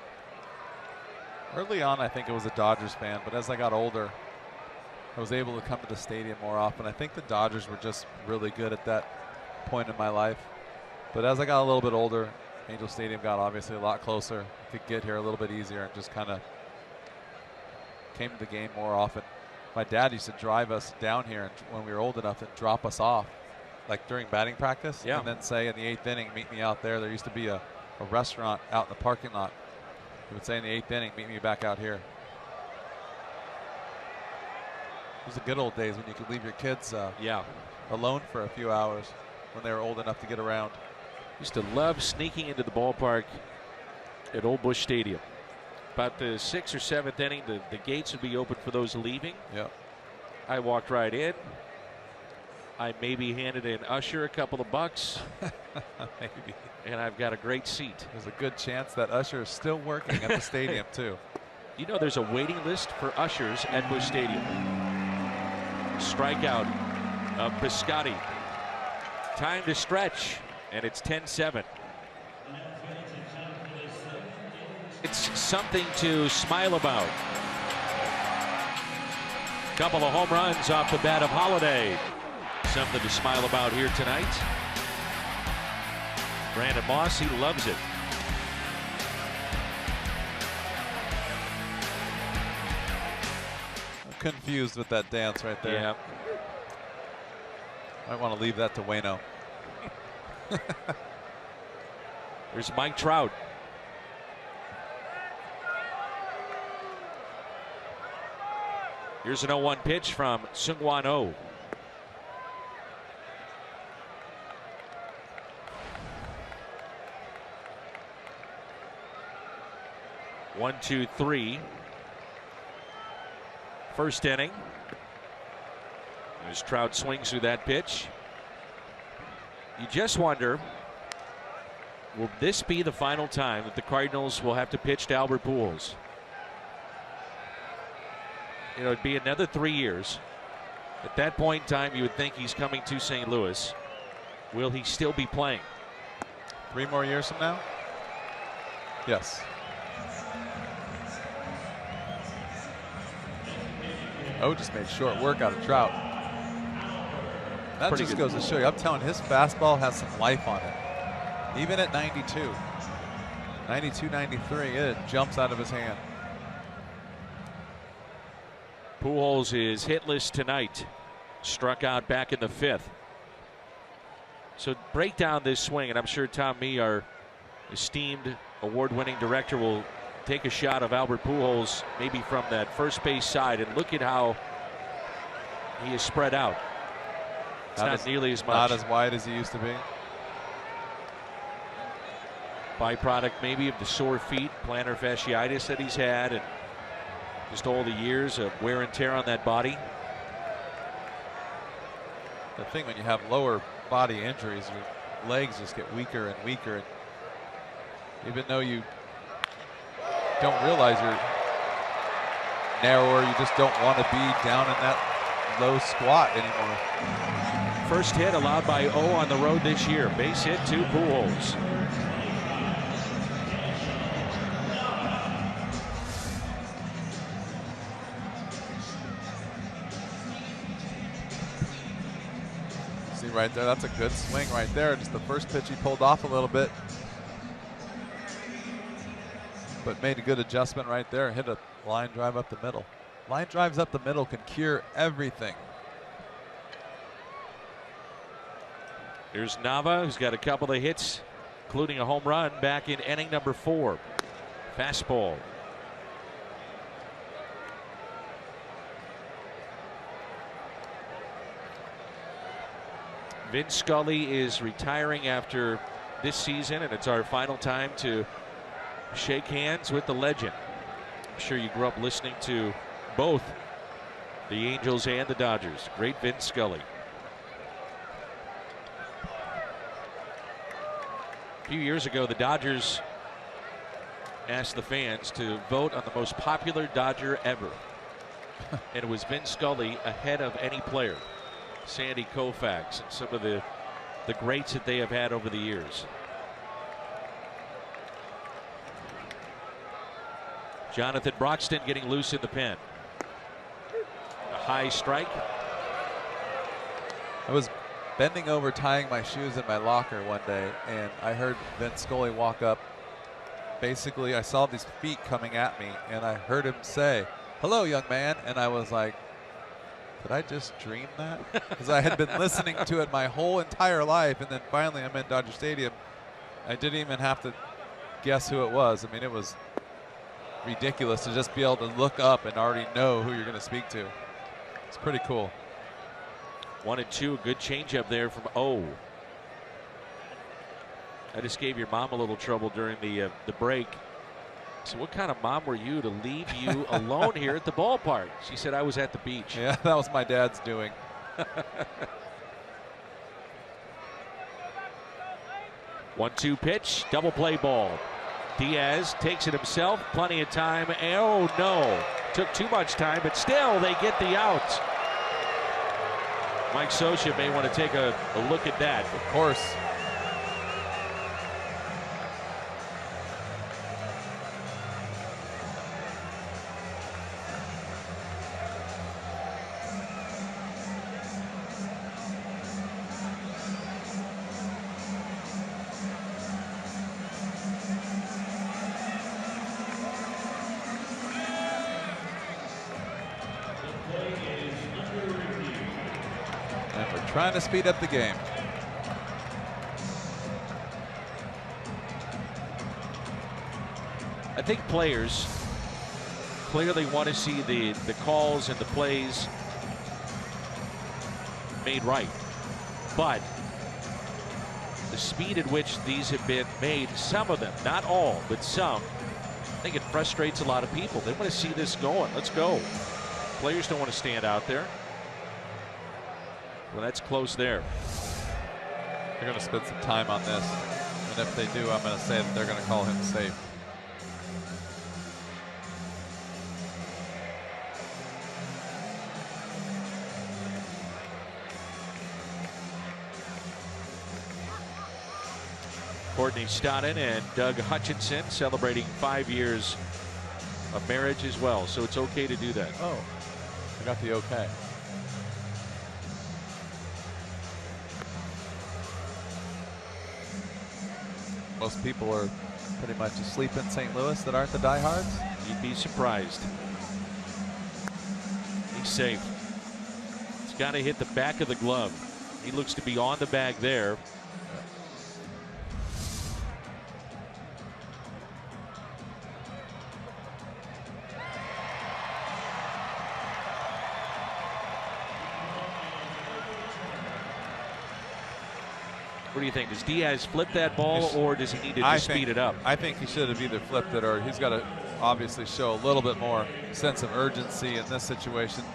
Early on, I think it was a Dodgers fan, but as I got older, I was able to come to the stadium more often. I think the Dodgers were just really good at that point in my life. But as I got a little bit older, Angel Stadium got obviously a lot closer. Could get here a little bit easier and just kind of came to the game more often. My dad used to drive us down here when we were old enough and drop us off, like during batting practice, and then say in the 8th inning, meet me out there. There used to be a restaurant out in the parking lot. He would say in the 8th inning, meet me back out here. It was the good old days when you could leave your kids alone for a few hours when they were old enough to get around. Used to love sneaking into the ballpark at Old Busch Stadium. About the 6th or 7th inning, the gates would be open for those leaving. Yep. I walked right in. I maybe handed an usher a couple of bucks. Maybe. And I've got a great seat. There's a good chance that usher is still working at the stadium, too. You know, there's a waiting list for ushers at Busch Stadium. Strikeout of Piscotty. Time to stretch, and it's 10-7. It's something to smile about. Couple of home runs off the bat of Holiday. Something to smile about here tonight. Brandon Moss, he loves it. I'm confused with that dance right there. Yeah. Might want to leave that to Waino. There's Mike Trout. Here's an 0-1 pitch from Seung-Hwan Oh. 1-2-3. First inning. As Trout swings through that pitch. You just wonder, will this be the final time that the Cardinals will have to pitch to Albert Pujols? You know, it'd be another 3 years. At that point in time, you would think he's coming to St. Louis. Will he still be playing? 3 more years from now? Yes. Oh, just made short work out of Trout. That just goes to show you. I'm telling you, his fastball has some life on it. Even at 92, 93, it jumps out of his hand. Pujols is hitless tonight. Struck out back in the 5th. So break down this swing, and I'm sure Tom Mee, our esteemed award-winning director, will take a shot of Albert Pujols maybe from that first base side and look at how he is spread out. It's not nearly as much. Not as wide as he used to be. Byproduct maybe of the sore feet, plantar fasciitis that he's had, and just all the years of wear and tear on that body. The thing when you have lower body injuries, your legs just get weaker and weaker. And even though you don't realize you're narrower, you just don't want to be down in that low squat anymore. First hit allowed by O on the road this year. Base hit to Pujols. See right there, that's a good swing right there. Just the first pitch he pulled off a little bit, but made a good adjustment right there. Hit a line drive up the middle. Line drives up the middle can cure everything. Here's Nava, who's got a couple of hits, including a home run back in inning number 4. Fastball. Vince Scully is retiring after this season, and it's our final time to shake hands with the legend. I'm sure you grew up listening to both the Angels and the Dodgers. Great Vince Scully. A few years ago, the Dodgers asked the fans to vote on the most popular Dodger ever. And it was Vince Scully ahead of any player. Sandy Koufax and some of the greats that they have had over the years. Jonathan Broxton getting loose in the pen. A high strike. I was bending over tying my shoes in my locker one day, and I heard Vince Scully walk up. Basically, I saw these feet coming at me, and I heard him say, "Hello, young man," and I was like, did I just dream that? Because I had been listening to it my whole entire life, and then finally I'm in Dodger Stadium. I didn't even have to guess who it was. I mean, it was ridiculous to just be able to look up and already know who you're going to speak to. It's pretty cool. 1-2, a good changeup there from O. I just gave your mom a little trouble during the break. So what kind of mom were you to leave you alone here at the ballpark? She said I was at the beach. Yeah, that was my dad's doing. 1-2 pitch, double play ball. Diaz takes it himself, plenty of time. Oh no, took too much time, but still they get the out. Mike Scioscia may want to take a look at that. Of course. Trying to speed up the game. I think players clearly want to see the calls and the plays made right. But the speed at which these have been made, some of them, not all, but some, I think it frustrates a lot of people. They want to see this going. Let's go. Players don't want to stand out there. Well, that's close there. They're going to spend some time on this. And if they do, I'm going to say that they're going to call him safe. Courtney Stodden and Doug Hutchinson celebrating 5 years of marriage as well. So it's okay to do that. Oh, I got the okay. Most people are pretty much asleep in St. Louis that aren't the diehards. You'd be surprised. He's safe. It's got to hit the back of the glove. He looks to be on the bag there. What do you think? Does Diaz flip that ball, or does he need to just speed it up? I think he should have either flipped it, or he's got to obviously show a little bit more sense of urgency in this situation.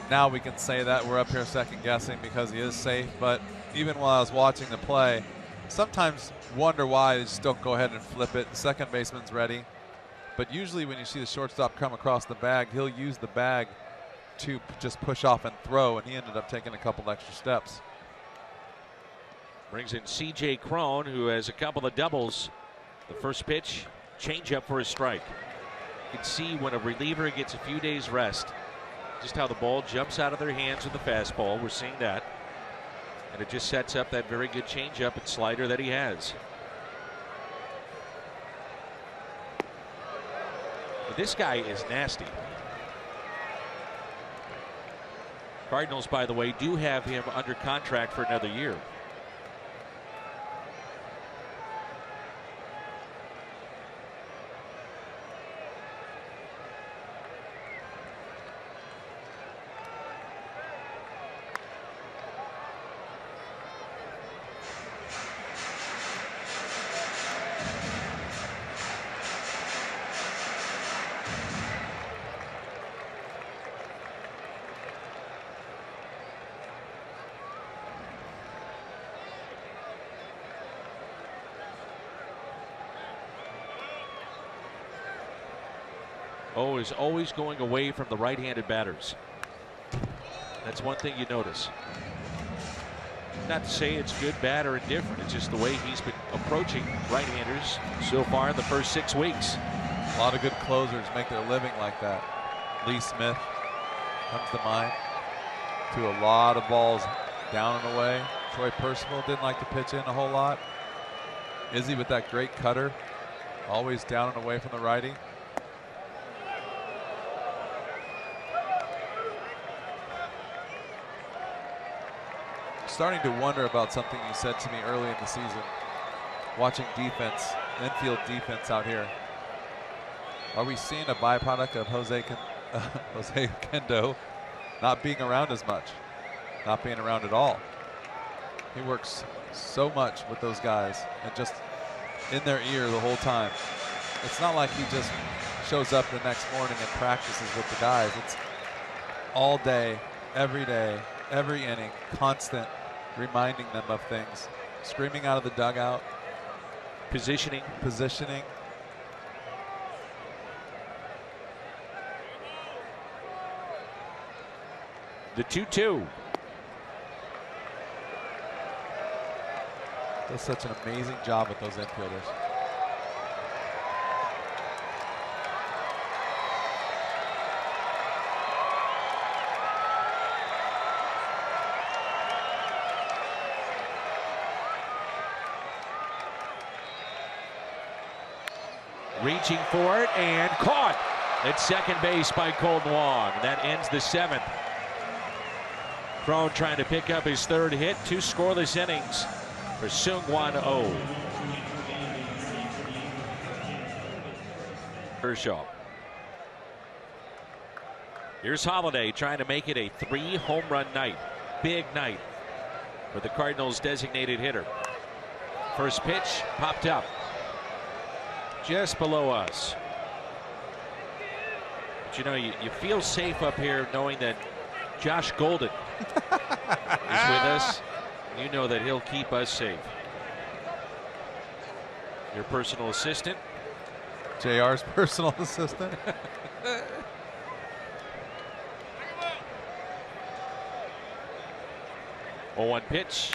Now we can say that we're up here second guessing because he is safe, but even while I was watching the play, sometimes wonder why they just don't go ahead and flip it. The second baseman's ready, but usually when you see the shortstop come across the bag, he'll use the bag to just push off and throw, and he ended up taking a couple extra steps. Brings in C.J. Cron, who has a couple of doubles. The first pitch, changeup for a strike. You can see when a reliever gets a few days rest, just how the ball jumps out of their hands with the fastball. We're seeing that. And it just sets up that very good changeup and slider that he has. But this guy is nasty. Cardinals, by the way, do have him under contract for another year. Is always going away from the right-handed batters. That's one thing you notice. Not to say it's good, bad, or indifferent. It's just the way he's been approaching right-handers so far in the first 6 weeks. A lot of good closers make their living like that. Lee Smith comes to mind. To a lot of balls down and away. Troy Percival didn't like to pitch in a whole lot. Izzy with that great cutter, always down and away from the righty. Starting to wonder about something you said to me early in the season, watching defense, infield defense out here. Are we seeing a byproduct of Jose Kendo not being around as much, not being around at all? He works so much with those guys and just in their ear the whole time. It's not like he just shows up the next morning and practices with the guys. It's all day, every inning, constant, reminding them of things, screaming out of the dugout, positioning. The 2-2. Does such an amazing job with those infielders. Reaching for it and caught at second base by Colton Wong. That ends the 7th. Cron trying to pick up his 3rd hit. 2 scoreless innings for Seung-Hwan Oh. Kershaw. Here's Holiday trying to make it a 3-home run night. Big night for the Cardinals' designated hitter. First pitch popped up just below us. But you know, you feel safe up here knowing that Josh Golden is with us. You know that he'll keep us safe. Your personal assistant. JR's personal assistant. 0-1 pitch.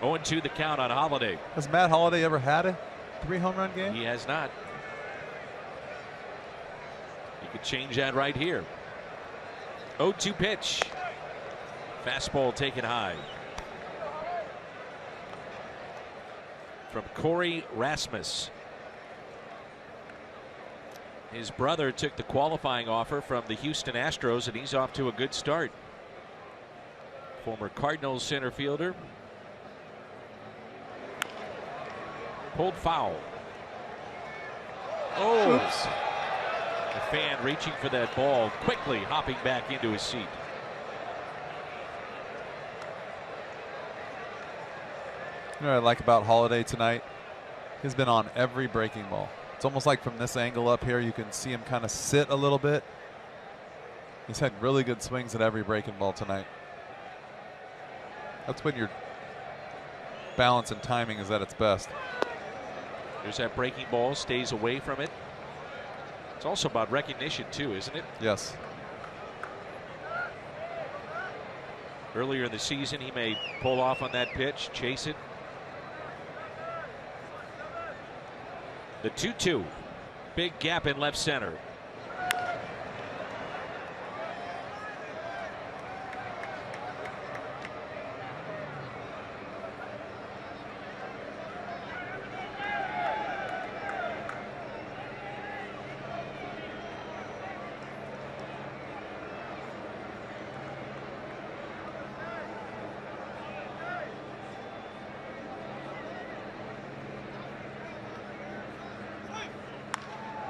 0-2 the count on Holiday. Has Matt Holliday ever had a 3-home run game? He has not. He could change that right here. 0-2 pitch. Fastball taken high. From Corey Rasmus. His brother took the qualifying offer from the Houston Astros, and he's off to a good start. Former Cardinals center fielder. Pulled foul. Oh! Oops. The fan reaching for that ball, quickly hopping back into his seat. You know what I like about Holiday tonight? He's been on every breaking ball. It's almost like from this angle up here, you can see him kind of sit a little bit. He's had really good swings at every breaking ball tonight. That's when your balance and timing is at its best. There's that breaking ball, stays away from it. It's also about recognition too, isn't it? Yes. Earlier in the season, he may pull off on that pitch, chase it. The 2-2. Big gap in left center.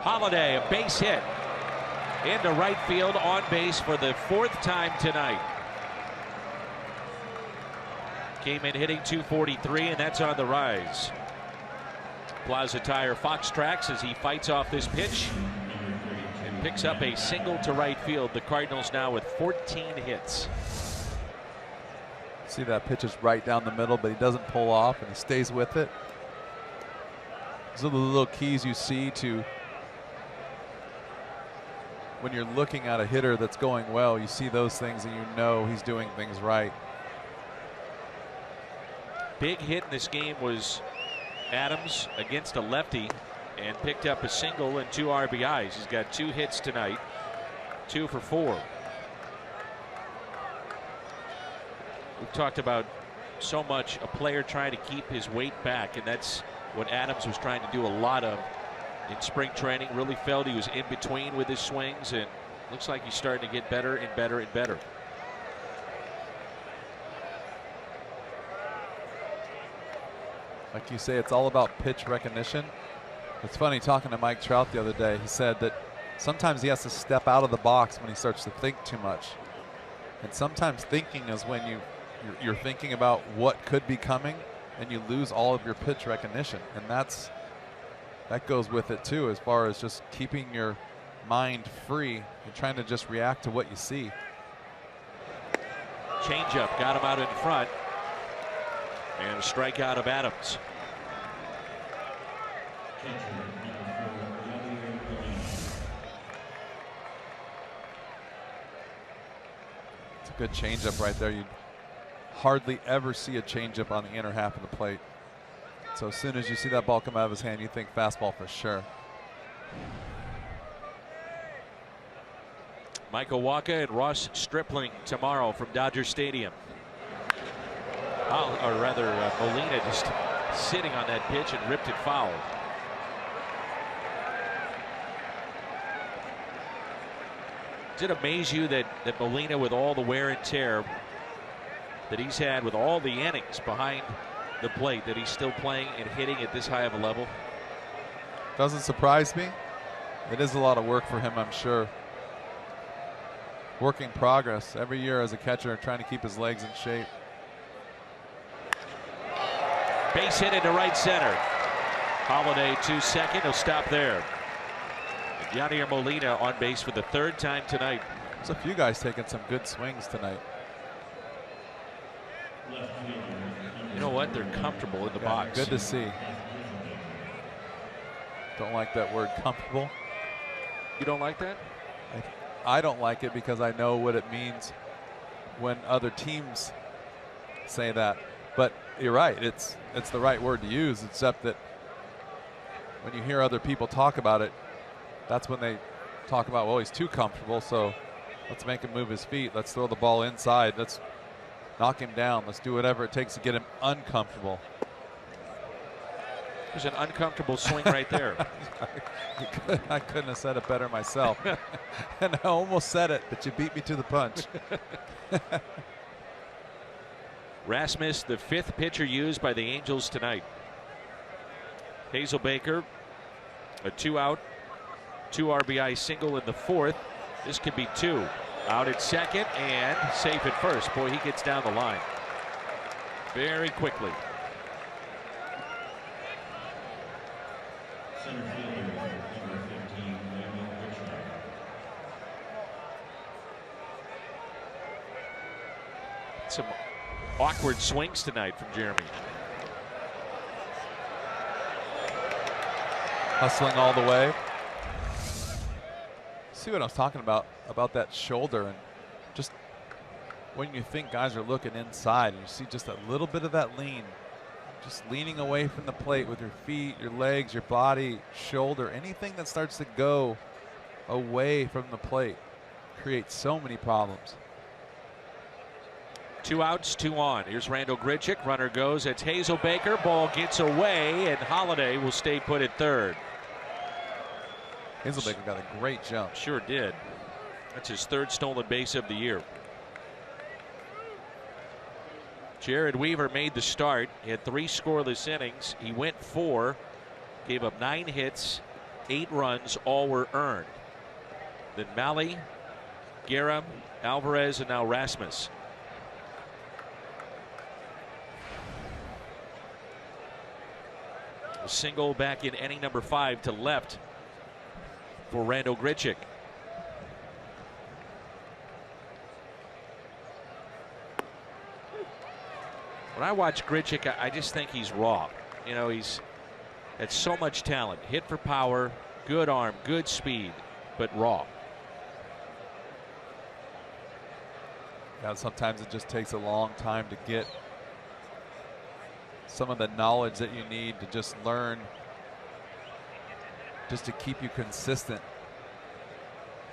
Holiday, a base hit into right field, on base for the 4th time tonight. Came in hitting .243, and that's on the rise. Plaza Tire Fox tracks as he fights off this pitch and picks up a single to right field. The Cardinals now with 14 hits. See, that pitch is right down the middle, but he doesn't pull off and he stays with it. Those are the little keys you see to when you're looking at a hitter that's going well. You see those things and you know he's doing things right. Big hit in this game was Adams against a lefty and picked up a single and 2 RBIs. He's got 2 hits tonight, 2 for 4. We've talked about so much a player trying to keep his weight back, and that's what Adams was trying to do a lot of in spring training. Really felt he was in between with his swings, and looks like he's starting to get better and better and better. Like you say, it's all about pitch recognition. It's funny, talking to Mike Trout the other day, he said that sometimes he has to step out of the box when he starts to think too much. And sometimes thinking is when you're thinking about what could be coming and you lose all of your pitch recognition. And that goes with it too, as far as just keeping your mind free and trying to just react to what you see. Changeup got him out in front, and a strikeout of Adams. It's a good changeup right there. You hardly ever see a changeup on the inner half of the plate. So as soon as you see that ball come out of his hand, you think fastball for sure. Michael Wacha and Ross Stripling tomorrow from Dodger Stadium. Or rather, Molina just sitting on that pitch and ripped it foul. Does it amaze you that Molina, with all the wear and tear that he's had, with all the innings behind the plate, that he's still playing and hitting at this high of a level? Doesn't surprise me. It is a lot of work for him, I'm sure. Work in progress every year as a catcher, trying to keep his legs in shape. Base hit into right center. Holiday to second. He'll stop there. Yadier Molina on base for the 3rd time tonight. There's a few guys taking some good swings tonight. You know what? They're comfortable in the box. Good to see. Don't like that word, comfortable. You don't like that? I don't like it because I know what it means when other teams say that. But you're right. It's the right word to use, except that when you hear other people talk about it, that's when they talk about, well, he's too comfortable, so let's make him move his feet. Let's throw the ball inside. Let's knock him down. Let's do whatever it takes to get him uncomfortable. There's an uncomfortable swing right there. I couldn't have said it better myself. And I almost said it, but you beat me to the punch. Rasmus, the 5th pitcher used by the Angels tonight. Hazelbaker, a 2-out, 2 RBI single in the 4th. This could be 2. Out at second and safe at first. Boy, he gets down the line very quickly. Some awkward swings tonight from Jeremy. Hustling all the way. See what I was talking about that shoulder, and just when you think guys are looking inside and you see just a little bit of that lean, just leaning away from the plate with your feet, your legs, your body, shoulder, anything that starts to go away from the plate creates so many problems. 2 outs, 2 on. Here's Randall Grichuk. Runner goes. It's Hazelbaker. Ball gets away, and Holiday will stay put at third. Hazelbaker got a great jump. Sure did. That's his 3rd stolen base of the year. Jared Weaver made the start. He had 3 scoreless innings. He went 4, gave up 9 hits, 8 runs. All were earned. Then Malley, Guerra, Alvarez, and now Rasmus. A single back in inning number 5 to left for Randall Grichuk. When I watch Grichuk, I just think he's raw. You know, he's got so much talent. Hit for power, good arm, good speed, but raw. Yeah, sometimes it just takes a long time to get some of the knowledge that you need to just learn, just to keep you consistent,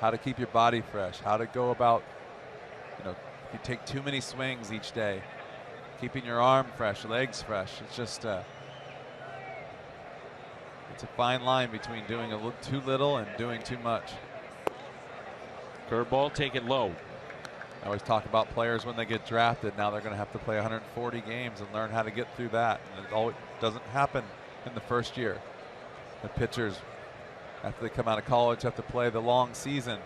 how to keep your body fresh, how to go about, you know, if you take too many swings each day, keeping your arm fresh, legs fresh. It's just it's a fine line between doing a little too little and doing too much. Curveball taken low. I always talk about players when they get drafted. Now they're going to have to play 140 games and learn how to get through that. And it always doesn't happen in the first year. The pitchers, after they come out of college, have to play the long season.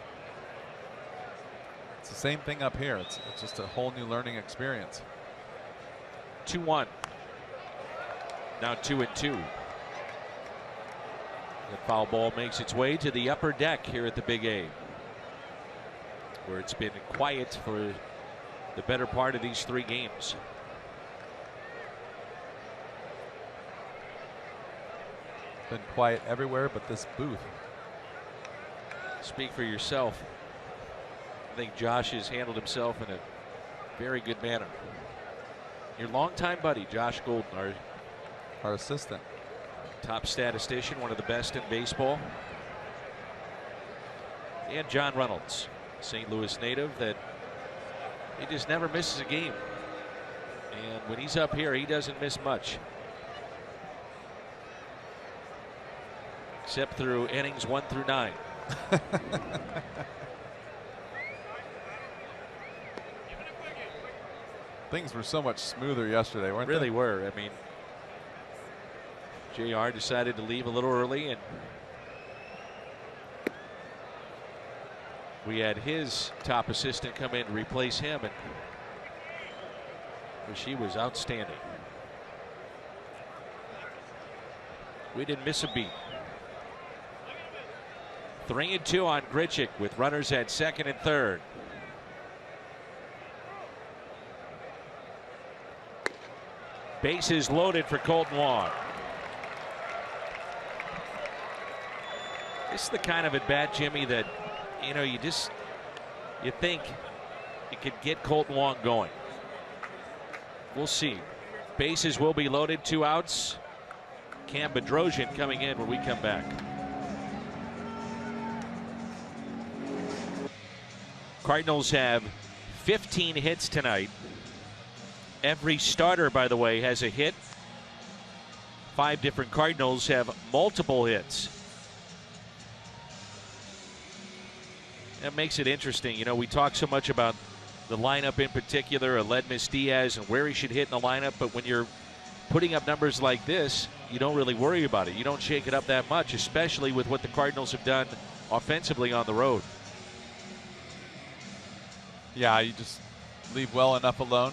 It's the same thing up here. It's just a whole new learning experience. 2-1. Now 2-2. The foul ball makes its way to the upper deck here at the Big A, where it's been quiet for the better part of these 3 games. Been quiet everywhere but this booth. Speak for yourself. I think Josh has handled himself in a very good manner. Your longtime buddy, Josh Golden, our assistant. Top statistician, one of the best in baseball. And John Reynolds, St. Louis native, that he just never misses a game. And when he's up here, he doesn't miss much. Except through innings 1 through 9. Things were so much smoother yesterday, weren't they? Really were. I mean, JR decided to leave a little early, and we had his top assistant come in to replace him, and she was outstanding. We didn't miss a beat. 3-2 on Grichuk with runners at second and third. Bases loaded for Colton Wong. This is the kind of at bat, Jimmy, that you know you think it could get Colton Wong going. We'll see. Bases will be loaded, 2 outs. Cam Bedrosian coming in when we come back. Cardinals have 15 hits tonight. Every starter, by the way, has a hit. 5 different Cardinals have multiple hits. That makes it interesting. You know, we talk so much about the lineup in particular, Aledmys Diaz, and where he should hit in the lineup, but when you're putting up numbers like this, you don't really worry about it. You don't shake it up that much, especially with what the Cardinals have done offensively on the road. Yeah, you just leave well enough alone.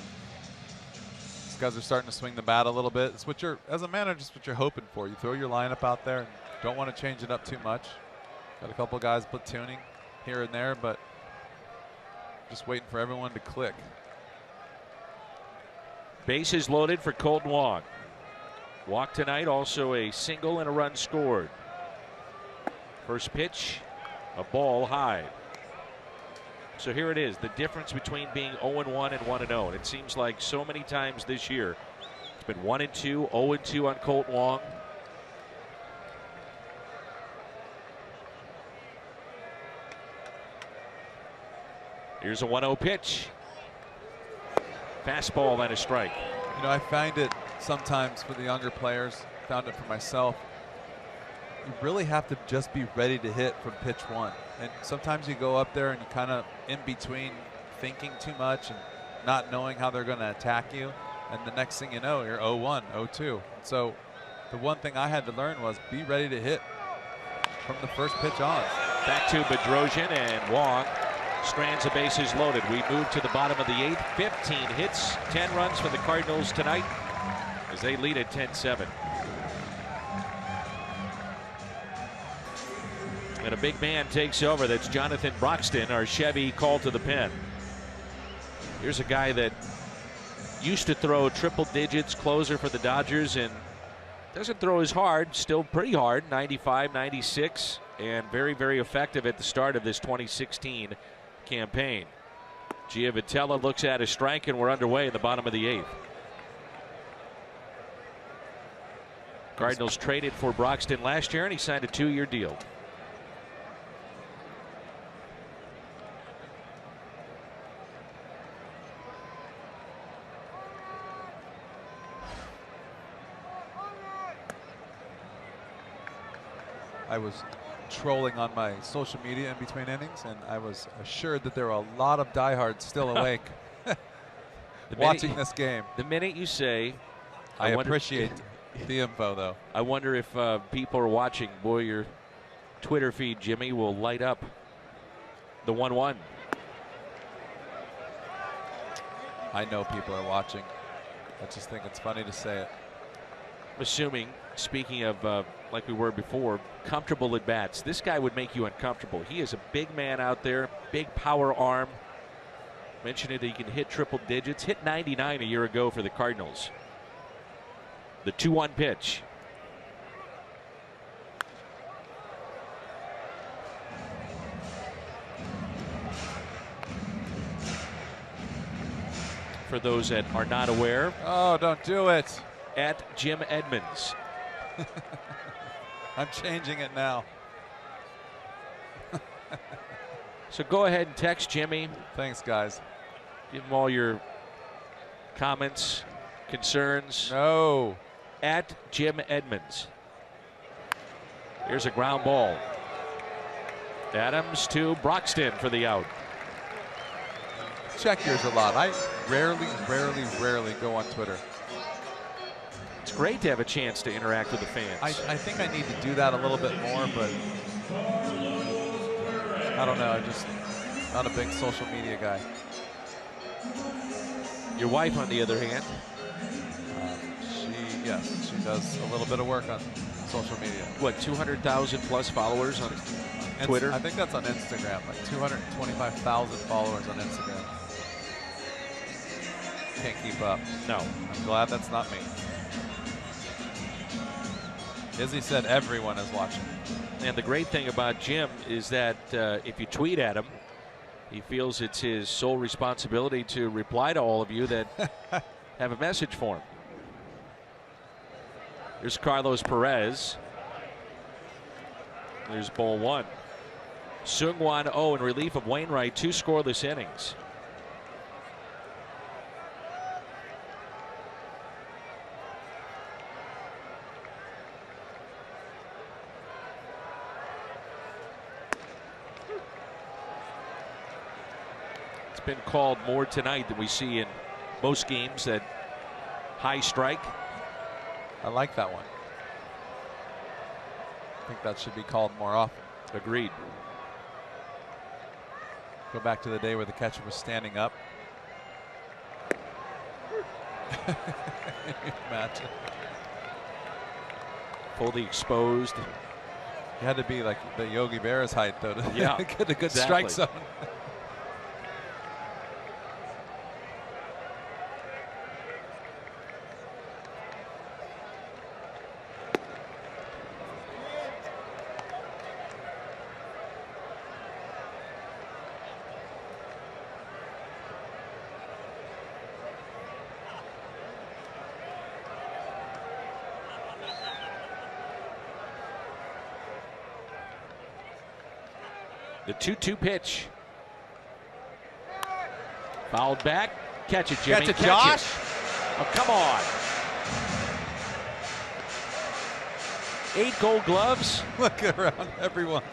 These guys are starting to swing the bat a little bit. It's what you're, as a manager, it's what you're hoping for. You throw your lineup out there and don't want to change it up too much. Got a couple guys platooning here and there, but just waiting for everyone to click. Bases loaded for Colton Wong. Walk tonight, also a single and a run scored. First pitch, a ball high. So here it is, the difference between being 0-1 and 1-0. And it seems like so many times this year, it's been 1-2, 0-2 on Colton Wong. Here's a 1-0 pitch. Fastball and a strike. You know, I find it sometimes for the younger players, found it for myself, you really have to just be ready to hit from pitch 1. And sometimes you go up there and you kind of in between thinking too much and not knowing how they're going to attack you. And the next thing you know, you're 0-1, 0-2. So the one thing I had to learn was be ready to hit from the first pitch on. Back to Bedrosian, and Wong strands the bases loaded. We move to the bottom of the 8th. 15 hits, 10 runs for the Cardinals tonight as they lead at 10-7. And a big man takes over. That's Jonathan Broxton, our Chevy call to the pen. Here's a guy that used to throw triple digits, closer for the Dodgers, and doesn't throw as hard, still pretty hard, 95, 96, and very, very effective at the start of this 2016 campaign. Giavitella looks at a strike, and we're underway in the bottom of the 8th. Cardinals traded for Broxton last year, and he signed a 2-year deal. I was trolling on my social media in between innings, and I was assured that there were a lot of diehards still awake watching this game. The minute you say, I appreciate the info, though. I wonder if people are watching. Boy, your Twitter feed, Jimmy, will light up the 1-1. I know people are watching. I just think it's funny to say it. Assuming, speaking of like we were before, comfortable at bats. This guy would make you uncomfortable. He is a big man out there, big power arm. Mentioned it, he can hit triple digits. Hit 99 a year ago for the Cardinals. The 2-1 pitch. For those that are not aware. Oh, don't do it. At Jim Edmonds. I'm changing it now. So go ahead and text Jimmy. Thanks, guys. Give him all your comments, concerns. No. At Jim Edmonds. Here's a ground ball. Adams to Broxton for the out. Check yours a lot. I rarely go on Twitter. It's great to have a chance to interact with the fans. I think I need to do that a little bit more, but I don't know. I'm just not a big social media guy. Your wife, on the other hand, she does a little bit of work on social media. What, 200,000 plus followers on Twitter? I think that's on Instagram, like 225,000 followers on Instagram. Can't keep up. No. I'm glad that's not me. Izzy said everyone is watching. And the great thing about Jim is that if you tweet at him, he feels it's his sole responsibility to reply to all of you that have a message for him. Here's Carlos Perez. There's ball one. Seung-Hwan Oh in relief of Wainwright, 2 scoreless innings. It's been called more tonight than we see in most games, that high strike. I like that one. I think that should be called more often. Agreed. Go back to the day where the catcher was standing up. Imagine. Fully exposed. You had to be like the Yogi Berra's height, though, to get a good strike zone. The 2-2 pitch. Fouled back. Catch it, Jimmy. Catch it, Josh. Oh, come on. 8 gold gloves. Look around everyone.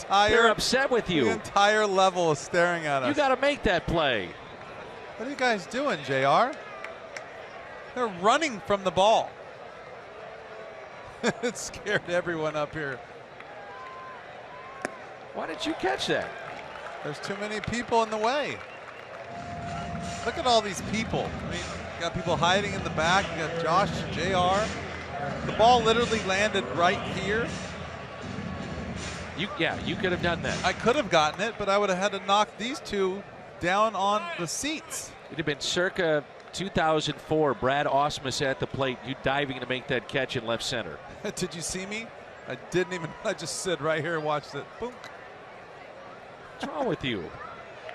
They're upset with you. The entire level is staring at us. You got to make that play. What are you guys doing, JR? They're running from the ball. It scared everyone up here. Why didn't you catch that? There's too many people in the way. Look at all these people. I mean, you got people hiding in the back. You got Josh, JR. The ball literally landed right here. You could have done that. I could have gotten it, but I would have had to knock these two down on the seats. It'd have been circa 2004. Brad Ausmus at the plate. You diving to make that catch in left center. Did you see me? I didn't even. I just stood right here and watched it. Boom. What's wrong with you?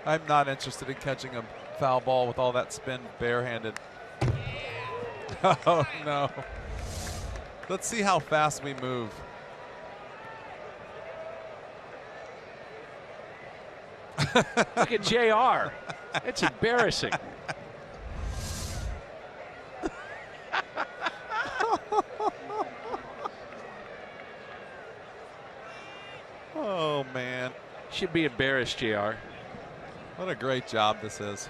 I'm not interested in catching a foul ball with all that spin barehanded. Oh, no. Let's see how fast we move. Look at JR. It's embarrassing. Oh, man. Should be embarrassed, JR. What a great job this is.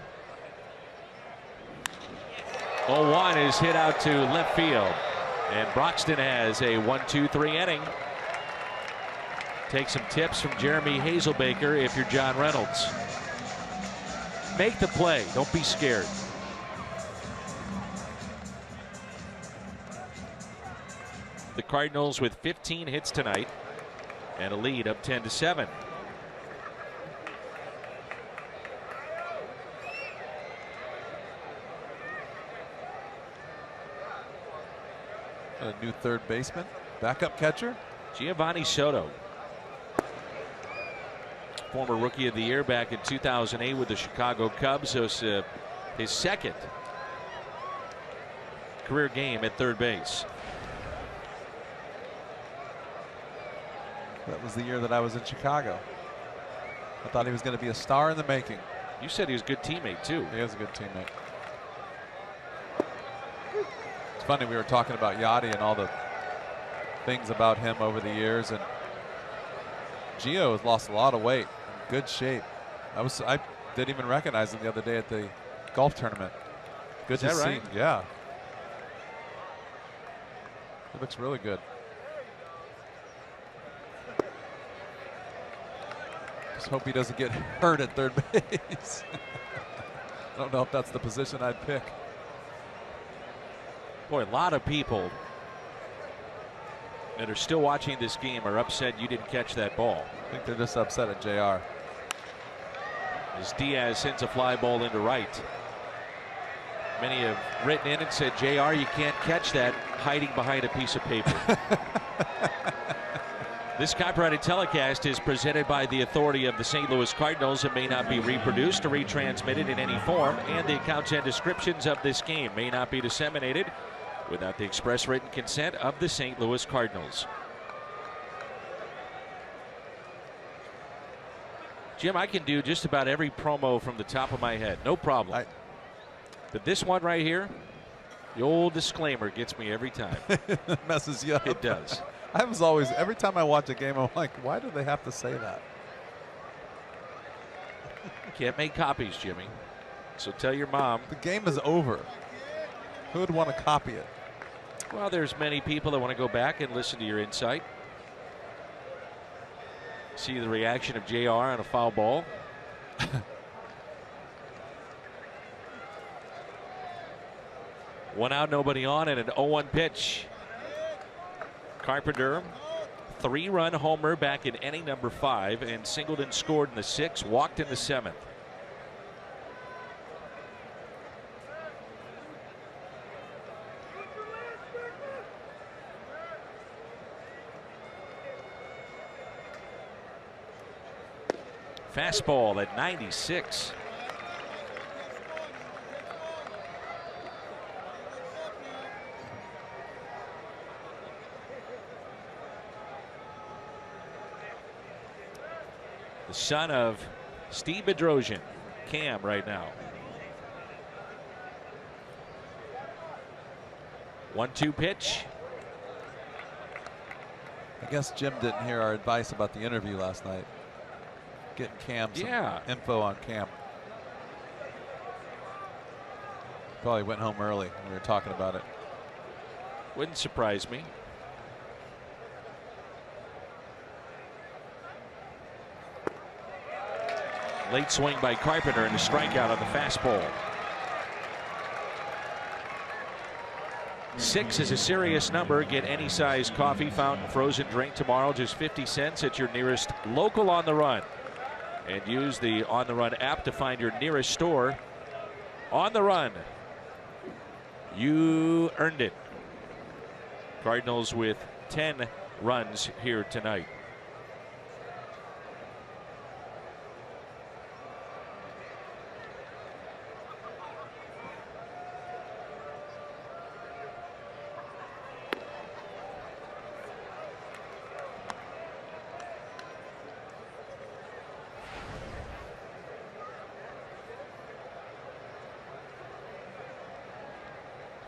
0-1 is hit out to left field. And Broxton has a 1-2-3 inning. Take some tips from Jeremy Hazelbaker if you're John Reynolds. Make the play. Don't be scared. The Cardinals with 15 hits tonight and a lead up 10-7. A new third baseman, backup catcher. Giovanni Soto, former Rookie of the Year back in 2008 with the Chicago Cubs. It was his second career game at third base. That was the year that I was in Chicago. I thought he was going to be a star in the making. You said he was a good teammate too. He is a good teammate. It's funny, we were talking about Yachty and all the things about him over the years, and Gio has lost a lot of weight, in good shape. I didn't even recognize him the other day at the golf tournament. Good to see. Yeah. He looks really good. Just hope he doesn't get hurt at third base. I don't know if that's the position I'd pick. Boy, a lot of people that are still watching this game are upset you didn't catch that ball. I think they're just upset at JR. As Diaz sends a fly ball into right. Many have written in and said, JR, you can't catch that hiding behind a piece of paper. This copyrighted telecast is presented by the authority of the St. Louis Cardinals and may not be reproduced or retransmitted in any form, and the accounts and descriptions of this game may not be disseminated without the express written consent of the St. Louis Cardinals. Jim, I can do just about every promo from the top of my head. No problem. But this one right here, the old disclaimer gets me every time. It messes you up. It does. I was always, every time I watch a game, I'm like, why do they have to say that? Can't make copies, Jimmy. So tell your mom. The game is over. Who would want to copy it? Well, there's many people that want to go back and listen to your insight. See the reaction of JR on a foul ball. One out, nobody on, and an 0-1 pitch. Carpenter, 3-run homer back in inning number 5, and Singleton scored in the 6th, walked in the 7th. Fastball at 96. The son of Steve Bedrosian, Cam, right now. 1-2 pitch. I guess Jim didn't hear our advice about the interview last night. Getting Cam some info on Cam. Probably went home early when we were talking about it. Wouldn't surprise me. Late swing by Carpenter and a strikeout on the fastball. 6 is a serious number. Get any size coffee, fountain, frozen drink tomorrow. Just 50 cents at your nearest local On the Run. And use the On the Run app to find your nearest store. On the Run. You earned it. Cardinals with 10 runs here tonight.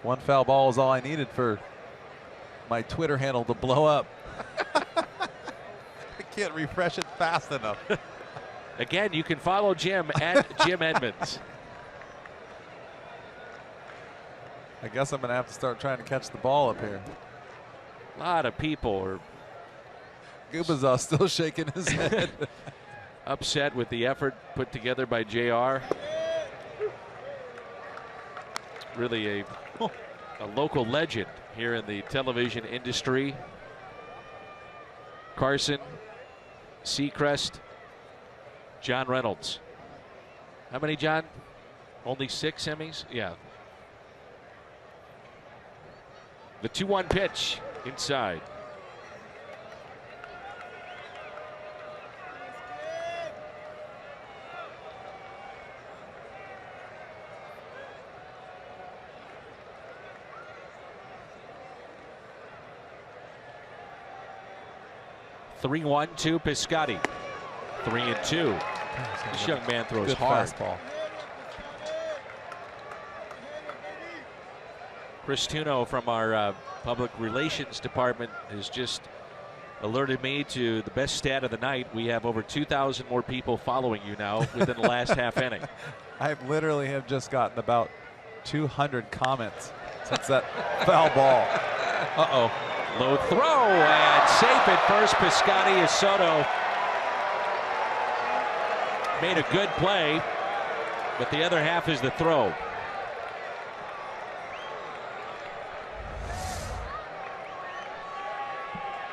One foul ball is all I needed for my Twitter handle to blow up. I can't refresh it fast enough. Again, you can follow Jim at Jim Edmonds. I guess I'm going to have to start trying to catch the ball up here. A lot of people are Gubazov still shaking his head. upset with the effort put together by JR. Really a local legend here in the television industry. Carson, Seacrest, John Reynolds. How many, John? Only 6 Emmys? Yeah. The 2-1 pitch inside. Three, 1-2 Piscotty. 3-2. This young man throws hard. Fastball. Chris Tuno from our public relations department has just alerted me to the best stat of the night. We have over 2,000 more people following you now within the last half inning. I literally have just gotten about 200 comments since that foul ball. Uh-oh. Low throw and safe at first. Piscotty as Soto made a good play, but the other half is the throw.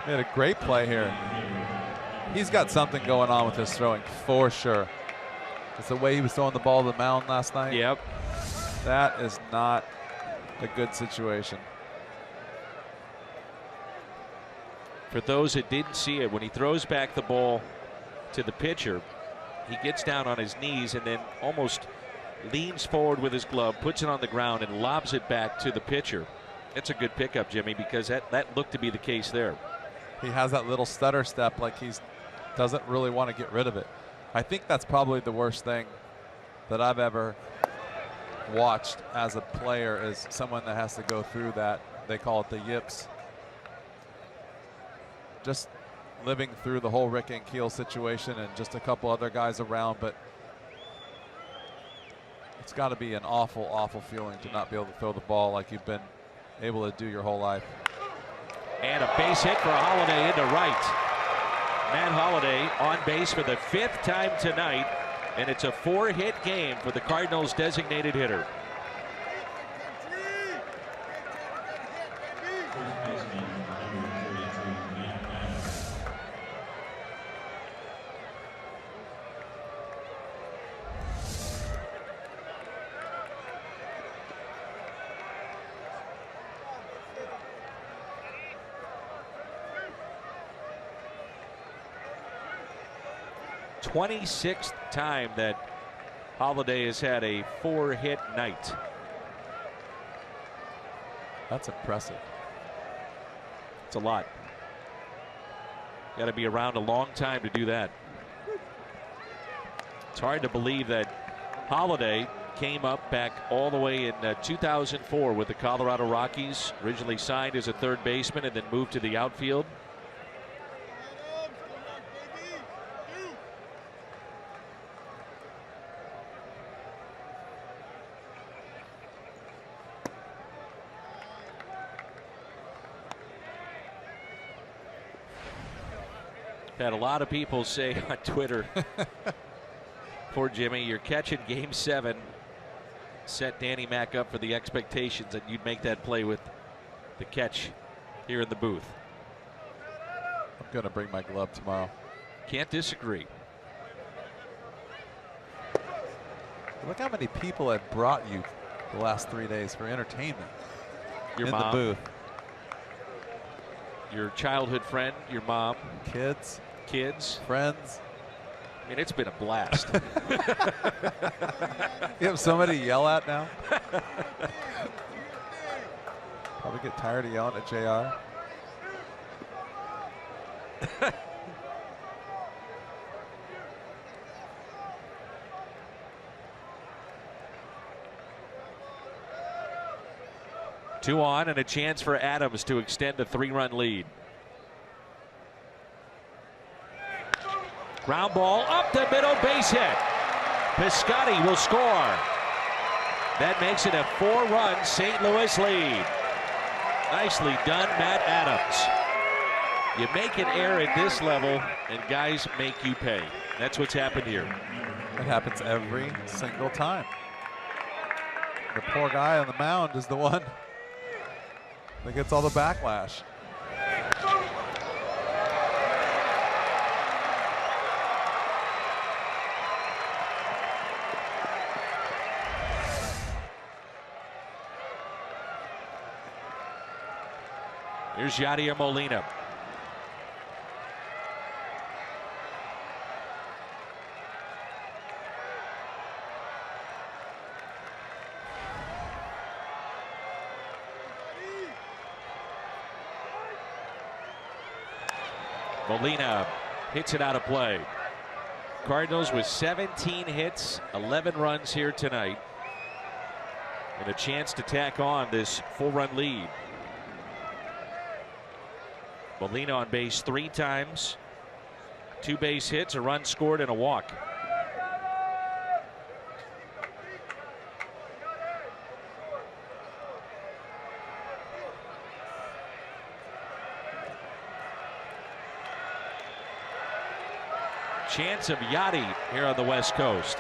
Made a great play here. He's got something going on with his throwing for sure. It's the way he was throwing the ball to the mound last night. Yep. That is not a good situation. For those that didn't see it, when he throws back the ball to the pitcher, he gets down on his knees and then almost leans forward with his glove, puts it on the ground and lobs it back to the pitcher. It's a good pickup, Jimmy, because that looked to be the case there. He has that little stutter step, like he doesn't really want to get rid of it. I think that's probably the worst thing that I've ever watched as a player, is someone that has to go through that. They call it the yips. Just living through the whole Rick Ankiel situation and just a couple other guys around, but it's got to be an awful, awful feeling to not be able to throw the ball like you've been able to do your whole life. And a base hit for Holliday into right. Matt Holliday on base for the 5th time tonight, and it's a 4-hit game for the Cardinals' designated hitter. The 26th time that Holliday has had a 4-hit night. That's impressive. It's a lot. Got to be around a long time to do that. It's hard to believe that Holliday came up back all the way in 2004 with the Colorado Rockies. Originally signed as a third baseman and then moved to the outfield. Had a lot of people say on Twitter, poor Jimmy, you're catching Game 7. Set Danny Mac up for the expectations that you'd make that play with the catch here in the booth. I'm going to bring my glove tomorrow. Can't disagree. Look how many people have brought you the last 3 days for entertainment. Your in mom, the booth. Your childhood friend, your mom, kids, friends. I mean, it's been a blast. You have somebody to yell at now. Probably get tired of yelling at JR. Two on and a chance for Adams to extend a 3-run lead. Ground ball up the middle, base hit. Piscotty will score. That makes it a 4-run St. Louis lead. Nicely done, Matt Adams. You make an error at this level and guys make you pay. That's what's happened here. It happens every single time. The poor guy on the mound is the one that gets all the backlash. Here's Yadier Molina. Molina hits it out of play. Cardinals with 17 hits, 11 runs here tonight, and a chance to tack on this 4-run lead. Molina on base 3 times, 2 base hits, a run scored, and a walk. Chance of Yachty here on the West Coast.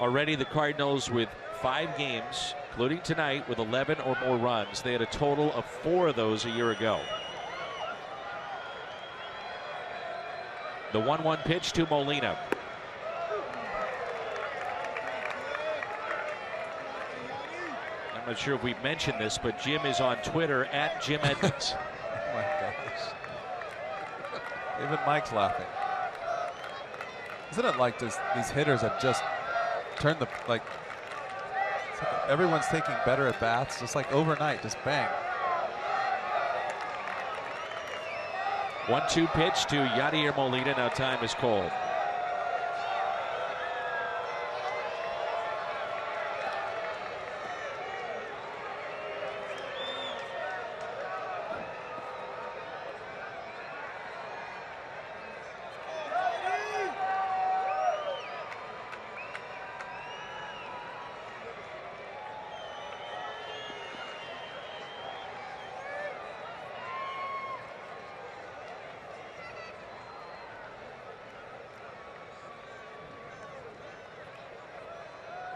Already the Cardinals with 5 games, including tonight, with 11 or more runs. They had a total of 4 of those a year ago. The 1-1 pitch to Molina. Not sure if we mentioned this, but Jim is on Twitter at Jim Edmonds. Oh my gosh. Even Mike's laughing. Isn't it like these hitters have just turned it's like everyone's taking better at bats, just like overnight, just bang. 1-2 pitch to Yadier Molina. Now time is called.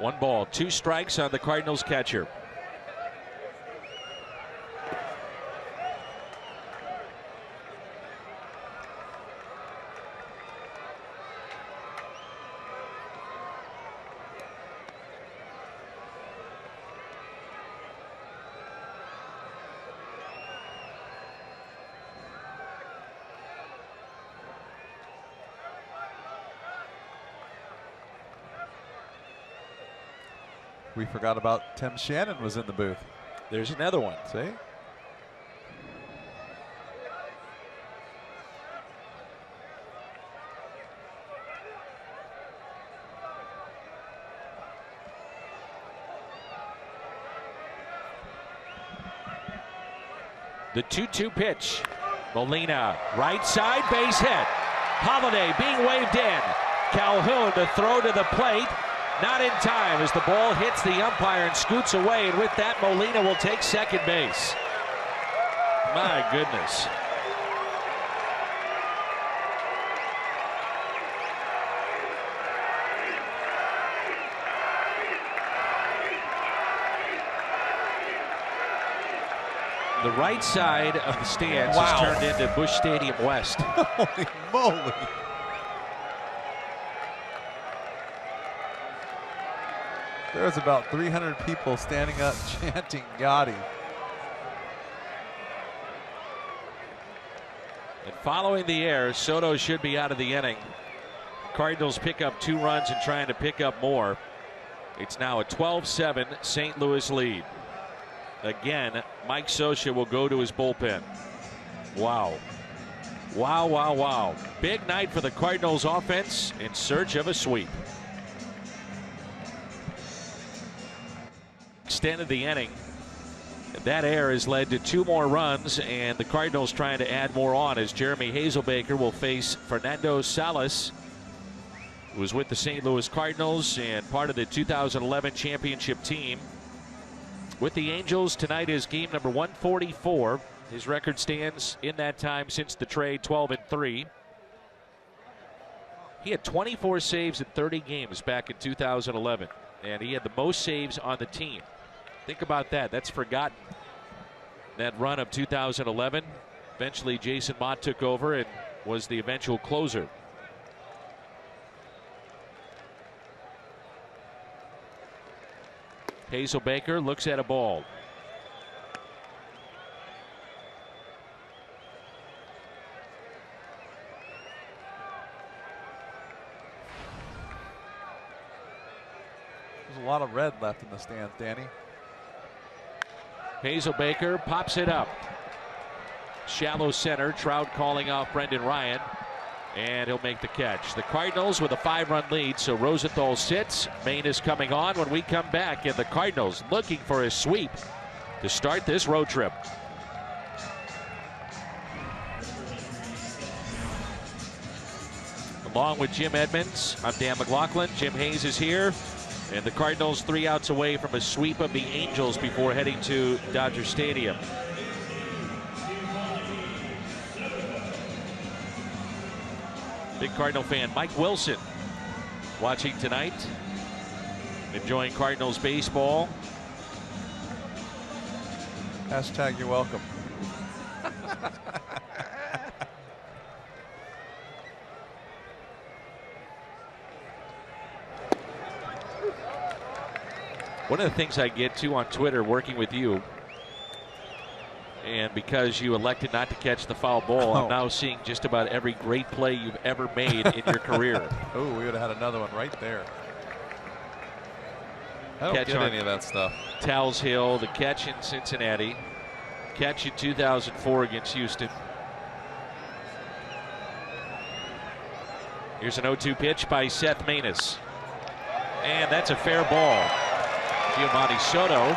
One ball, 2 strikes on the Cardinals catcher. We forgot about Tim Shannon was in the booth. There's another one. See? The 2-2 pitch. Molina, right side, base hit. Holiday being waved in. Calhoun to throw to the plate. Not in time as the ball hits the umpire and scoots away, and with that, Molina will take second base. My goodness. The right side of the stands Wow. is turned into Busch Stadium West. Holy moly. There's about 300 people standing up chanting Gotti. And following the error, Soto should be out of the inning. Cardinals pick up 2 runs and trying to pick up more. It's now a 12-7 St. Louis lead. Again, Mike Scioscia will go to his bullpen. Wow. Wow, wow, wow. Big night for the Cardinals offense in search of a sweep. Extended the inning. That error has led to 2 more runs, and the Cardinals trying to add more on as Jeremy Hazelbaker will face Fernando Salas, who was with the St. Louis Cardinals and part of the 2011 championship team. With the Angels, tonight is game number 144. His record stands in that time since the trade 12-3. He had 24 saves in 30 games back in 2011, and he had the most saves on the team. Think about that. That's forgotten. That run of 2011. Eventually, Jason Mott took over and was the eventual closer. Hazelbaker looks at a ball. There's a lot of red left in the stands, Danny. Hazelbaker pops it up. Shallow center. Trout calling off Brendan Ryan. And he'll make the catch. The Cardinals with a 5-run lead, so Rosenthal sits. Maine is coming on when we come back, and the Cardinals looking for a sweep to start this road trip. Along with Jim Edmonds, I'm Dan McLaughlin. Jim Hayes is here. And the Cardinals 3 outs away from a sweep of the Angels before heading to Dodger Stadium. Big Cardinal fan Mike Wilson watching tonight, enjoying Cardinals baseball. Hashtag you're welcome. One of the things I get to on Twitter working with you, and because you elected not to catch the foul ball, I'm now seeing just about every great play you've ever made in your career. Oh, we would have had another one right there. I don't Catch get on any of that stuff. Towles Hill, the catch in Cincinnati, catch in 2004 against Houston. Here's an 0-2 pitch by Seth Maness. And that's a fair ball. Giovanni Soto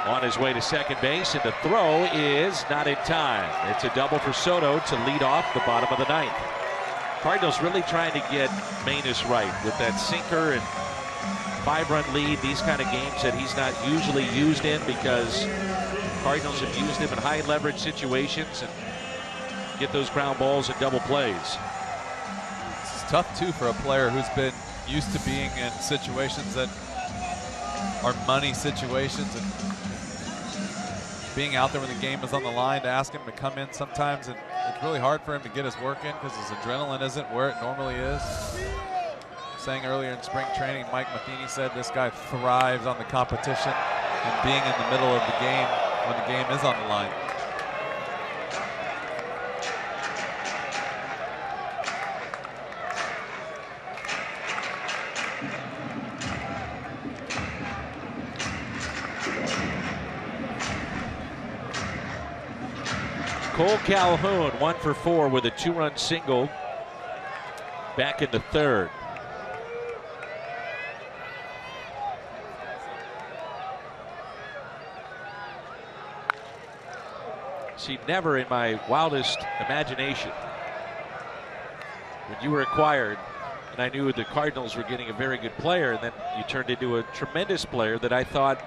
on his way to second base, and the throw is not in time. It's a double for Soto to lead off the bottom of the ninth. Cardinals really trying to get Maness right with that sinker and 5-run lead, these kind of games that he's not usually used in, because Cardinals have used him in high leverage situations and get those ground balls and double plays. It's tough too for a player who's been used to being in situations that are money situations, and being out there when the game is on the line, to ask him to come in sometimes, and it's really hard for him to get his work in because his adrenaline isn't where it normally is. Saying earlier in spring training, Mike Matheny said this guy thrives on the competition and being in the middle of the game when the game is on the line. Cole Calhoun 1 for 4 with a 2-run single back in the third. See, never in my wildest imagination, when you were acquired and I knew the Cardinals were getting a very good player, and then you turned into a tremendous player, that I thought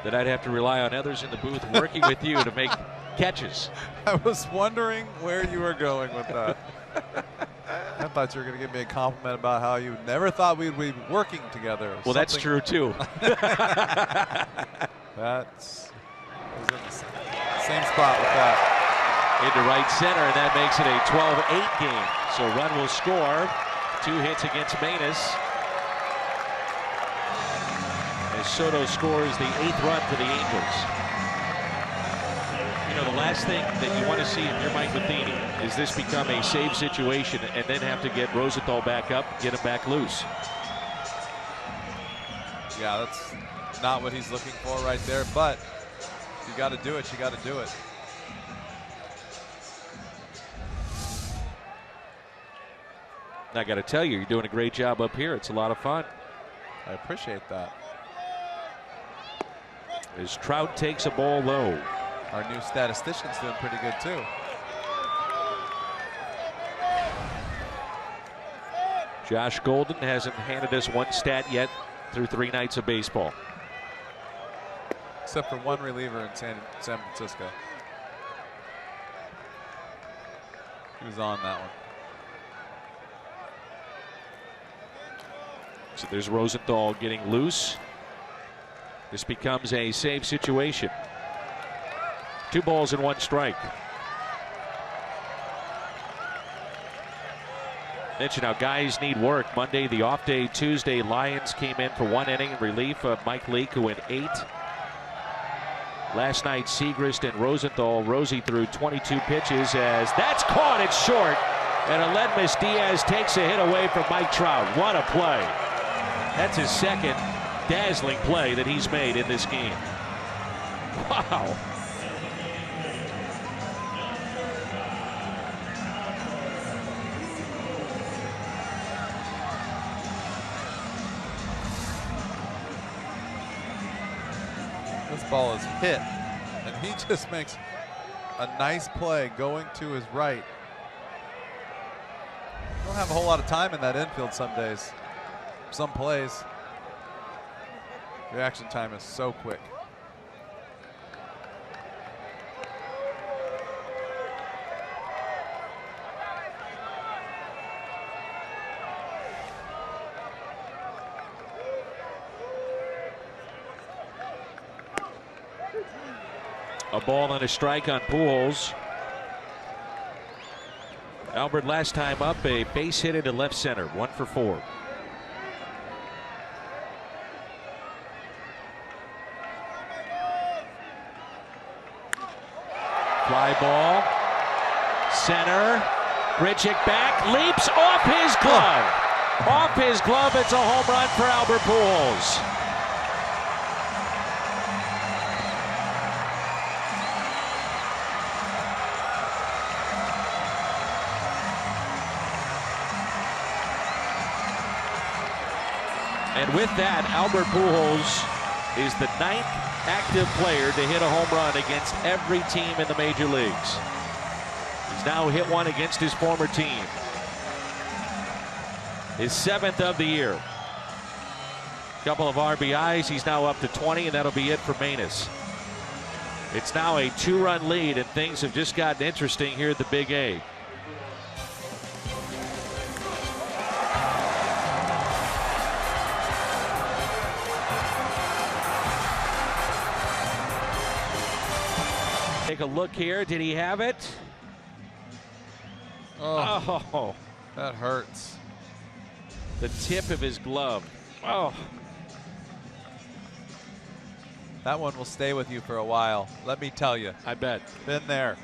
that I'd have to rely on others in the booth working with you to make catches. I was wondering where you were going with that. I thought you were going to give me a compliment about how you never thought we'd be working together. Well, that's true too. That's in the same spot with that. Into right center, and that makes it a 12-8 game. So run will score. 2 hits against Maness. As Soto scores the 8th run for the Angels. You know, the last thing that you want to see if you're Mike Matheny is this become a save situation and then have to get Rosenthal back up, get him back loose. Yeah, that's not what he's looking for right there, but if you got to do it, you got to do it. And I got to tell you, you're doing a great job up here. It's a lot of fun. I appreciate that. As Trout takes a ball low. Our new statistician's doing pretty good too. Josh Golden hasn't handed us one stat yet through 3 nights of baseball. Except for one reliever in San Francisco. He was on that one. So there's Rosenthal getting loose. This becomes a save situation. 2 balls and 1 strike. Mention how guys need work. Monday, the off day. Tuesday, Lions came in for 1 inning in relief of Mike Leake, who went 8. Last night, Segrist and Rosenthal. Rosie threw 22 pitches as that's caught. It's short. And Aledmus Diaz takes a hit away from Mike Trout. What a play. That's his second dazzling play that he's made in this game. Wow. This ball is hit, and he just makes a nice play going to his right. Don't have a whole lot of time in that infield some days. Some plays, reaction time is so quick. A ball and a strike on Pujols. Albert last time up, a base hit into left center, 1 for 4. Fly ball. Center. Bridget back. Leaps off his glove. Off his glove. It's a home run for Albert Pujols. And with that, Albert Pujols is the 9th active player to hit a home run against every team in the major leagues. He's now hit one against his former team. His 7th of the year. Couple of RBIs. He's now up to 20, and that'll be it for Manus. It's now a 2-run lead, and things have just gotten interesting here at the Big A. Take a look here. Did he have it? Oh, that hurts. The tip of his glove. Oh. That one will stay with you for a while. Let me tell you. I bet. Been there.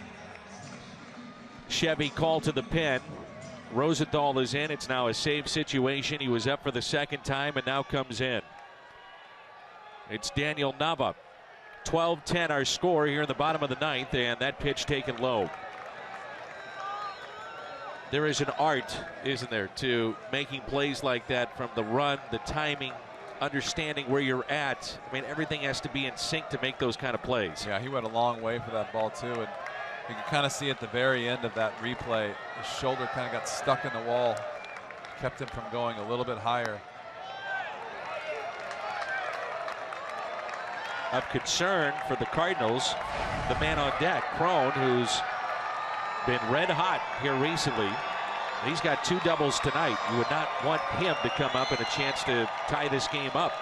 Chevy called to the pin. Rosenthal is in. It's now a save situation. He was up for the 2nd time and now comes in. It's Daniel Nava. 12-10 our score here in the bottom of the 9th, and that pitch taken low. There is an art, isn't there, to making plays like that, from the run, the timing, understanding where you're at. I mean, everything has to be in sync to make those kind of plays. Yeah, he went a long way for that ball, too. And you can kind of see at the very end of that replay, his shoulder kind of got stuck in the wall, kept him from going a little bit higher. Of concern for the Cardinals, the man on deck, Crone, who's been red hot here recently. He's got 2 doubles tonight. You would not want him to come up and a chance to tie this game up.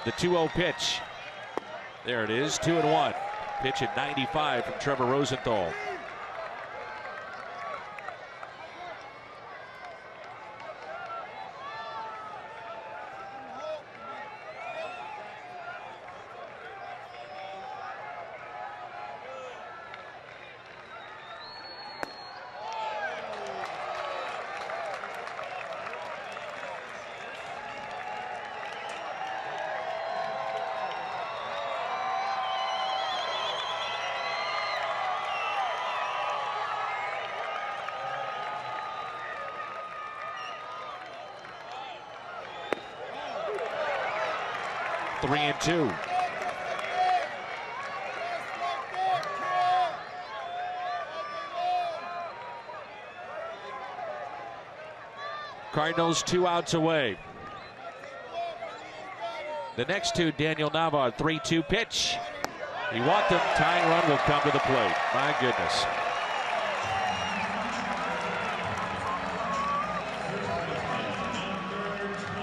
The 2-0 pitch. There it is, 2-1. Pitch at 95 from Trevor Rosenthal. Three and 2. Cardinals 2 outs away. The next 2, Daniel Nava, 3-2 pitch. He walked him. Tying run will come to the plate. My goodness.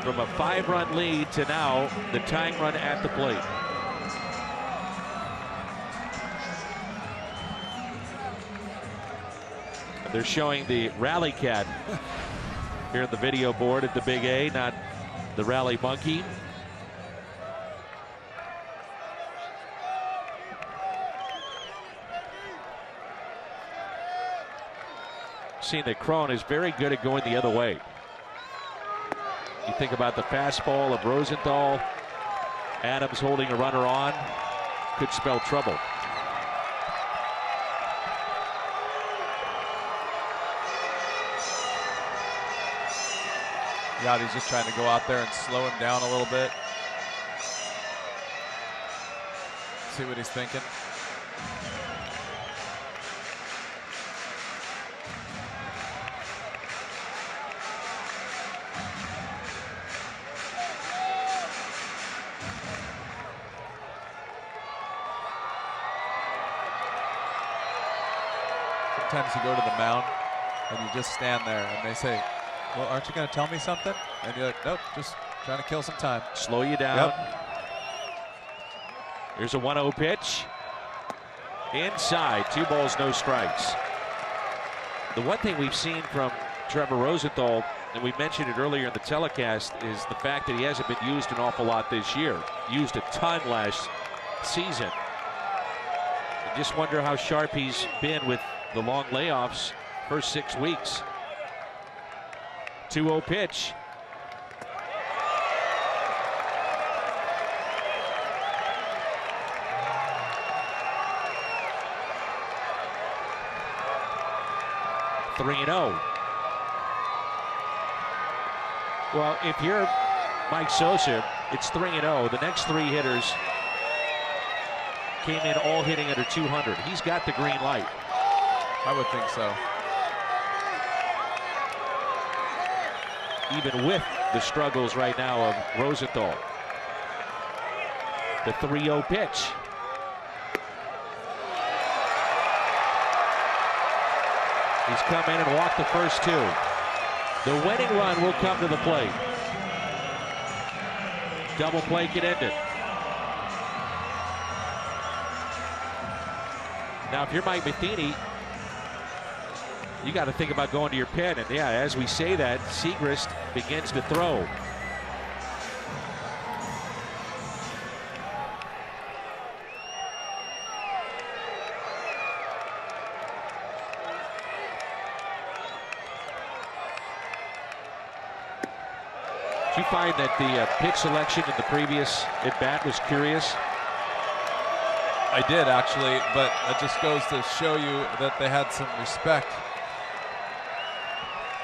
From a 5-run lead to now the tying run at the plate. They're showing the rally cat here at the video board at the Big A, not the rally monkey. Seeing that Crone is very good at going the other way. You think about the fastball of Rosenthal. Adams holding a runner on. Could spell trouble. Yeah, he's just trying to go out there and slow him down a little bit. See what he's thinking. Sometimes you go to the mound and you just stand there and they say, well, aren't you going to tell me something? And you're like, nope, just trying to kill some time. Slow you down. Yep. Here's a 1-0 pitch. Inside, 2 balls, no strikes. The one thing we've seen from Trevor Rosenthal, and we mentioned it earlier in the telecast, is the fact that he hasn't been used an awful lot this year. Used a ton last season. just wonder how sharp he's been with the long layoffs first 6 weeks. 2-0 pitch. Three and 0. Well, if you're Mike Sosa, it's 3 and 0. The next 3 hitters came in all hitting under 200. He's got the green light. I would think so. Even with the struggles right now of Rosenthal. The 3-0 pitch. He's come in and walked the first 2. The winning run will come to the plate. Double play can end it. Now, if you're Mike Matheny, you got to think about going to your pen. And yeah, as we say that, Segrist begins to throw. Did you find that the pitch selection in the previous at-bat was curious? I did, actually, but it just goes to show you that they had some respect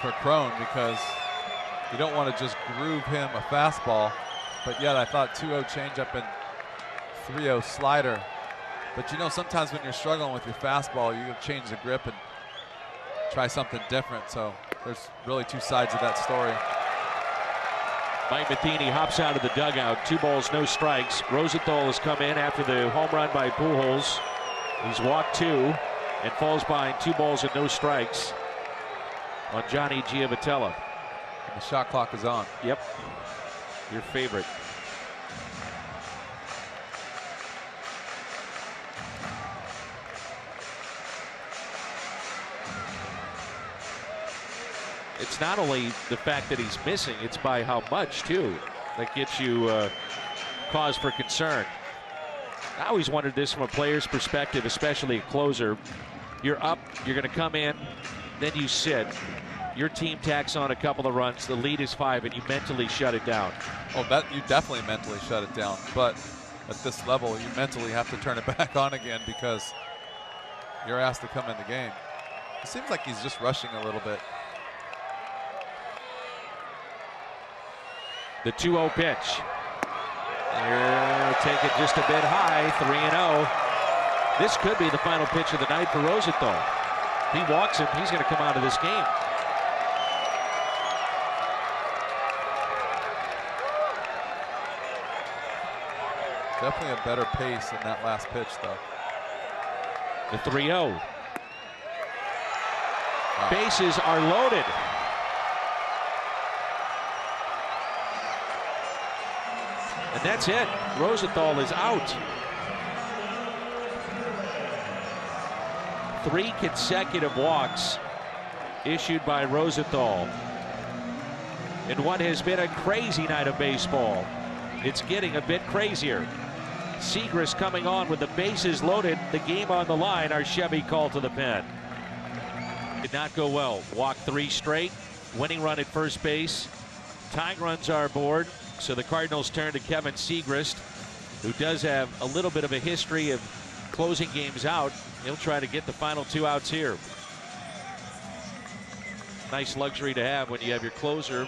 for Cron, because you don't want to just groove him a fastball, but yet I thought 2-0 changeup and 3-0 slider. But you know, sometimes when you're struggling with your fastball, you change the grip and try something different. So there's really 2 sides of that story. Mike Matheny hops out of the dugout. 2 balls, no strikes. Rosenthal has come in after the home run by Pujols. He's walked 2 and falls behind 2 balls and no strikes on Johnny Giavotella. And the shot clock is on. Yep. Your favorite. It's not only the fact that he's missing, it's by how much, too, that gets you cause for concern. I always wondered this from a player's perspective, especially a closer. You're up, you're going to come in, then you sit. Your team tacks on a couple of runs, the lead is 5, and you mentally shut it down. Oh, that you definitely mentally shut it down. But at this level, you mentally have to turn it back on again, because you're asked to come in the game. It seems like he's just rushing a little bit. The 2-0 pitch. Take it just a bit high, 3-0. This could be the final pitch of the night for Rosenthal. He walks him, he's going to come out of this game. Definitely a better pace in that last pitch, though. The 3-0. Wow. Bases are loaded. And that's it. Rosenthal is out. 3 consecutive walks issued by Rosenthal in what has been a crazy night of baseball. It's getting a bit crazier. Segrist coming on with the bases loaded, the game on the line. Our Chevy call to the pen. Did not go well. Walked 3 straight. Winning run at first base. Tying runs are aboard. So the Cardinals turn to Kevin Segrist, who does have a little bit of a history of closing games out. He'll try to get the final 2 outs here. Nice luxury to have when you have your closer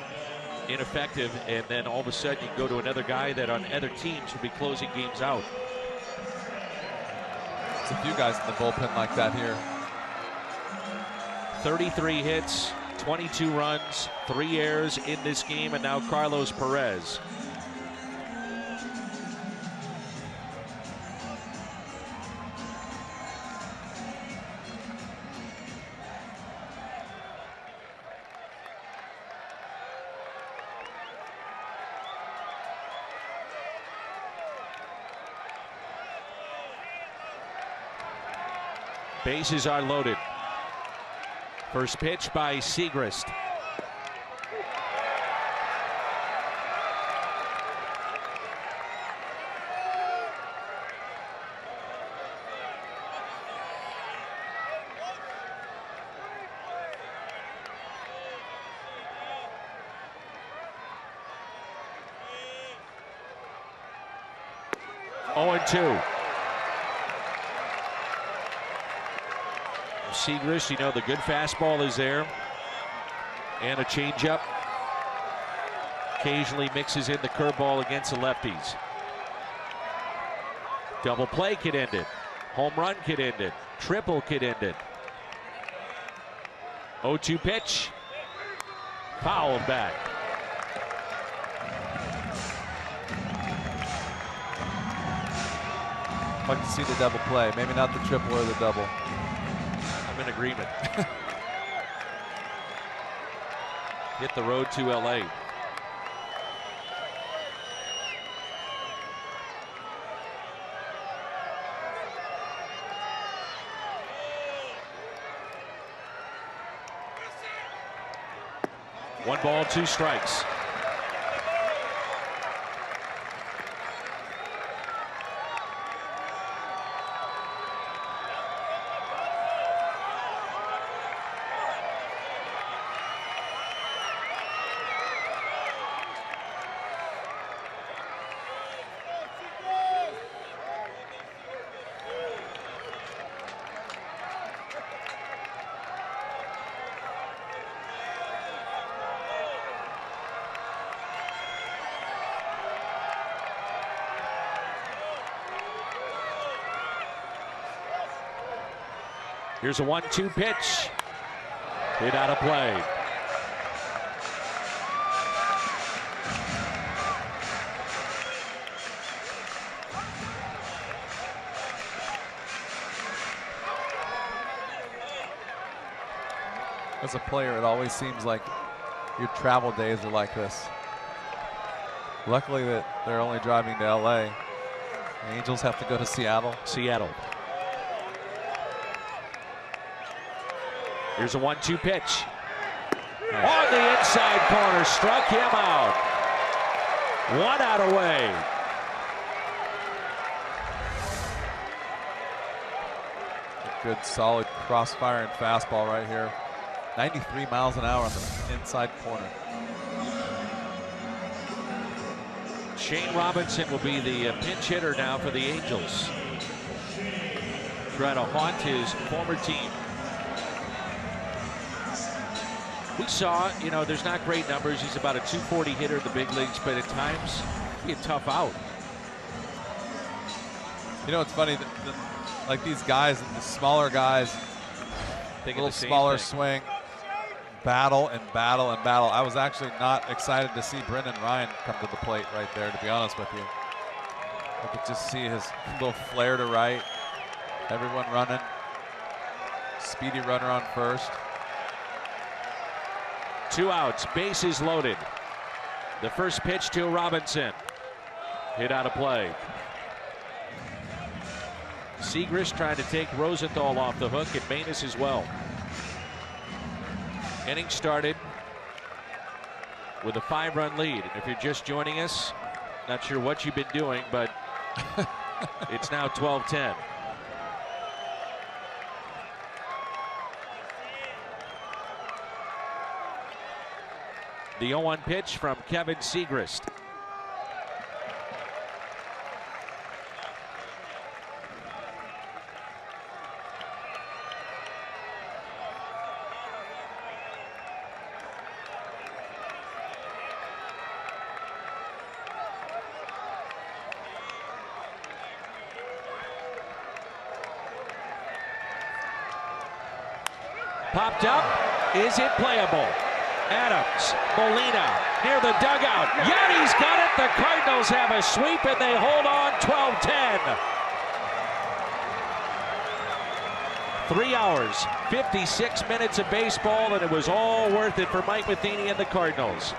ineffective, and then all of a sudden you go to another guy that on other teams would be closing games out. There's a few guys in the bullpen like that here. 33 hits, 22 runs, 3 errors in this game, and now Carlos Perez. Bases are loaded. First pitch by Segrist. 0-2. Segrist, you know, the good fastball is there. And a changeup. Occasionally mixes in the curveball against the lefties. Double play could end it. Home run could end it. Triple could end it. 0-2 pitch. Fouled back. I'd like to see the double play. Maybe not the triple or the double. I'm in agreement. Hit the road to LA. One ball, 2 strikes. Here's a 1-2 pitch. Hit out of play. As a player, it always seems like your travel days are like this. Luckily that they're only driving to LA. The Angels have to go to Seattle. Here's a 1-2 pitch. On the inside corner, struck him out. 1 out away. A good solid crossfire and fastball right here. 93 miles an hour on the inside corner. Shane Robinson will be the pinch hitter now for the Angels. Try to haunt his former team. We saw, you know, there's not great numbers. He's about a .240 hitter in the big leagues, but at times, he'd be a tough out. You know, it's funny, like these guys, the smaller guys, a little smaller swing, battle and battle and battle. I was actually not excited to see Brendan Ryan come to the plate right there, to be honest with you. I could just see his little flare to right. Everyone running. Speedy runner on first. 2 outs, bases loaded. The first pitch to Robinson. Hit out of play. Segrist trying to take Rosenthal off the hook, and Manus as well. Inning started with a 5-run lead. And if you're just joining us, not sure what you've been doing, but it's now 12-10. The 0-1 pitch from Kevin Segrist. Popped up. Is it playable? Adams, Molina near the dugout. Yadi's got it. The Cardinals have a sweep and they hold on 12-10. 3 hours, 56 minutes of baseball, and it was all worth it for Mike Matheny and the Cardinals.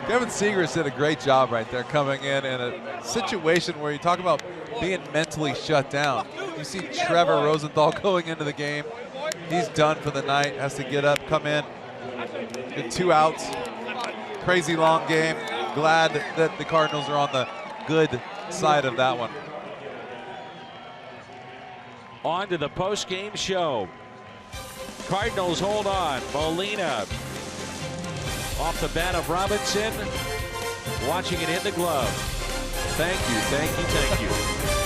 Kevin Segrist did a great job right there, coming in a situation where you talk about being mentally shut down. You see Trevor Rosenthal going into the game. He's done for the night, has to get up, come in. Get 2 outs. Crazy long game. Glad that the Cardinals are on the good side of that one. On to the post-game show. Cardinals hold on. Molina off the bat of Robinson. watching it in the glove. Thank you, thank you, thank you.